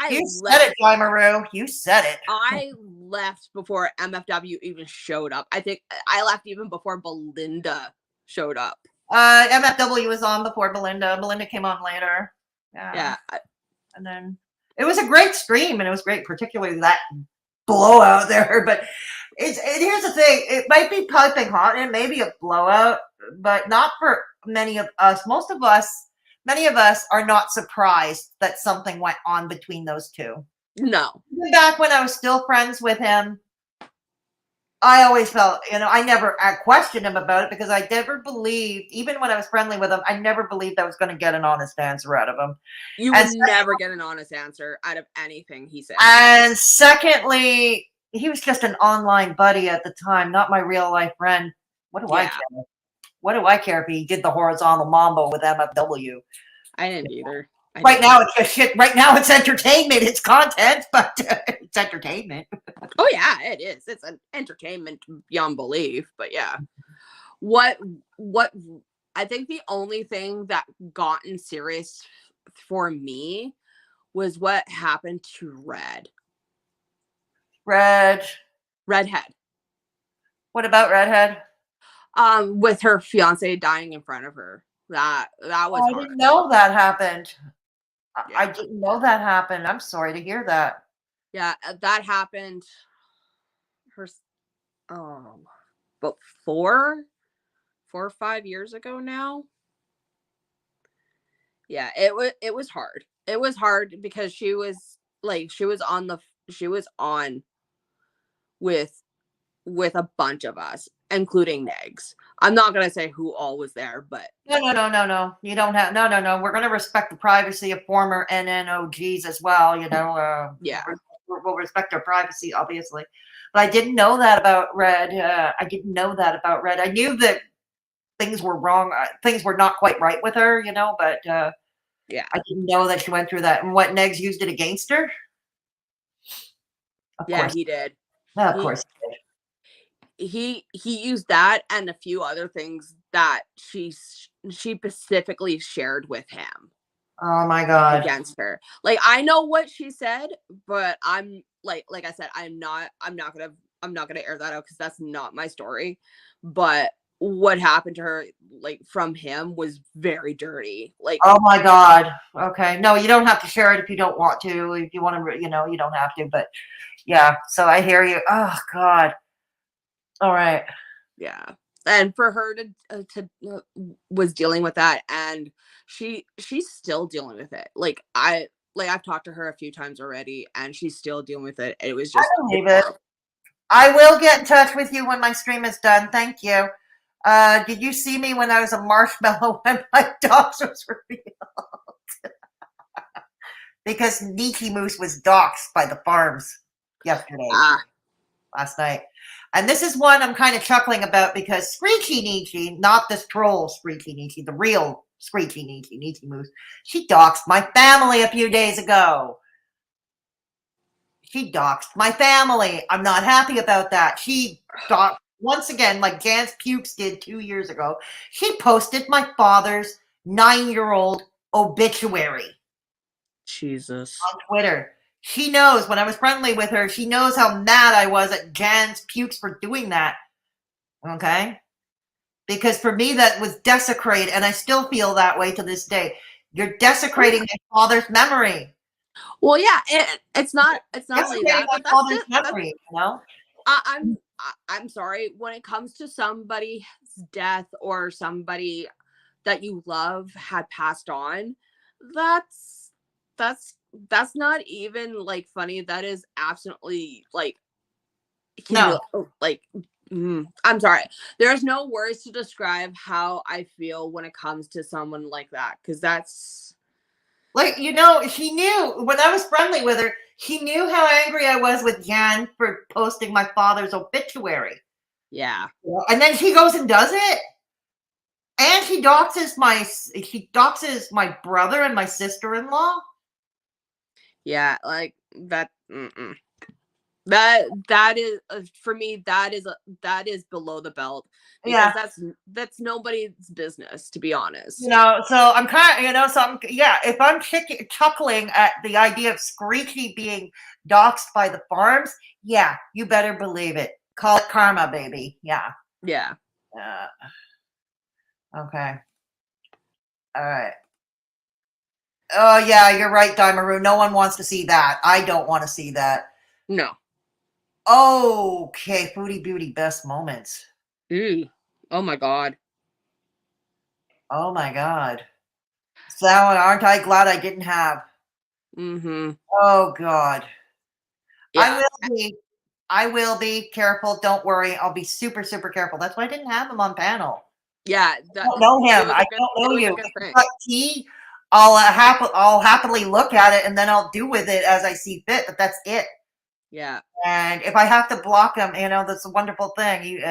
You said left. it, Jaimaru. You said it. I left before MFW even showed up. I think I left even before Belinda showed up. MFW was on before Belinda. Belinda came on later. Yeah. And then it was a great stream, and it was great, particularly that blowout there. But here's the thing: it might be piping hot, and maybe a blowout, but not for many of us. Many of us are not surprised that something went on between those two. No. Even back when I was still friends with him, I always felt, I questioned him about it because I never believed, even when I was friendly with him, I never believed I was going to get an honest answer out of him. You And would never get an honest answer out of anything he said. And secondly, he was just an online buddy at the time, not my real life friend. What do I care? What do I care if he did the horizontal mambo with MFW? I didn't either. Right now, it's just shit. Right now, it's entertainment. It's content, but it's entertainment. Oh yeah, it is. It's an entertainment beyond belief. But yeah, what I think the only thing that gotten serious for me was what happened to Redhead. What about Redhead? With her fiance dying in front of her. That was. I didn't know that happened. Yeah. I didn't know that happened. I'm sorry to hear that. Yeah, that happened. About 4 or 5 years ago now. Yeah, it was hard. It was hard because she was on with a bunch of us, including Negz. I'm not gonna say who all was there, but No. You don't have no. We're gonna respect the privacy of former NNOGs as well. Yeah. We'll respect their privacy, obviously. But I didn't know that about Red. I didn't know that about Red. I knew that things were wrong. Things were not quite right with her, but yeah, I didn't know that she went through that. And what, Negz used it against her? Of course. he did. Of course he did. He used that and a few other things that she specifically shared with him. Oh my God. Against her. Like, I know what she said, but I'm like I said, I'm not gonna air that out because that's not my story. But what happened to her, like, from him was very dirty. Like, oh my God. Okay. No, you don't have to share it if you don't want to. If you want to, you don't have to. But yeah, so I hear you. Oh God. All right. yeah. And for her to was dealing with that, and she's still dealing with it. I've talked to her a few times already, and she's still dealing with it. It was just. I believe it. I will get in touch with you when my stream is done. Thank you. Did you see me when I was a marshmallow when my dogs was revealed? Because Nietzsche Moose was doxxed by the farms yesterday, last night. And this is one I'm kind of chuckling about because Screechy Nietzsche, not this troll Screechy Nietzsche, the real Screechy Nietzsche Moose, she doxed my family a few days ago. She doxed my family. I'm not happy about that. She doxed, once again, like Jans Pukes did 2 years ago, she posted my father's 9-year-old obituary. Jesus. On Twitter. She knows when I was friendly with her, she knows how mad I was at Jan's Pukes for doing that. Okay? Because for me, that was desecrated, and I still feel that way to this day. You're desecrating my father's memory. Well, yeah, it's not only Desecrating that, my but father's memory, you know? I'm sorry, when it comes to somebody's death or somebody that you love had passed on, that's that's not even like funny. That is absolutely like No. like I'm sorry. There's no words to describe how I feel when it comes to someone like that, because that's Like, you know, he knew when I was friendly with her, he knew how angry I was with Jan for posting my father's obituary. yeah. And then he goes and does it. And he doxes my brother and my sister-in-law. Yeah, like that. That is for me. That is below the belt, because Yeah. that's nobody's business, to be honest. You know, so I'm kind of, you know, so I'm, yeah, if I'm chuckling at the idea of Screechy being doxed by the farms, yeah, you better believe it. Call it karma, baby. Yeah. Yeah. Okay. All right. Oh, yeah, you're right, Daimaru. No one wants to see that. I don't want to see that. No. Okay, Foodie Beauty best moments. Ooh. Oh my god. Oh my god. So aren't I glad I didn't have? Mm-hmm. Oh god. Yeah. I will be careful. Don't worry. I'll be super, super careful. That's why I didn't have him on panel. Yeah. I don't know him. I don't know you. Good thing. But tea, I'll happily look at it and then I'll do with it as I see fit. But that's it. Yeah. And if I have to block him, you know, that's a wonderful thing.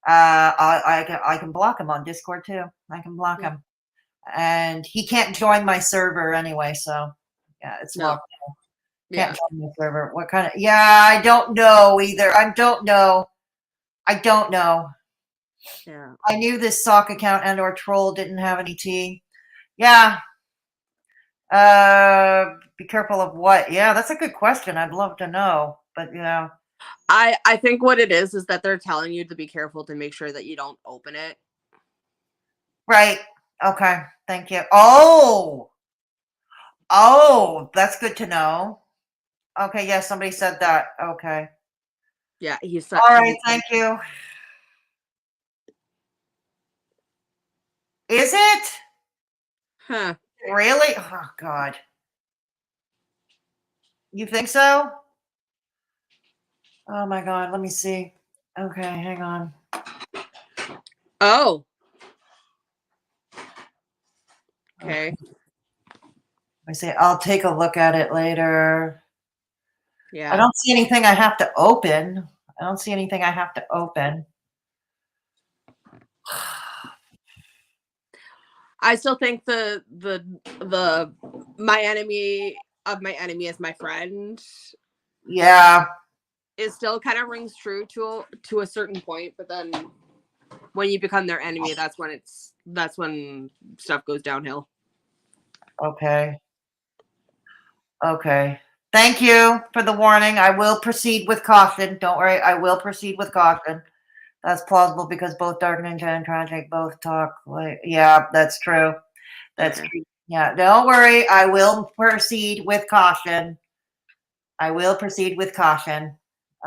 I can block him on Discord too. I can block him, and he can't join my server anyway. So yeah, it's locked. Can't join my server. What kind of? Yeah, I don't know either. I don't know. Yeah. I knew this sock account and or troll didn't have any tea. Yeah. Be careful of what? Yeah, that's a good question. I'd love to know, but you know. I think what it is that they're telling you to be careful to make sure that you don't open it. Right. Okay. Thank you. Oh, that's good to know. Okay. Yeah, somebody said that. Okay. Yeah, All right. Thank you. Is it? Huh. Really? Oh, God. You think so? Oh, my God. Let me see. Okay. Hang on. Oh. Okay. I say I'll take a look at it later. Yeah. I don't see anything I have to open. I still think the my enemy of my enemy is my friend. Yeah. It still kind of rings true to a certain point, but then when you become their enemy, that's when stuff goes downhill. Okay. Okay. Thank you for the warning. I will proceed with caution. Don't worry. I will proceed with caution. That's plausible because both Dark Ninja and Trashic both talk like, yeah, that's true. That's true. Yeah, don't worry. I will proceed with caution.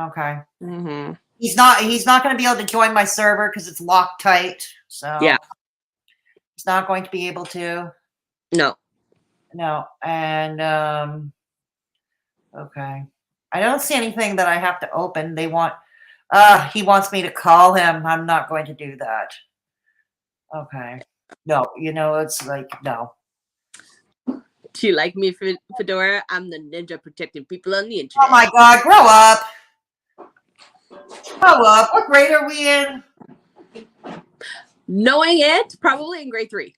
Okay. Mm-hmm. He's not going to be able to join my server because it's locked tight. So yeah, he's not going to be able to. No. And okay. I don't see anything that I have to open. He wants me to call him. I'm not going to do that. Okay. No, it's like, no. Do you like me, Fedora? I'm the ninja protecting people on the internet. Oh my God, grow up. What grade are we in? Knowing it, probably in grade 3.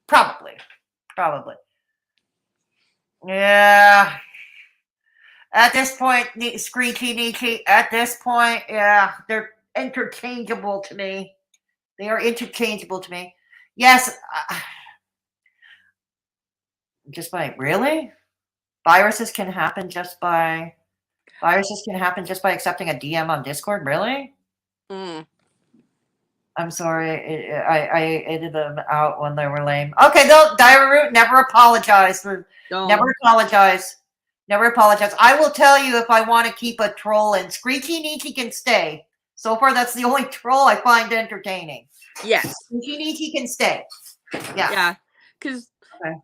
Probably. Yeah. At this point, Screechy Nietzsche, yeah, they're interchangeable to me. They are interchangeable to me. Yes. Really? Viruses can happen just by accepting a DM on Discord? Really? Mm. I'm sorry. I edited them out when they were lame. Okay, no, Diarrhea, never apologize for. Don't. Never apologize. Never apologize. I will tell you if I want to keep a troll in. Screechy Nietzsche can stay. So far, that's the only troll I find entertaining. Yes. Screechy Nietzsche can stay. Yeah. Yeah. Because Okay.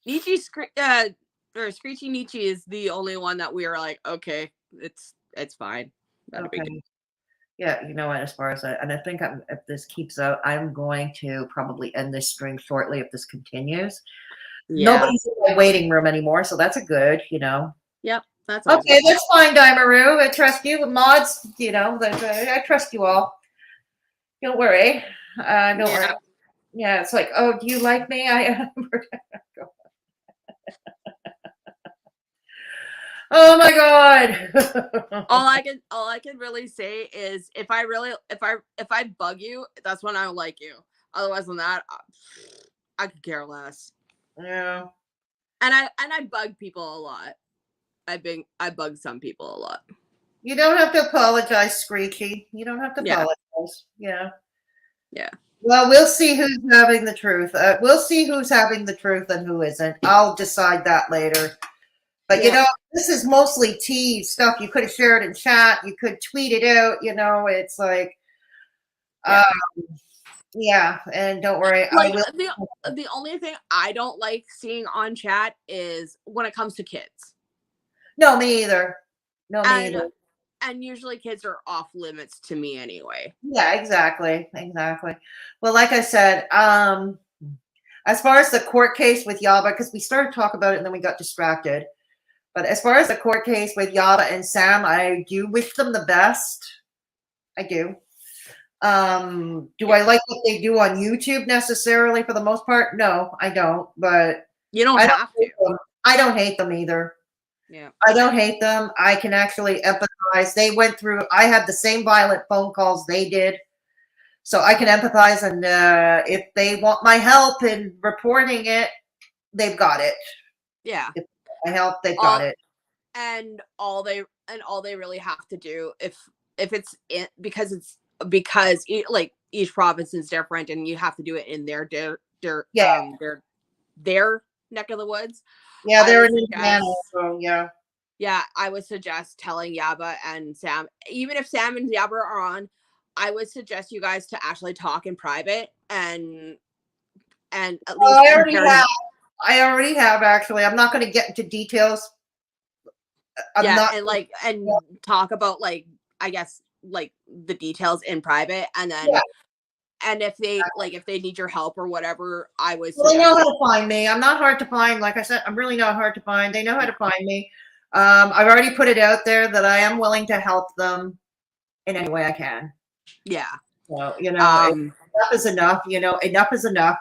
Nietzsche, or Screechy Nietzsche is the only one that we are like, okay, it's fine. That'll be good. Okay. Yeah, you know what? As far as and I think if this keeps out, I'm going to probably end this stream shortly if this continues. Yeah. Nobody's in my waiting room anymore, so that's a good, you know. Yep. That's Okay, that's fine, Dimaru. I trust you. Mods, you know, I trust you all. Don't worry. Don't worry. Yeah, it's like, oh, do you like me? Oh my god. all I can really say is if I bug you, that's when I don't like you. Otherwise than that, I could care less. Yeah. And I bug people a lot. I bug some people a lot. You don't have to apologize, Screechy. You don't have to apologize. Yeah. Yeah. Well, we'll see who's having the truth. We'll see who's having the truth and who isn't. I'll decide that later. But, you know, this is mostly tea stuff you could have shared in chat. You could tweet it out. You know, it's like, yeah. And don't worry. Like, the only thing I don't like seeing on chat is when it comes to kids. No, me either. No, me either. And usually kids are off limits to me anyway. Yeah, exactly. Exactly. Well, like I said, as far as the court case with Yaba, because we started to talk about it and then we got distracted. But as far as the court case with Yaba and Sam, I do wish them the best. I do. Do I like what they do on YouTube necessarily for the most part? No, I don't. But you don't have to. I don't hate them either. Yeah. I don't hate them. I can actually empathize. They went through, I had the same violent phone calls they did. So I can empathize. And if they want my help in reporting it, they've got it. Yeah. If I help, they've got it. And all they really have to do if it's because like each province is different and you have to do it in their neck of the woods. Yeah, they're in Indiana, so yeah. Yeah, I would suggest telling Yaba and Sam, even if Sam and Yaba are on, I would suggest you guys to actually talk in private and at least I already have actually. I'm not going to get into details. And talk about like I guess like the details in private, and then and if they need your help or whatever, I was. Well, they know how to find me. I'm not hard to find. Like I said, I'm really not hard to find. They know how to find me. I've already put it out there that I am willing to help them in any way I can. Yeah. So, you know, enough is enough. You know, enough is enough.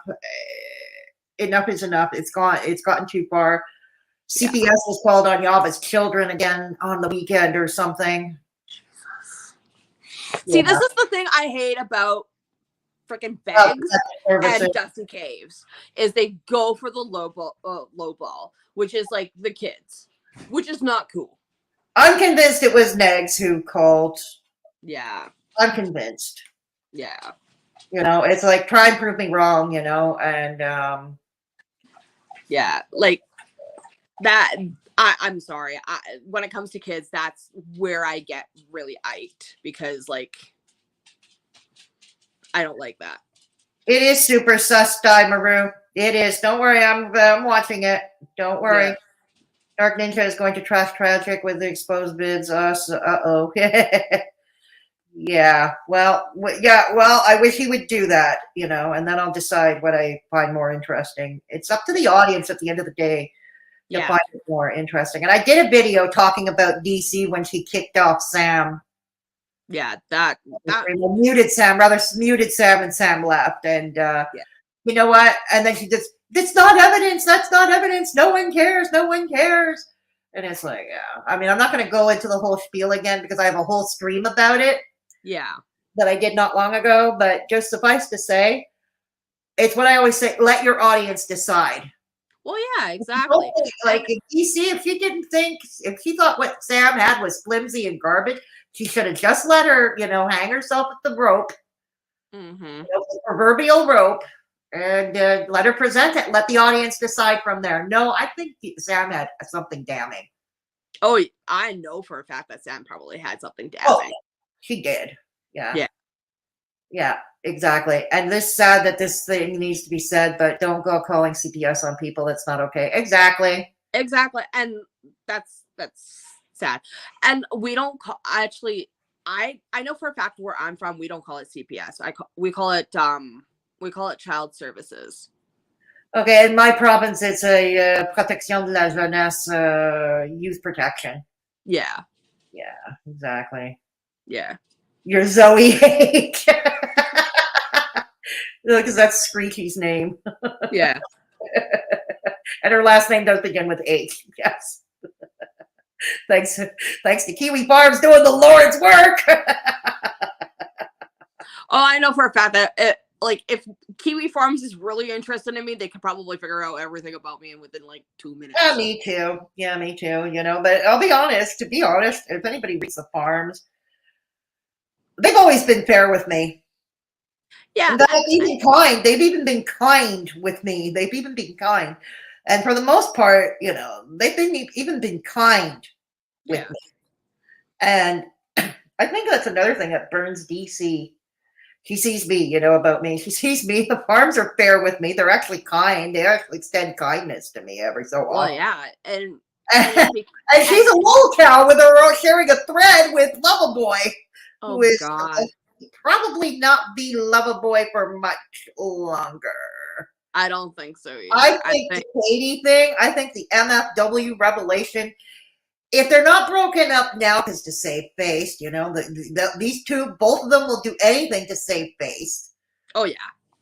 Enough is enough. It's gotten too far. CPS was called on Yava's children again on the weekend or something. See, this is the thing I hate about freaking Begs and Dusty Caves is they go for the low ball, which is like the kids, which is not cool. I'm convinced it was Negz who called. Yeah. I'm convinced. Yeah. You know, it's like try and prove me wrong, you know, and yeah, like that. I'm sorry. When it comes to kids, that's where I get really iced because, like, I don't like that. It is super sus, Maru. It is. Don't worry, I'm watching it. Don't worry. Yeah. Dark Ninja is going to trash Trashic with the exposed bids. Uh-oh. Yeah. Well, I wish he would do that, you know, and then I'll decide what I find more interesting. It's up to the audience at the end of the day to find it more interesting. And I did a video talking about DC when she kicked off Sam. Yeah, that muted Sam and Sam left. And you know what? And then she just, it's not evidence. That's not evidence. No one cares. No one cares. And it's like, yeah. I mean, I'm not going to go into the whole spiel again because I have a whole stream about it. Yeah. That I did not long ago. But just suffice to say, it's what I always say, let your audience decide. Well, yeah, exactly. Like if she thought what Sam had was flimsy and garbage, she should have just let her, you know, hang herself at the rope Mm-hmm. The proverbial rope, and let her present it. Let the audience decide from there. No, I think Sam had something damning. Oh, I know for a fact that Sam probably had something Oh, damning. she did. Yeah. Yeah. Yeah, exactly. And this sad that this thing needs to be said, but don't go calling CPS on people. That's not okay. Exactly. Exactly. And that's sad. And we don't call, actually, I know for a fact where I'm from, we don't call it CPS. We call it child services. Okay, in my province, it's a protection de la jeunesse, youth protection. Yeah. Yeah, exactly. Yeah. You're Zoe H. Because that's Screechy's name. Yeah. And her last name does begin with H. Yes. Thanks to Kiwi Farms doing the Lord's work. Oh, I know for a fact that if Kiwi Farms is really interested in me, they could probably figure out everything about me within like 2 minutes. Yeah, me too. Yeah, me too. You know, but I'll be honest. To be honest, if anybody reads the farms, they've always been fair with me. Yeah, they've even kind. They've even been kind with me. They've even been kind, and for the most part, you know, they've even been kind with me. And I think that's another thing that burns DC. He sees me, you know, about me. He sees me. The farms are fair with me. They're actually kind. They actually extend kindness to me every so often. Well, yeah, and she's a wool cow with her sharing a thread with Loverboy, oh who is God, probably not be Loverboy for much longer. I don't think so either. I think the Katie thing. I think the MFW revelation. If they're not broken up now, because to save face, you know, these two, both of them will do anything to save face. Oh yeah,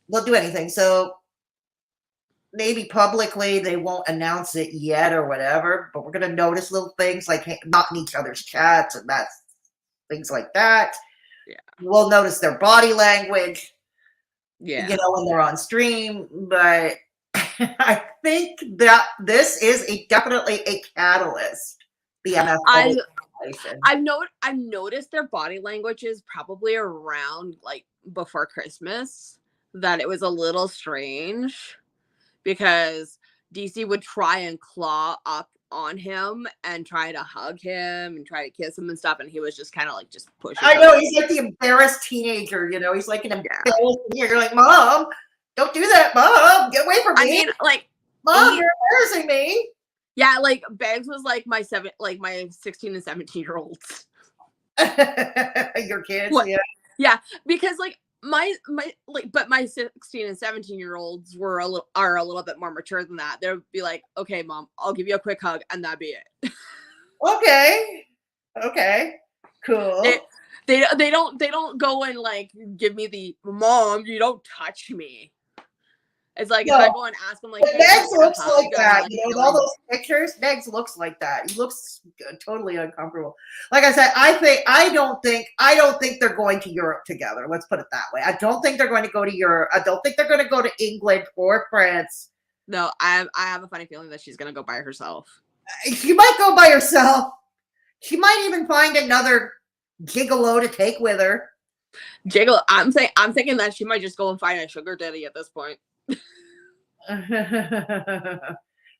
they'll do anything. So maybe publicly they won't announce it yet or whatever, but we're gonna notice little things like not in each other's chats and that's things like that. Yeah, we'll notice their body language. Yeah, you know, when they're on stream, but I think that this is definitely a catalyst. The MFW I've noticed their body languages probably around like before Christmas that it was a little strange because DC would try and claw up on him and try to hug him and try to kiss him and stuff, and he was just kind of like just pushing. I know, he's like the embarrassed teenager, you know, he's like an embarrassed teenager. Like, Mom, don't do that, Mom, get away from me. I mean, like, Mom, you're embarrassing me. Yeah, like Bags was like my 16 and 17-year-olds. Your kids, what? Yeah. Yeah, because like my 16 and 17-year-olds are a little bit more mature than that. They'll be like, okay, Mom, I'll give you a quick hug, and that'd be it. Okay, cool. They don't go and like give me the Mom, you don't touch me. It's like if I go and ask him, like, Negz looks like that, you know, with all those pictures. Negz looks like that. He looks totally uncomfortable. Like I said, I don't think they're going to Europe together. Let's put it that way. I don't think they're going to go to Europe. I don't think they're going to go to England or France. No, I have a funny feeling that she's going to go by herself. She might go by herself. She might even find another gigolo to take with her. I'm thinking that she might just go and find a sugar daddy at this point.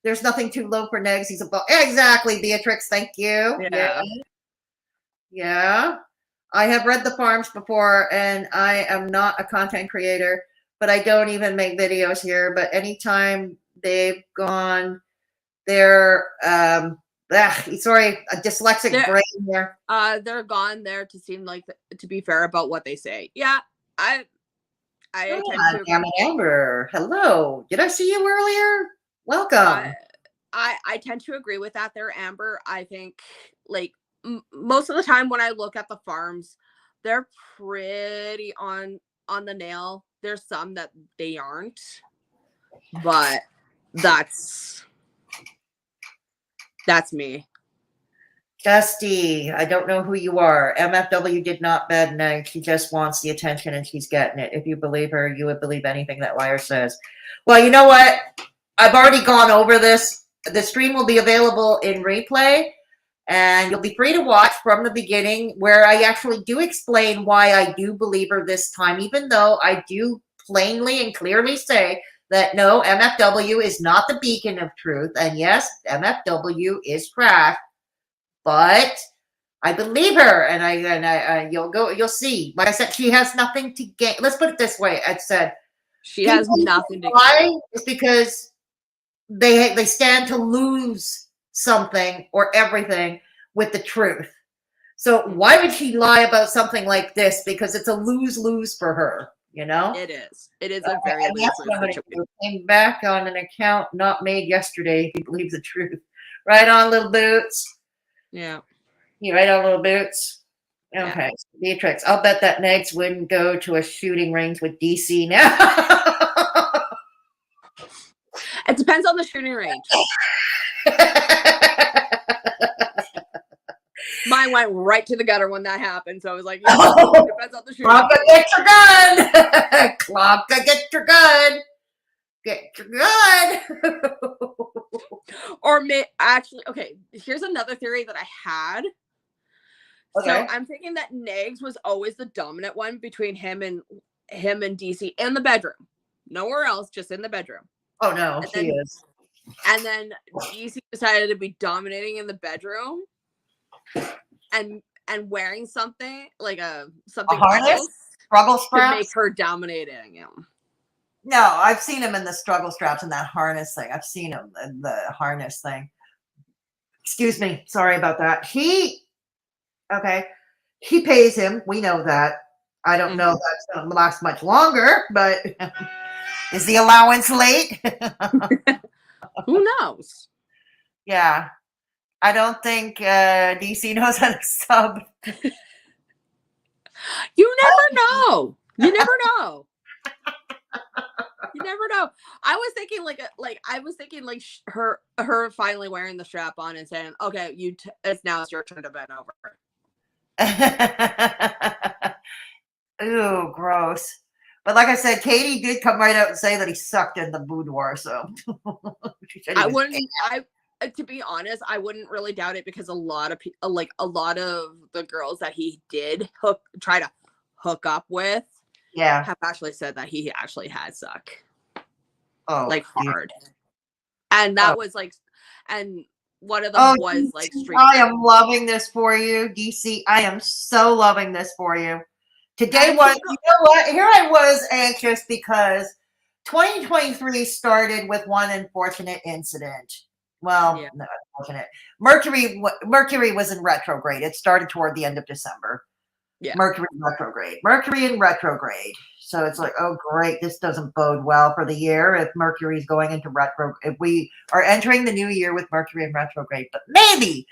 There's nothing too low for Negz. He's above. Exactly, Beatrix. Thank you. Yeah. I have read the farms before, and I am not a content creator, but I don't even make videos here. But anytime they've gone, they're sorry, a dyslexic brain here. They're gone there to seem like to be fair about what they say. Yeah, damn it, Amber. Hello. Did I see you earlier? Welcome. I tend to agree with that there, Amber. I think like most of the time when I look at the farms, they're pretty on the nail. There's some that they aren't, but that's me. Dusty, I don't know who you are. MFW did not bad night. She just wants the attention and she's getting it. If you believe her, you would believe anything that liar says. Well, you know what? I've already gone over this. The stream will be available in replay. And you'll be free to watch from the beginning, where I actually do explain why I do believe her this time, even though I do plainly and clearly say that no, MFW is not the beacon of truth. And yes, MFW is trash, but I believe her, and you'll see. Like I said, she has nothing to gain. Let's put it this way. I said She has nothing to gain. why is because they stand to lose something or everything with the truth. So why would she lie about something like this? Because it's a lose-lose for her, you know? It is. It is a very And that's what I'm gonna do. Came back on an account not made yesterday. He believes the truth. Right on, little boots. Yeah. You right on, little boots. Yeah. Okay, Beatrix. I'll bet that Negz wouldn't go to a shooting range with DC now. It depends on the shooting range. Mine went right to the gutter when that happened. So I was like, yeah, it depends on the shooting range. Clonka, get your gun. Clonka, get your gun. Get your gun. Or actually, okay, here's another theory that I had. Okay. So I'm thinking that Negz was always the dominant one between him and DC in the bedroom. Nowhere else, just in the bedroom. Oh no, she is. And then DC decided to be dominating in the bedroom and wearing something like something a harness, struggle straps to make her dominating him. No, I've seen him in the struggle straps and that harness thing. I've seen him in the harness thing. Excuse me, sorry about that. He pays him. We know that. I don't know if that's going to last much longer, but is the allowance late? Who knows? Yeah. I don't think DC knows how to sub. You never know. You never know. You never know. I was thinking her finally wearing the strap on and saying, "Okay, it's your turn to bend over." Ooh, gross. But like I said, Katie did come right out and say that he sucked in the boudoir. So I wouldn't. To be honest, I wouldn't really doubt it because a lot of the girls that he did try to hook up with, have actually said that he actually had suck. Oh, like hard. And that was like, and one of them was DC, like street. I am loving this for you, DC. I am so loving this for you. Today was, you know what? Here I was anxious because 2023 started with one unfortunate incident. Well, Yeah. no, unfortunate. Mercury was in retrograde. It started toward the end of December. Yeah. Mercury in retrograde. So it's like, oh great, this doesn't bode well for the year if Mercury's going into retrograde. If we are entering the new year with Mercury in retrograde, but maybe,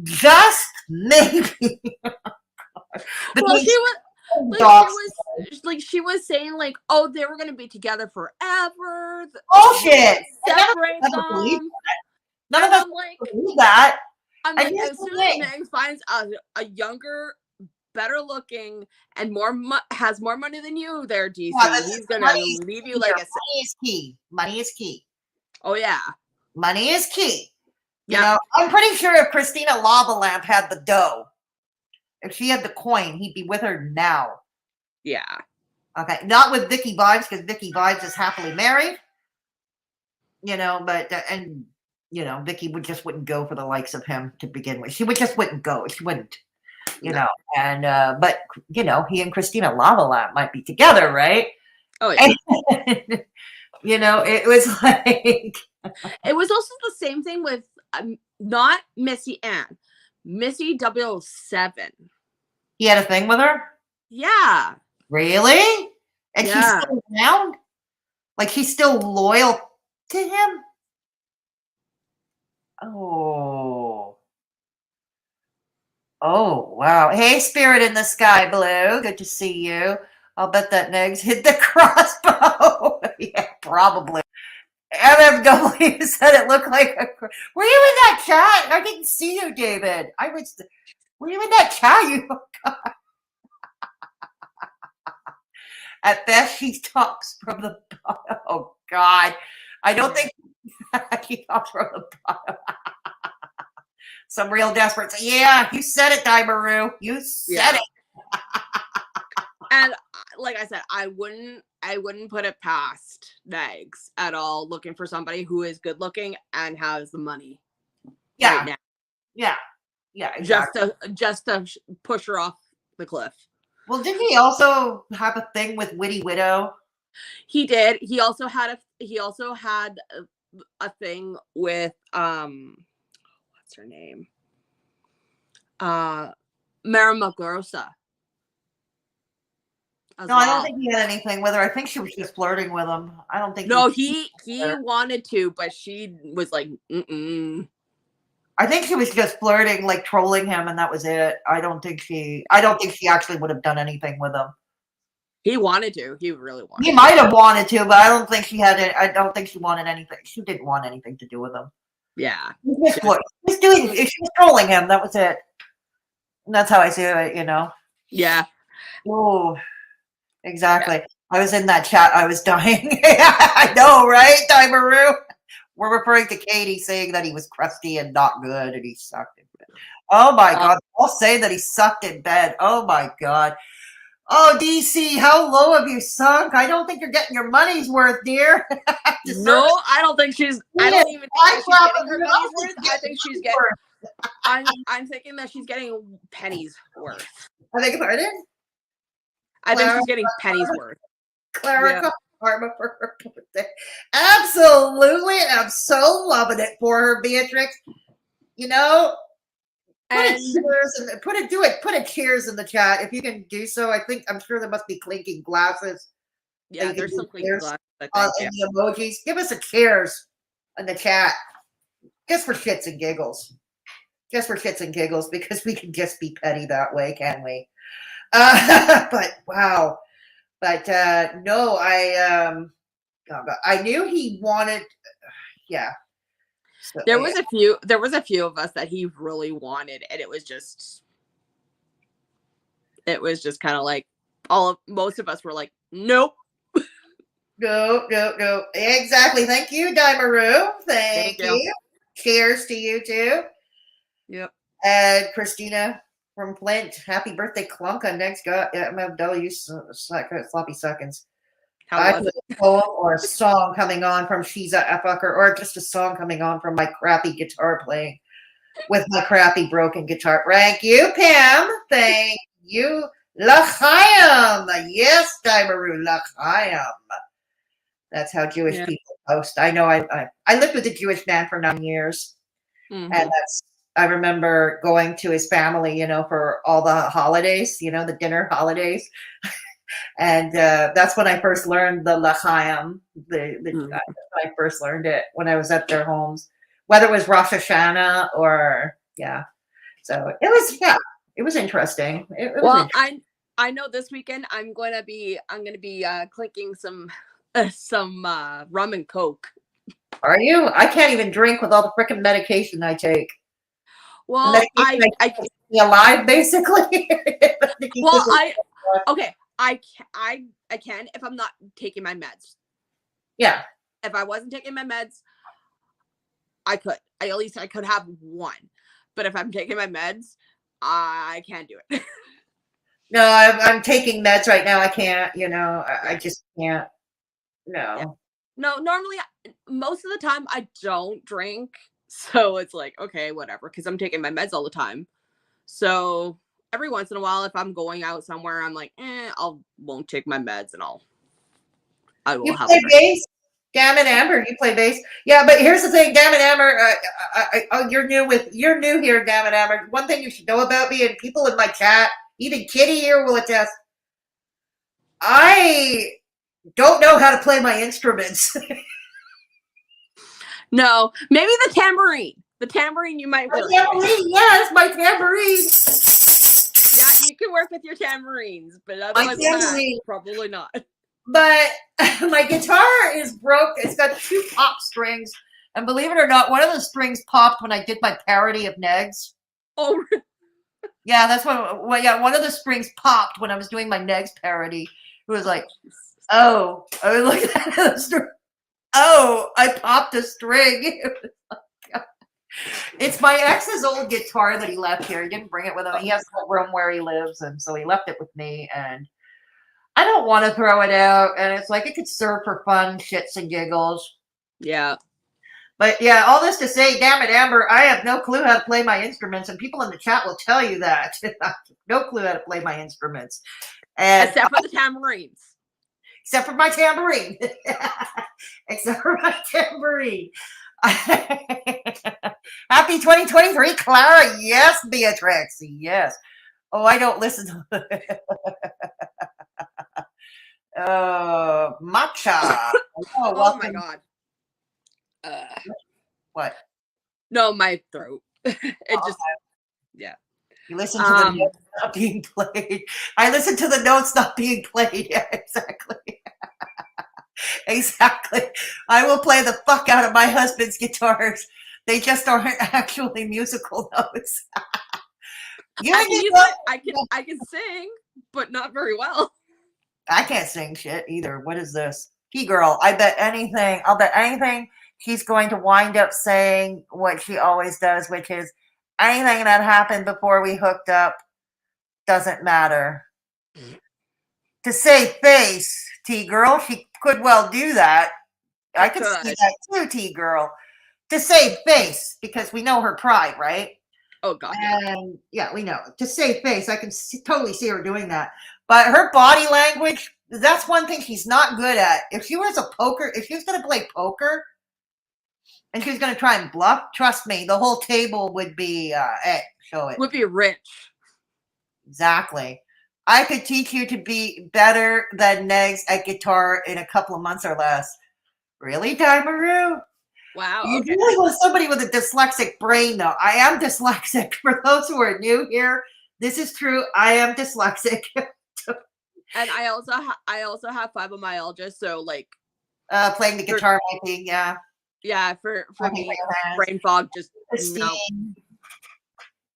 just maybe. Well, she was saying like, oh, they were going to be together forever. Bullshit. Separate them. None of us believe that. I'm like, as soon as Megz finds a younger, better looking, and has more money than you there, DC, he's going to leave you like a... Money is key. Money is key. Oh, yeah. Money is key. You know, I'm pretty sure if Christina Lava Lamp had the dough, if she had the coin, he'd be with her now. Yeah. Okay. Not with Vicky Vibes, because Vicky Vibes is happily married. You know, but, and, you know, Vicky wouldn't go for the likes of him to begin with. She wouldn't go. She wouldn't, you know, and, but, you know, he and Christina Lava Lamp might be together, right? Oh, yeah. And, you know, it was like. It was also the same thing with, not Missy Ann. Missy 007. He had a thing with her? Yeah. Really? And she's still around? Like he's still loyal to him? Oh. Oh, wow. Hey, Spirit in the Sky Blue. Good to see you. I'll bet that Negz hit the crossbow. Yeah, probably. MFW said it looked like a... Were you in that chat? I didn't see you, David. Were you in that chat? You... At best, she talks from the bottom. Oh, God. I don't think he talks from the bottom. Some real desperate. Yeah, you said it, Daimaru. You said it. And like I said, I wouldn't put it past Negz at all, looking for somebody who is good looking and has the money. Yeah. Right now. Yeah, exactly. Just to push her off the cliff. Well, didn't he also have a thing with Witty Widow? He did. He also had a thing with what's her name? Mara Magrosa. No, I don't think he had anything with her. I think she was just flirting with him. I don't think. No, he wanted to, but she was like, mm-mm. I think she was just flirting, like trolling him, and that was it. I don't think she actually would have done anything with him. He wanted to. He really wanted. He might have wanted to, but I don't think she had it. I don't think she wanted anything. She didn't want anything to do with him. Yeah. She was trolling him. That was it. And that's how I see it, you know. Yeah. Oh, exactly. Yeah. I was in that chat. I was dying. I know, right, Daimaru? We're referring to Katie saying that he was crusty and not good, and he sucked in bed. Oh my God! I'll say that he sucked in bed. Oh my God! Oh, DC, how low have you sunk? I don't think you're getting your money's worth, dear. No, I don't think she's. I don't even think that she's getting her money's worth. I think she's getting. I'm thinking that she's getting pennies worth. I think pardon? I think she's getting pennies worth. Clerical karma for her birthday. Absolutely. I'm so loving it for her, Beatrix. You know, put a cheers in the chat if you can do so. I'm sure there must be clinking glasses. Yeah, there's some clinking glasses. In the emojis. Give us a cheers in the chat. Just for shits and giggles. Just for shits and giggles, because we can just be petty that way, can't we? But wow. But no, I knew he wanted. Yeah. So, there was a few of us that he really wanted, and it was just kind of like most of us were like, nope. No. Exactly. Thank you, Daimaru. Thank you. Cheers to you too. Yep. And Christina from Flint, happy birthday, Clunka. Next got MFW sloppy seconds. I put a poem or a song coming on from Shiza Fucker, or just a song coming on from my crappy guitar playing with my crappy broken guitar. Thank you, Pam. Thank you, L'chaim. Yes, Daimaru, L'chaim. That's how Jewish people post. I know. I lived with a Jewish man for 9 years, and I remember going to his family, you know, for all the holidays, you know, the dinner holidays. And that's when I first learned the l'chaim. I first learned it when I was at their homes, whether it was Rosh Hashanah or So it was interesting. It was interesting. I know this weekend I'm gonna be clinking some rum and coke. Are you? I can't even drink with all the freaking medication I take. Well, I be alive basically. I can if I'm not taking my meds. Yeah. If I wasn't taking my meds, I could. At least I could have one. But if I'm taking my meds, I can't do it. No, I'm taking meds right now. I can't. You know, I just can't. No. Yeah. No, normally, most of the time, I don't drink. So it's like, okay, whatever, because I'm taking my meds all the time. So every once in a while, if I'm going out somewhere, I'm like, won't take my meds and I will have play bass? Damn it, Amber, you play bass. Yeah, but here's the thing, damn it, Amber. You're new here, damn it, Amber. One thing you should know about me, and people in my chat, even Kitty here will attest. I don't know how to play my instruments. No, maybe the tambourine. The tambourine you might work. Tambourine, yes, my tambourine. Yeah, you can work with your tambourines, but otherwise probably not. But my guitar is broke. It's got 2 pop strings, and believe it or not, one of the strings popped when I did my parody of Negz. Oh, yeah, that's one of the strings popped when I was doing my Negz parody. It was like, oh, I was looking at the string. Oh, I popped a string. It's my ex's old guitar that he left here. He didn't bring it with him. He has a room where he lives, and so he left it with me. And I don't want to throw it out. And it's like it could serve for fun, shits and giggles. Yeah. But yeah, all this to say, damn it, Amber, I have no clue how to play my instruments, and people in the chat will tell you that. No clue how to play my instruments. And Except for the tambourines. except for my tambourine. Except for my tambourine. Happy 2023, Clara. Yes, Beatrix. Yes. Oh, I don't listen to matcha. Oh my god. What? No, my throat. It just yeah. You listen to the notes not being played. I listen to the notes not being played. Yeah, exactly. Exactly. I will play the fuck out of my husband's guitars. They just aren't actually musical notes. I can sing, but not very well. I can't sing shit either. What is this? T-girl. I'll bet anything she's going to wind up saying what she always does, which is anything that happened before we hooked up doesn't matter. To save face, T-girl, she could well do that. I could see that too, T-girl. To save face, because we know her pride, right? Oh, God. And yeah, we know. To save face, I can totally see her doing that. But her body language, that's one thing she's not good at. If she was going to play poker, and she was going to try and bluff, trust me, the whole table would be, show it. Would be rich. Exactly. I could teach you to be better than Negz at guitar in a couple of months or less. Really, Daimaru? Wow. You're Okay. dealing with somebody with a dyslexic brain, though. I am dyslexic. For those who are new here, this is true. I am dyslexic. And I also have fibromyalgia, so like playing the guitar might be, yeah. Yeah, for me, brain fog just Christine. no.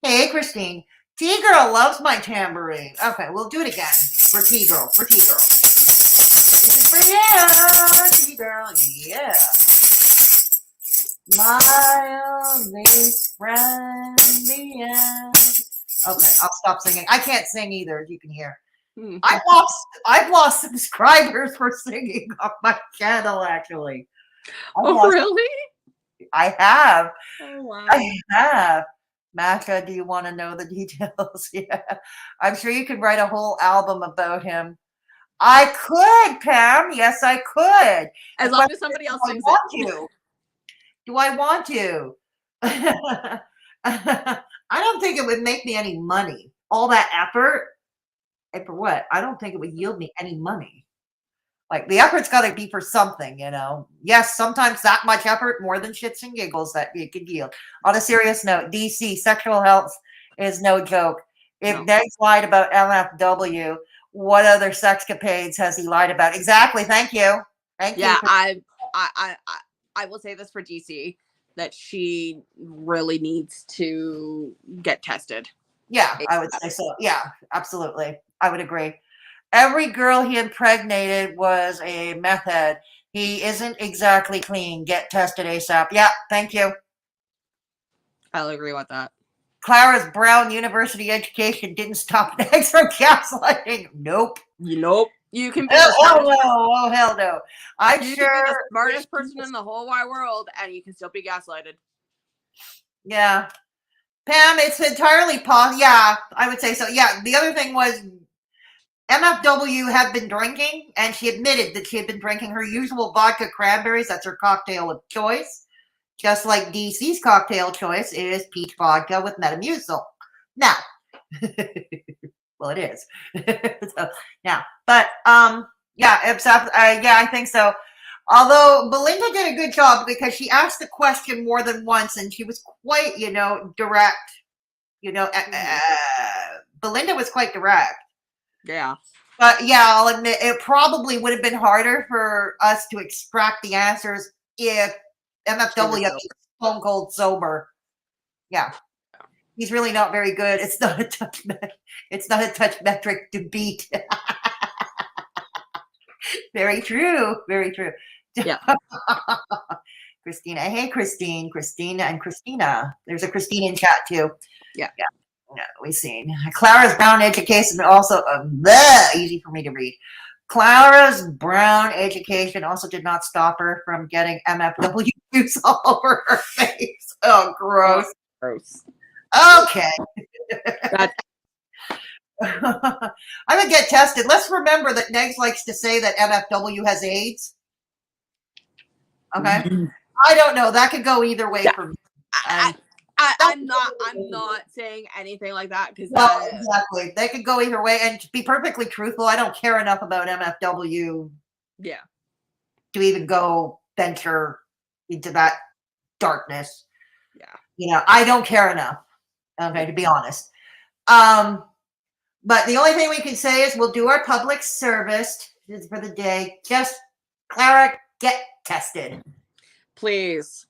Hey, Christine. T-girl loves my tambourine. Okay, we'll do it again for T-girl. This is for you, T-girl. Yeah. My only friend, the end. Okay, I'll stop singing. I can't sing either, as you can hear. I've lost subscribers for singing on my channel, actually. Really? I have. Oh, wow. I have. Masha, do you want to know the details? Yeah. I'm sure you could write a whole album about him. I could, Pam. Yes, I could. As long as somebody else sings it. Do I want to? I don't think it would make me any money. All that effort. And for what? I don't think it would yield me any money. Like, the effort's got to be for something, you know. Yes, sometimes that much effort, more than shits and giggles, that it could yield. On a serious note, DC, sexual health is no joke. If Negz lied about MFW, what other sexcapades has he lied about? Exactly. Thank you. Thank you. Yeah, I will say this for DC, that she really needs to get tested. Yeah, I would say so. Yeah, absolutely. I would agree. Every girl he impregnated was a meth head. He isn't exactly clean. Get tested ASAP. Yeah, thank you. I'll agree with that. Clara's Brown University education didn't stop Negz from gaslighting. Nope. Nope. You can be Oh, hell no. I'm you sure. can be the smartest person in the whole wide world, and you can still be gaslighted. Yeah. Pam, it's entirely possible. Yeah, I would say so. Yeah, the other thing was MFW had been drinking, and she admitted that she had been drinking her usual vodka cranberries. That's her cocktail of choice. Just like DC's cocktail choice is peach vodka with Metamucil. Now, well, it is. So, yeah, but yeah, I think so. Although Belinda did a good job because she asked the question more than once, and she was quite, direct. Belinda was quite direct. Yeah. But yeah, I'll admit it probably would have been harder for us to extract the answers if MFW had been stone cold sober. Yeah. He's really not very good. It's not a touch metric to beat. Very true. Very true. Yeah. Christina. Hey, Christina, and Christina. There's a Christina in chat too. Yeah. Yeah, we've seen. Clara's Brown education also easy for me to read. Clara's Brown education also did not stop her from getting MFW juice all over her face. Oh, gross. Gross. Okay. That- I'm gonna get tested. Let's remember that Negz likes to say that MFW has AIDS. Okay. I don't know. That could go either way for me. I'm not saying anything like that because No, exactly. They could go either way. And to be perfectly truthful, I don't care enough about MFW yeah. to even go venture into that darkness. Yeah. You know, I don't care enough. Okay, to be honest. But the only thing we can say is we'll do our public service for the day. Just, Clara, get tested. Please.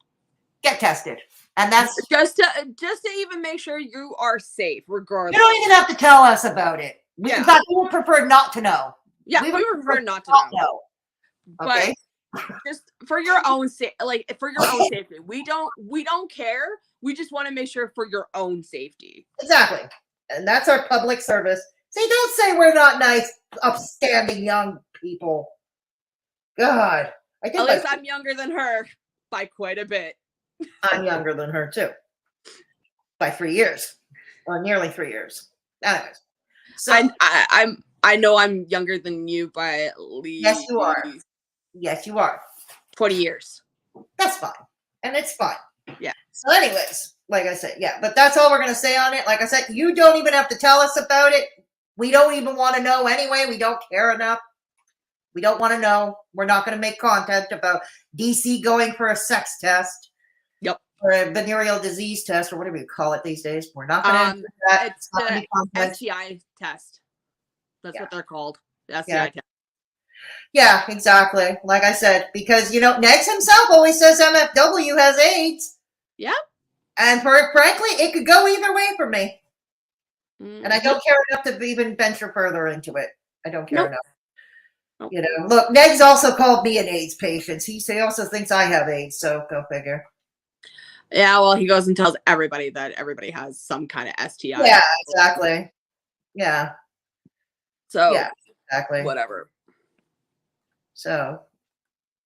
Get tested. And that's Just to even make sure you are safe, regardless. you don't even have to tell us about it. Yeah. In fact, we would prefer not to know. Yeah, we would prefer not to know. Okay. But just for your own for your own safety. We don't care. We just want to make sure for your own safety. Exactly. And that's our public service. See, don't say we're not nice, upstanding young people. God. I At think least I'm younger than her by quite a bit. I'm younger than her too. By 3 years. Or nearly 3 years. Anyways. So I know I'm younger than you by at least yes, you are. Yes, you are. 20 years. That's fine. And it's fine. Yeah. So anyways, like I said, yeah, but that's all we're going to say on it. Like I said, you don't even have to tell us about it. We don't even want to know anyway. We don't care enough. We don't want to know. We're not going to make content about DC going for a sex test. Yep. Or a venereal disease test or whatever you call it these days. We're not going to do that. It's the STI test. That's what they're called. The STI test. Yeah, exactly. Like I said, because, you know, Negz himself always says MFW has AIDS. Yeah. And frankly, it could go either way for me. Mm-hmm. And I don't care enough to even venture further into it. I don't care enough. Nope. You know, look, Negz also called me an AIDS patient. He also thinks I have AIDS, so go figure. Yeah, well, he goes and tells everybody that everybody has some kind of STI. Yeah, exactly. Yeah. So, yeah, exactly. Whatever. So,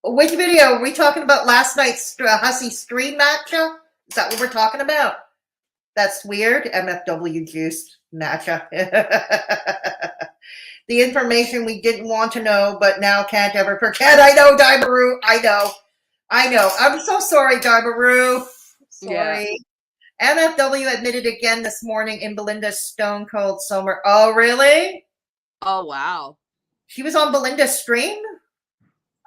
which video are we talking about? Last night's Hussy stream matchup? Is that what we're talking about? That's weird. MFW juice matchup. The information we didn't want to know, but now can't ever forget. I know, Daibaru. I know. I'm so sorry, Daibaru. Sorry. Yeah. MFW admitted again this morning in Belinda's Stone Cold Summer. Oh, really? Oh, wow. She was on Belinda's stream?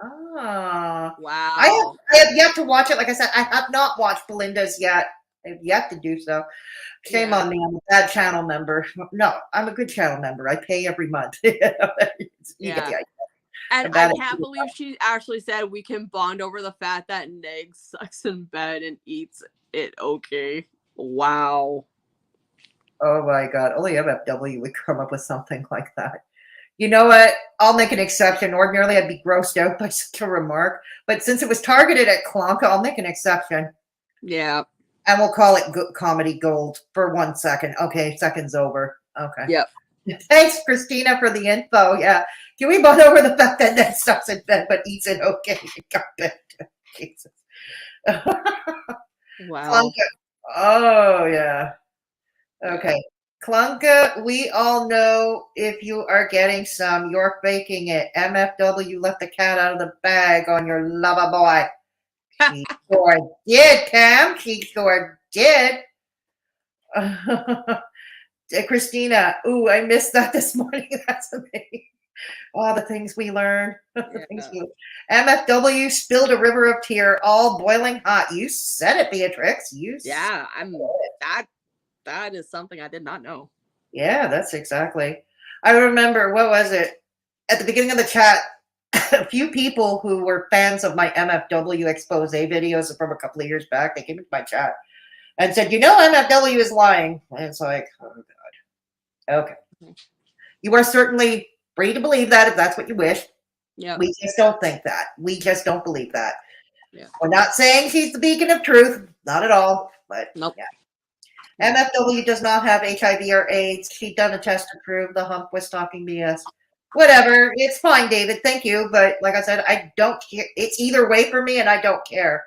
Oh. Wow. I have yet to watch it. Like I said, I have not watched Belinda's yet. I have yet to do so. Shame on me. I'm a bad channel member. No, I'm a good channel member. I pay every month. You get the idea. And I can't believe she actually said we can bond over the fact that Negz sucks in bed and eats it okay. Wow. Oh my God. Only MFW would come up with something like that. You know what? I'll make an exception. Ordinarily, I'd be grossed out by such a remark. But since it was targeted at Klonka, I'll make an exception. Yeah. And we'll call it comedy gold for 1 second. Okay, second's over. Okay. Yep. Thanks, Christina, for the info. Yeah. Can we bond over the fact that Ned sucks in bed but eats it okay? Got it. Jesus. Wow. Klonka. Oh, yeah. Okay. Klonka, we all know if you are getting some, you're faking it. MFW left the cat out of the bag on your lover boy. She sure did, Cam. She sure did. Christina, ooh, I missed that this morning. That's amazing. All the things we learned. MFW spilled a river of tear, all boiling hot. You said it, Beatrix. That is something I did not know. Yeah, that's exactly. I remember, what was it? At the beginning of the chat, a few people who were fans of my MFW expose videos from a couple of years back, they came into my chat and said, you know, MFW is lying. And it's like, oh, God. Okay. You are certainly free to believe that if that's what you wish. Yeah. We just don't think that. We just don't believe that. Yeah. We're not saying she's the beacon of truth, not at all. But Nope. yeah. MFW does not have HIV or AIDS. She done a test to prove the hump was talking BS. Whatever, it's fine, David. Thank you, but like I said, I don't care. It's either way for me, and I don't care.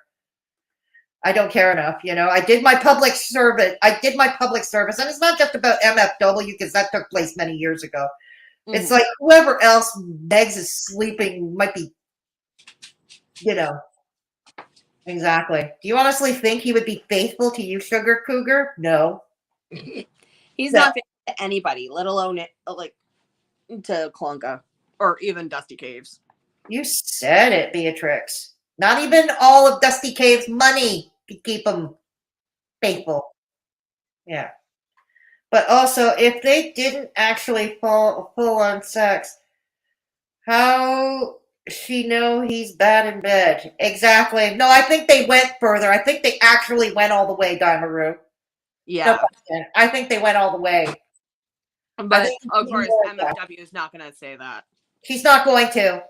I don't care enough. I did my public service. And it's not just about MFW because that took place many years ago. It's like whoever else Negz is sleeping might be, Exactly. Do you honestly think he would be faithful to you, Sugar Cougar? No. He's not faithful to anybody, let alone to Klunka or even Dusty Caves. You said it, Beatrix. Not even all of Dusty Cave's money could keep him faithful. Yeah. But also, if they didn't actually fall full on sex, how she know he's bad in bed? Exactly. No, I think they went further. I think they actually went all the way, Daimaru. Yeah. No, I think they went all the way. But of course, MFW is not going to say that. She's not going to.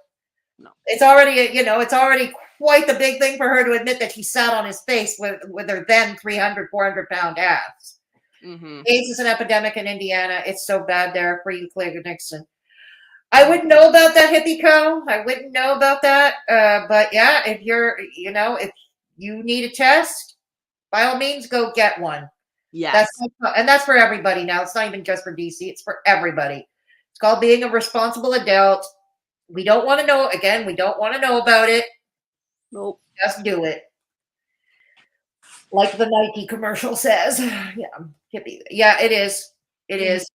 No. It's already quite the big thing for her to admit that she sat on his face with her then 300, 400-pound ass. AIDS is an epidemic in Indiana. It's so bad there for you, Clay Nixon. I wouldn't know about that, Hippie Co. I wouldn't know about that. But yeah, if if you need a test, by all means, go get one. Yes. That's for everybody now. It's not even just for DC. It's for everybody. It's called being a responsible adult. We don't want to know. Again, we don't want to know about it. Nope. Just do it. Like the Nike commercial says. Yeah, hippie. Yeah, it is. It is.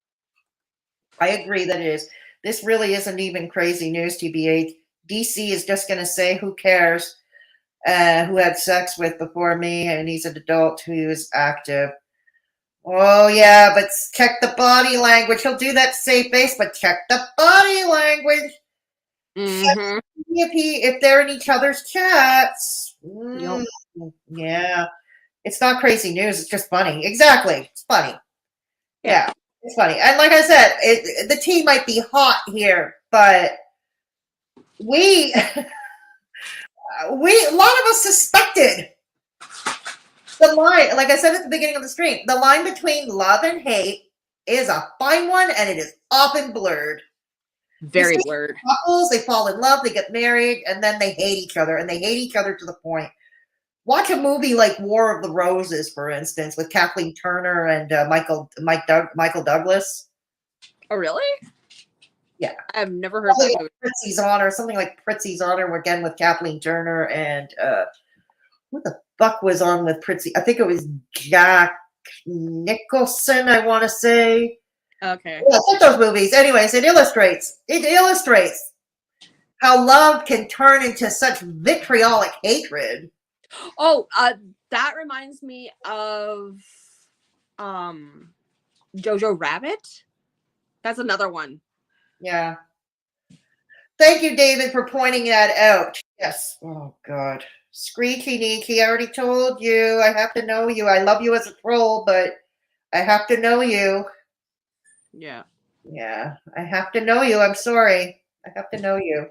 I agree that it is. This really isn't even crazy news, TBH. DC is just going to say, who cares? Who had sex with before me, and he's an adult who is active. Oh, yeah, but check the body language. He'll do that to save face, but check the body language. If they're in each other's chats. Yeah. It's not crazy news. It's just funny. Exactly. It's funny. Yeah. It's funny. And like I said, the tea might be hot here, but a lot of us suspected the line, like I said at the beginning of the stream, the line between love and hate is a fine one, and it is often blurred. Very blurred. Couples, they fall in love, they get married, and then they hate each other, and they hate each other to the point. Watch a movie like War of the Roses, for instance, with Kathleen Turner and Michael Douglas. Oh, really? Yeah. I've never heard that movie. Pritzi's Honor, something like Pritzi's Honor, again with Kathleen Turner and who the fuck was on with Pritzi? I think it was Jack Nicholson, I want to say. Okay. Yeah, check those movies. Anyways, it illustrates how love can turn into such vitriolic hatred. Oh, that reminds me of Jojo Rabbit. That's another one. Yeah. Thank you, David, for pointing that out. Yes. Oh, God. Screechy Neeky, I already told you. I have to know you. I love you as a troll, but I have to know you. Yeah. Yeah. I have to know you. I'm sorry. I have to know you.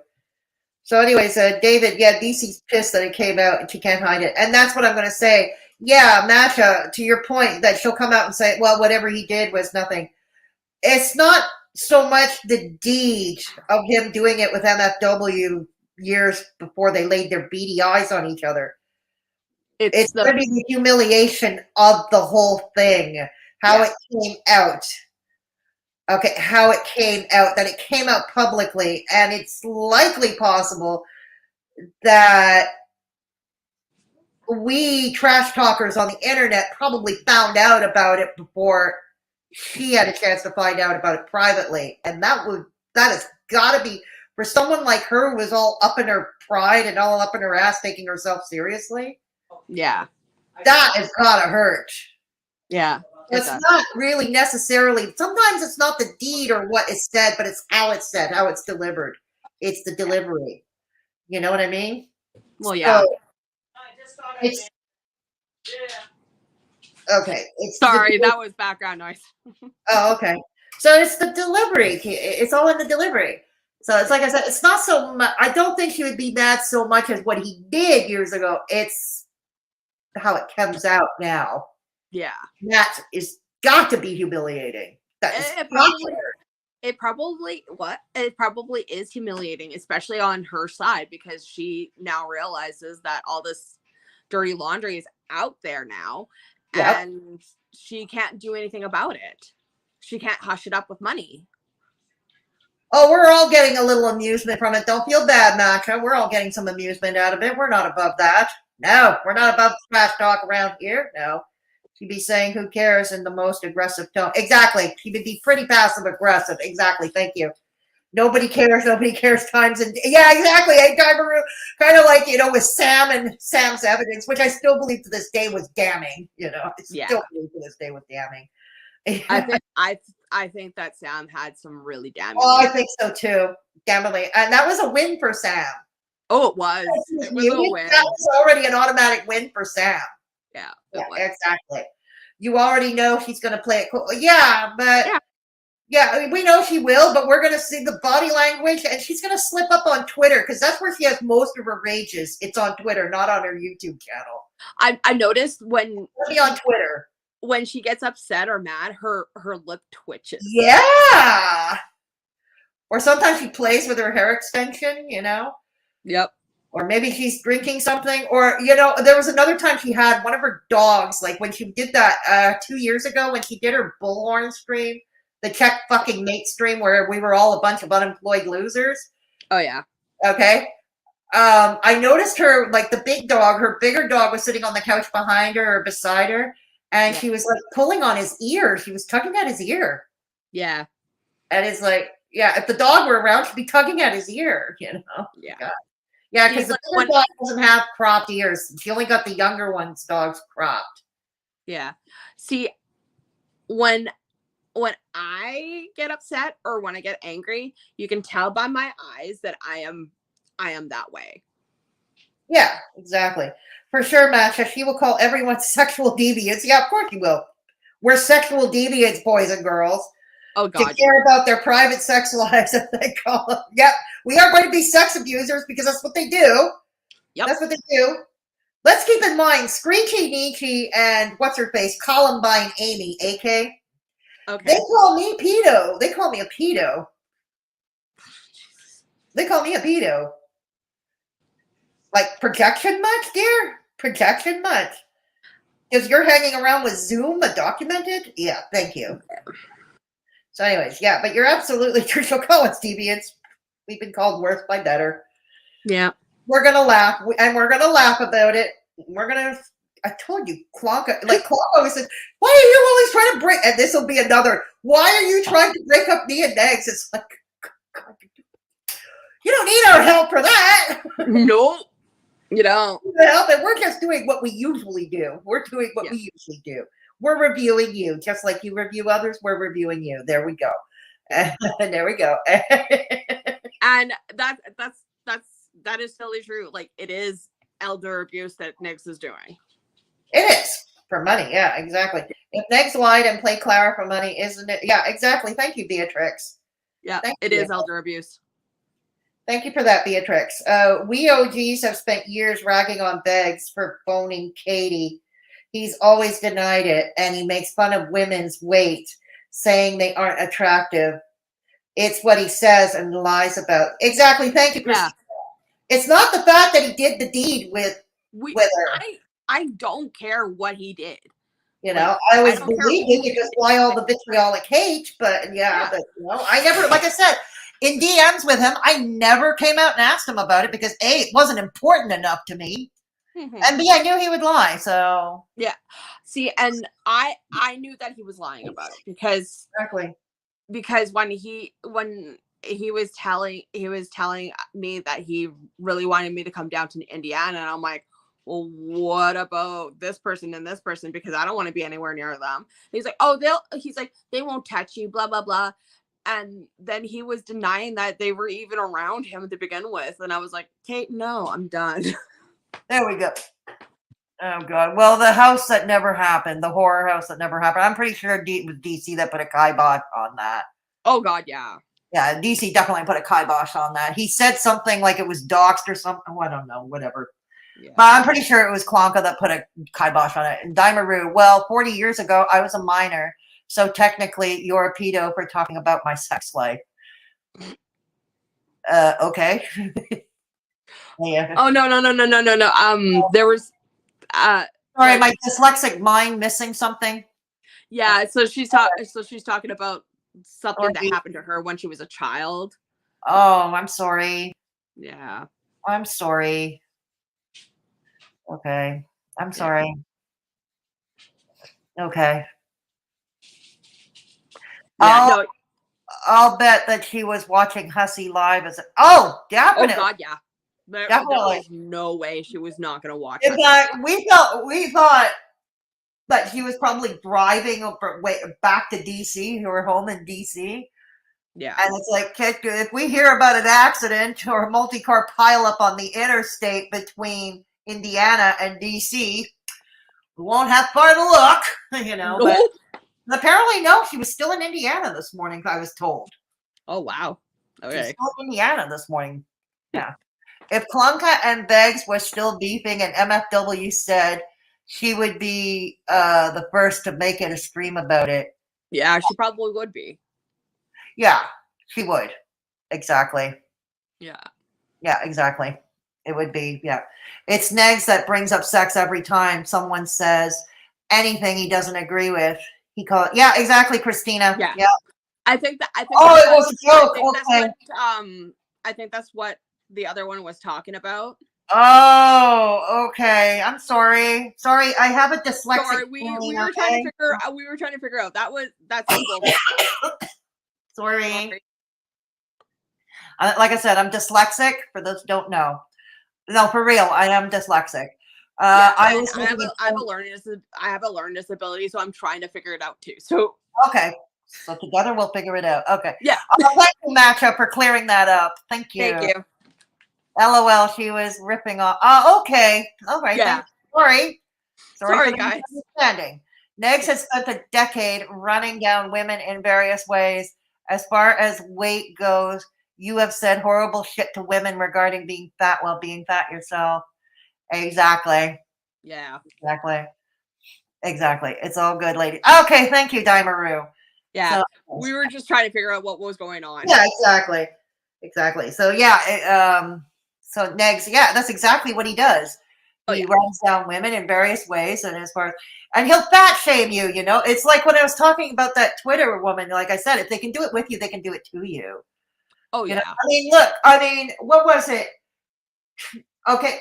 So anyways, David, yeah, DC's pissed that it came out and she can't hide it. And that's what I'm going to say. Yeah, Masha, to your point that she'll come out and say, well, whatever he did was nothing. It's not so much the deed of him doing it with MFW years before they laid their beady eyes on each other. It's going to be the humiliation of the whole thing, how it came out. Okay, how it came out, that it came out publicly, and it's likely possible that we trash talkers on the internet probably found out about it before she had a chance to find out about it privately. And that has got to be, for someone like her who was all up in her pride and all up in her ass taking herself seriously. Yeah. That has got to hurt. Yeah. It's not really necessarily, sometimes it's not the deed or what is said, but it's how it's said, how it's delivered. It's the delivery. You know what I mean? Well, yeah. So, okay. Sorry, that was background noise. Oh, okay. So it's the delivery. It's all in the delivery. So it's like I said, it's not so much. I don't think she would be mad so much as what he did years ago. It's how it comes out now. Yeah. That is got to be humiliating. That is It probably is humiliating, especially on her side, because she now realizes that all this dirty laundry is out there now, and she can't do anything about it. She can't hush it up with money. Oh, we're all getting a little amusement from it. Don't feel bad, Macha. We're all getting some amusement out of it. We're not above that. No, we're not above trash talk around here. No. She'd be saying, who cares, in the most aggressive tone. Exactly. She would be pretty passive aggressive. Exactly. Thank you. Nobody cares. Nobody cares times. And yeah, exactly. Kind of like, with Sam and Sam's evidence, which I still believe to this day was damning. I still believe to this day was damning. I think that Sam had some really damning. Oh, I think so too. Definitely. And that was a win for Sam. Oh, it was. It was a win. That was already an automatic win for Sam. Yeah. Exactly. You already know she's going to play it cool. Yeah, but I mean, we know she will, but we're going to see the body language, and she's going to slip up on Twitter because that's where she has most of her rages. It's on Twitter, not on her YouTube channel. I noticed when on Twitter. When she gets upset or mad, her lip twitches. Yeah. Or sometimes she plays with her hair extension, Yep. Or maybe she's drinking something. Or, there was another time she had one of her dogs, like when she did that 2 years ago when she did her bullhorn stream, the check fucking mate stream where we were all a bunch of unemployed losers. Oh, yeah. Okay. I noticed her, like the big dog, her bigger dog was sitting on the couch behind her or beside her. And she was like pulling on his ear. She was tugging at his ear. Yeah. And it's like, if the dog were around, she'd be tugging at his ear, Yeah. God. Yeah, because the bigger dog doesn't have cropped ears. She only got the younger one's dogs cropped. Yeah. See, when I get upset or when I get angry, you can tell by my eyes that I am that way. Yeah, exactly. For sure, Masha. She will call everyone sexual deviants. Yeah, of course she will. We're sexual deviants, boys and girls. Oh, God. To care about their private sex lives, as they call them. Yep. We are going to be sex abusers because that's what they do. Yep. That's what they do. Let's keep in mind, Screechy Nietzsche and what's-her-face, Columbine Amy, AK. Okay. They call me pedo. They call me a pedo. They call me a pedo. Like, projection much, dear? Projection much? Because you're hanging around with Zoom, undocumented? Yeah, thank you. So anyways, but you're absolutely true. So call us deviants. We've been called worse by better. Yeah. We're going to laugh, and we're going to laugh about it. We're going to, I told you, Klonka always says, why are you always trying to break, and this will be another, why are you trying to break up me and Negz? It's like, God, you don't need our help for that. No. You don't. But we're just doing what we usually do. We're doing what we usually do. We're reviewing you. Just like you review others, we're reviewing you. There we go. There we go. And that is totally true. Like, it is elder abuse that Negz is doing. It is. For money. Yeah, exactly. If Negz lied and played Clara for money, isn't it? Yeah, exactly. Thank you, Beatrix. Yeah, it is elder abuse. Thank you for that, Beatrix. We OGs have spent years ragging on Beggs for phoning Katie. He's always denied it, and he makes fun of women's weight, saying they aren't attractive. It's what he says and lies about. Exactly. Thank you, Christina. It's not the fact that he did the deed with her. I don't care what he did. I always believed it because why all the vitriolic hate, but but I never, like I said, in DMs with him, I never came out and asked him about it because A, it wasn't important enough to me. And B, I knew he would lie. So see, and I knew that he was lying about it because when he was telling me that he really wanted me to come down to Indiana, and I'm like, well, what about this person and this person? Because I don't want to be anywhere near them. And he's like, they won't touch you, blah blah blah. And then he was denying that they were even around him to begin with. And I was like, Kate, no, I'm done. There we go. Oh, God. Well, the house that never happened, the horror house that never happened. I'm pretty sure it was DC that put a kibosh on that. Oh, God, yeah. Yeah, DC definitely put a kibosh on that. He said something like it was doxed or something. Oh, I don't know, whatever. Yeah. But I'm pretty sure it was Klonka that put a kibosh on it. And Daimaru, well, 40 years ago, I was a minor. So technically, you're a pedo for talking about my sex life. Okay. Yeah. Oh no. There was Sorry, my dyslexic mind missing something. yeah, so she's talking about something that happened to her when she was a child. Oh, I'm sorry. Yeah. I'm sorry. Okay. I'm sorry. Okay. Yeah, I'll bet that she was watching Hussy live as oh, definitely. Oh god, yeah. There was no way she was not gonna watch In it. fact, we thought that she was probably driving back to DC, her home in DC. Yeah. And it's like, if we hear about an accident or a multi-car pileup on the interstate between Indiana and DC, we won't have far to look, you know. Nope. But apparently, no, she was still in Indiana this morning, I was told. Oh, wow. Okay. She's still in Indiana this morning. Yeah. If Klonka and Beggs were still beefing and MFW said she would be the first to make it a stream about it. Yeah, she probably would be. Yeah, she would. Exactly. Yeah. Yeah, exactly. It would be, yeah. It's Negz that brings up sex every time someone says anything he doesn't agree with. He calls it, yeah, exactly, Christina. Yeah. Yeah. I think it was a joke. Okay. I think that's what the other one was talking about. Oh, okay. I'm sorry. Sorry, I have a dyslexic. Sorry, we were trying to figure out. That's simple. Sorry. Like I said, I'm dyslexic. For those who don't know, no, for real, I am dyslexic. I have a learning disability, so I'm trying to figure it out too. So okay, so together we'll figure it out. Okay. Yeah. Thank you, Matcha, for clearing that up. Thank you. Thank you. LOL. She was ripping off. Oh, okay. All right. Yeah. Sorry, guys. Misunderstanding. Negz has spent a decade running down women in various ways. As far as weight goes, you have said horrible shit to women regarding being fat while being fat yourself. Exactly. Yeah. Exactly. It's all good, lady. Okay, thank you, Daimaru. Yeah. So, we were just trying to figure out what was going on. Yeah, exactly. So yeah, so Negz, yeah, that's exactly what he does. He runs down women in various ways, and and he'll fat shame you. You know, it's like when I was talking about that Twitter woman. Like I said, if they can do it with you, they can do it to you. Oh you yeah. know? Look. What was it? Okay,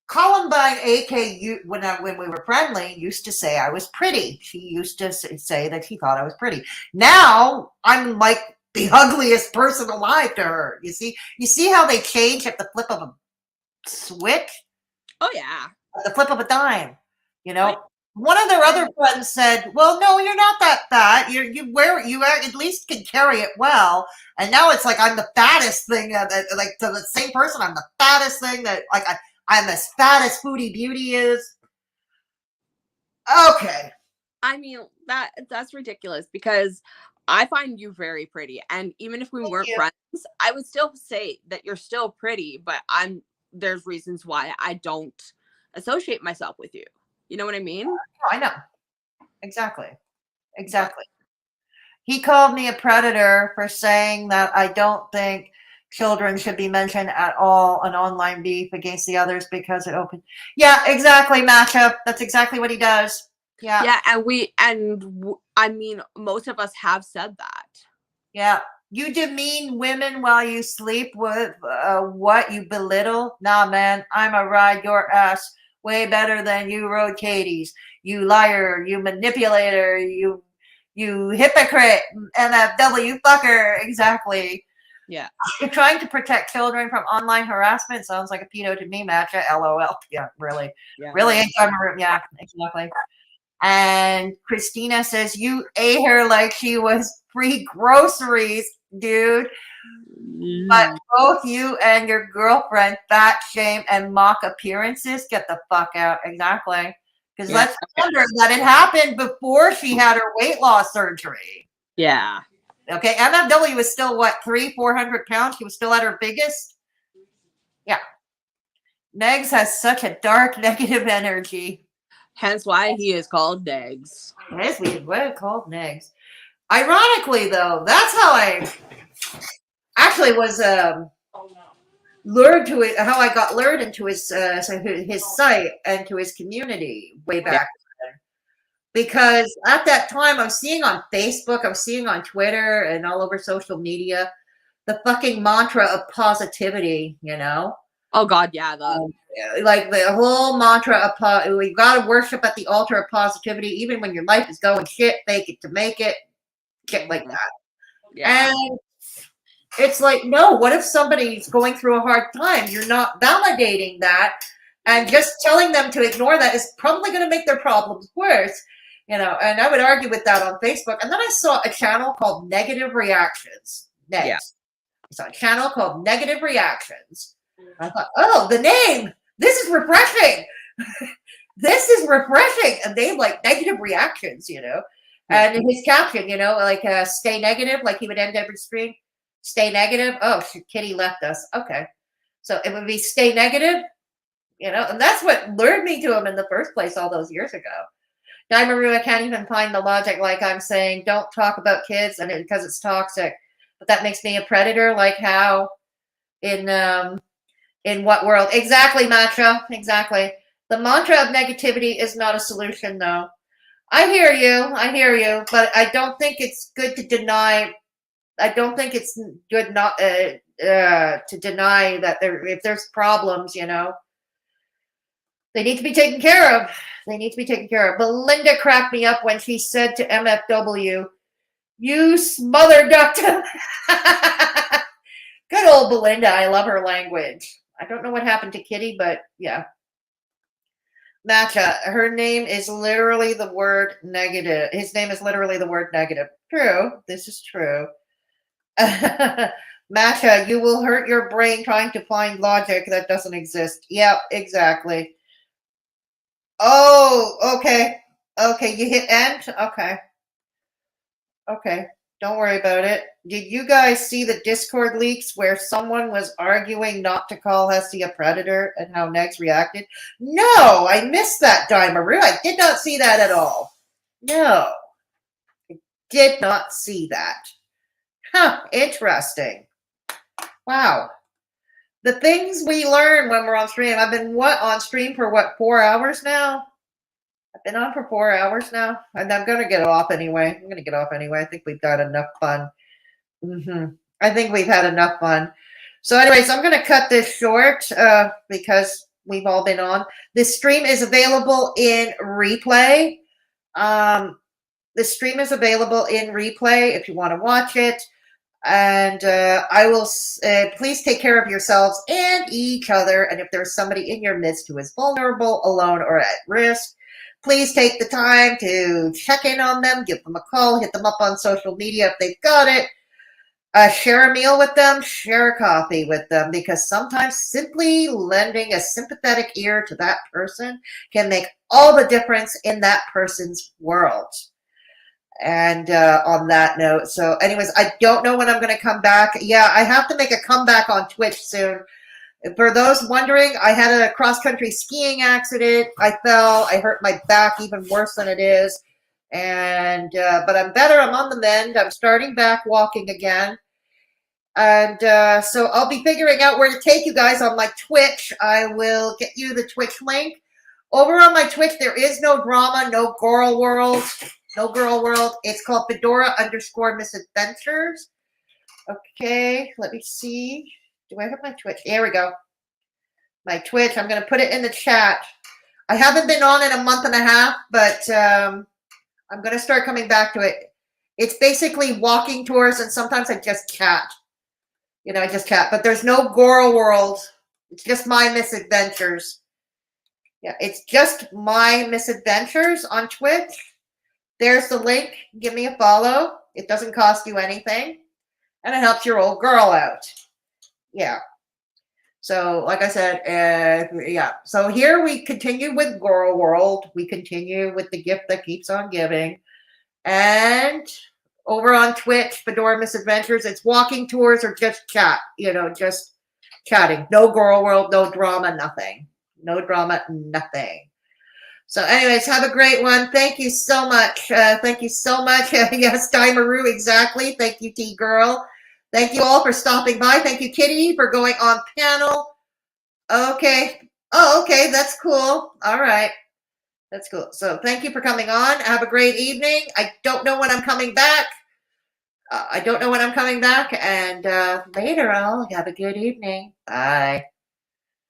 Columbine, AK, when we were friendly, used to say I was pretty. She used to say that she thought I was pretty. Now I'm like the ugliest person alive to her. You see how they change at the flip of a switch? Oh yeah. At the flip of a dime. You know, right. One of their other friends said, "Well, no, you're not that fat. You at least can carry it well." And now it's like I'm the fattest thing. Like to the same person, I'm the fattest thing that like I'm as fat as Foodie Beauty is. Okay. I mean that's ridiculous because I find you very pretty, and even if we weren't friends, I would still say that you're still pretty. But there's reasons why I don't associate myself with you. You know what I mean? I know. Exactly. He called me a predator for saying that I don't think children should be mentioned at all in online beef against the others because it opens. Yeah, exactly, Matcha. That's exactly what he does. Yeah. Yeah, I mean, most of us have said that. Yeah. You demean women while you sleep with what you belittle? Nah, man, I'm a ride your ass way better than you rode Katie's. You liar, you manipulator, you hypocrite, MFW fucker. Exactly. Yeah. You're trying to protect children from online harassment. Sounds like a pedo to me, Matcha. LOL. Yeah, really. Yeah. Really ain't got room. Yeah, exactly. And Christina says, you ate her like she was free groceries, dude. But both you and your girlfriend fat shame and mock appearances. Get the fuck out. Exactly. Because let's remember that it happened before she had her weight loss surgery. Yeah. Okay, MFW was still what, 300-400 pounds? She was still at her biggest. Yeah. Negz has such a dark, negative energy. Hence why he is called Negz. Yes, we were called Negz. Ironically, though, that's how I actually was lured to it. How I got lured into his site and to his community way back then. Because at that time, I'm seeing on Facebook, I'm seeing on Twitter, and all over social media the fucking mantra of positivity. You know. Oh God, yeah. Like the whole mantra of we've got to worship at the altar of positivity, even when your life is going shit. Fake it to make it. Shit like that. Yeah. And it's like, no, what if somebody's going through a hard time? You're not validating that, and just telling them to ignore that is probably going to make their problems worse. You know, and I would argue with that on Facebook. And then I saw a channel called Negative Reactions. Next. Yeah. I saw a channel called Negative Reactions. I thought, oh, the name. This is refreshing. This is refreshing. And they like negative reactions, you know. And his caption, you know, like stay negative, like he would end every stream. Stay negative. Oh, Kitty left us. Okay. So it would be stay negative, you know, and that's what lured me to him in the first place all those years ago. Maru, I can't even find the logic. Like I'm saying, don't talk about kids and because it's toxic. But that makes me a predator. Like how in what world? Exactly, Matcha. Exactly. The mantra of negativity is not a solution, though. I hear you, but I don't think it's good to deny. I don't think it's good not to deny that if there's problems, you know, they need to be taken care of. They need to be taken care of. Belinda cracked me up when she said to MFW, "You smother ducked him." Good old Belinda. I love her language. I don't know what happened to Kitty, but yeah. Matcha, her name is literally the word negative. His name is literally the word negative. True. This is true. Matcha, you will hurt your brain trying to find logic that doesn't exist. Yep, exactly. Oh, okay. Okay, you hit end? Okay. Okay, don't worry about it. Did you guys see the Discord leaks where someone was arguing not to call Hussy a predator and how Negz reacted? No, I missed that, Dimaru. I did not see that at all. No, I did not see that. Huh, interesting. Wow. The things we learn when we're on stream. I've been on stream for 4 hours now? I've been on for 4 hours now, and I'm going to get off anyway. I think we've got enough fun. I think we've had enough fun. So anyways, I'm going to cut this short because we've all been on. This stream is available in replay. The stream is available in replay if you want to watch it. And I will please take care of yourselves and each other. And if there's somebody in your midst who is vulnerable, alone, or at risk, please take the time to check in on them, give them a call, hit them up on social media if they've got it. Share a meal with them, share a coffee with them, because sometimes simply lending a sympathetic ear to that person can make all the difference in that person's world. And on that note, so anyways, I don't know when I'm going to come back. Yeah, I have to make a comeback on Twitch soon. For those wondering, I had a cross-country skiing accident. I fell. I hurt my back even worse than it is. And but I'm better. I'm on the mend. I'm starting back walking again. And so I'll be figuring out where to take you guys on my Twitch. I will get you the Twitch link. Over on my Twitch, there is no drama, no girl world. No girl world. It's called Fedora_Misadventures. Okay, let me see. Do I have my Twitch? There we go. My Twitch. I'm going to put it in the chat. I haven't been on in a month and a half, but I'm going to start coming back to it. It's basically walking tours, and sometimes I just chat. You know, I just chat. But there's no girl world. It's just my misadventures. Yeah, it's just my misadventures on Twitch. There's the link. Give me a follow. It doesn't cost you anything. And it helps your old girl out. Yeah. So, like I said, yeah. So here we continue with Girl World. We continue with the gift that keeps on giving. And over on Twitch, Fedora Misadventures. It's walking tours or just chat, just chatting. No girl world, no drama, nothing. No drama, nothing. So anyways, have a great one. Thank you so much. Thank you so much. Yes, Dimaroo, exactly. Thank you, T-Girl. Thank you all for stopping by. Thank you, Kitty, for going on panel. Okay. Oh, okay. That's cool. All right. That's cool. So thank you for coming on. Have a great evening. I don't know when I'm coming back. And later, all. Have a good evening. Bye.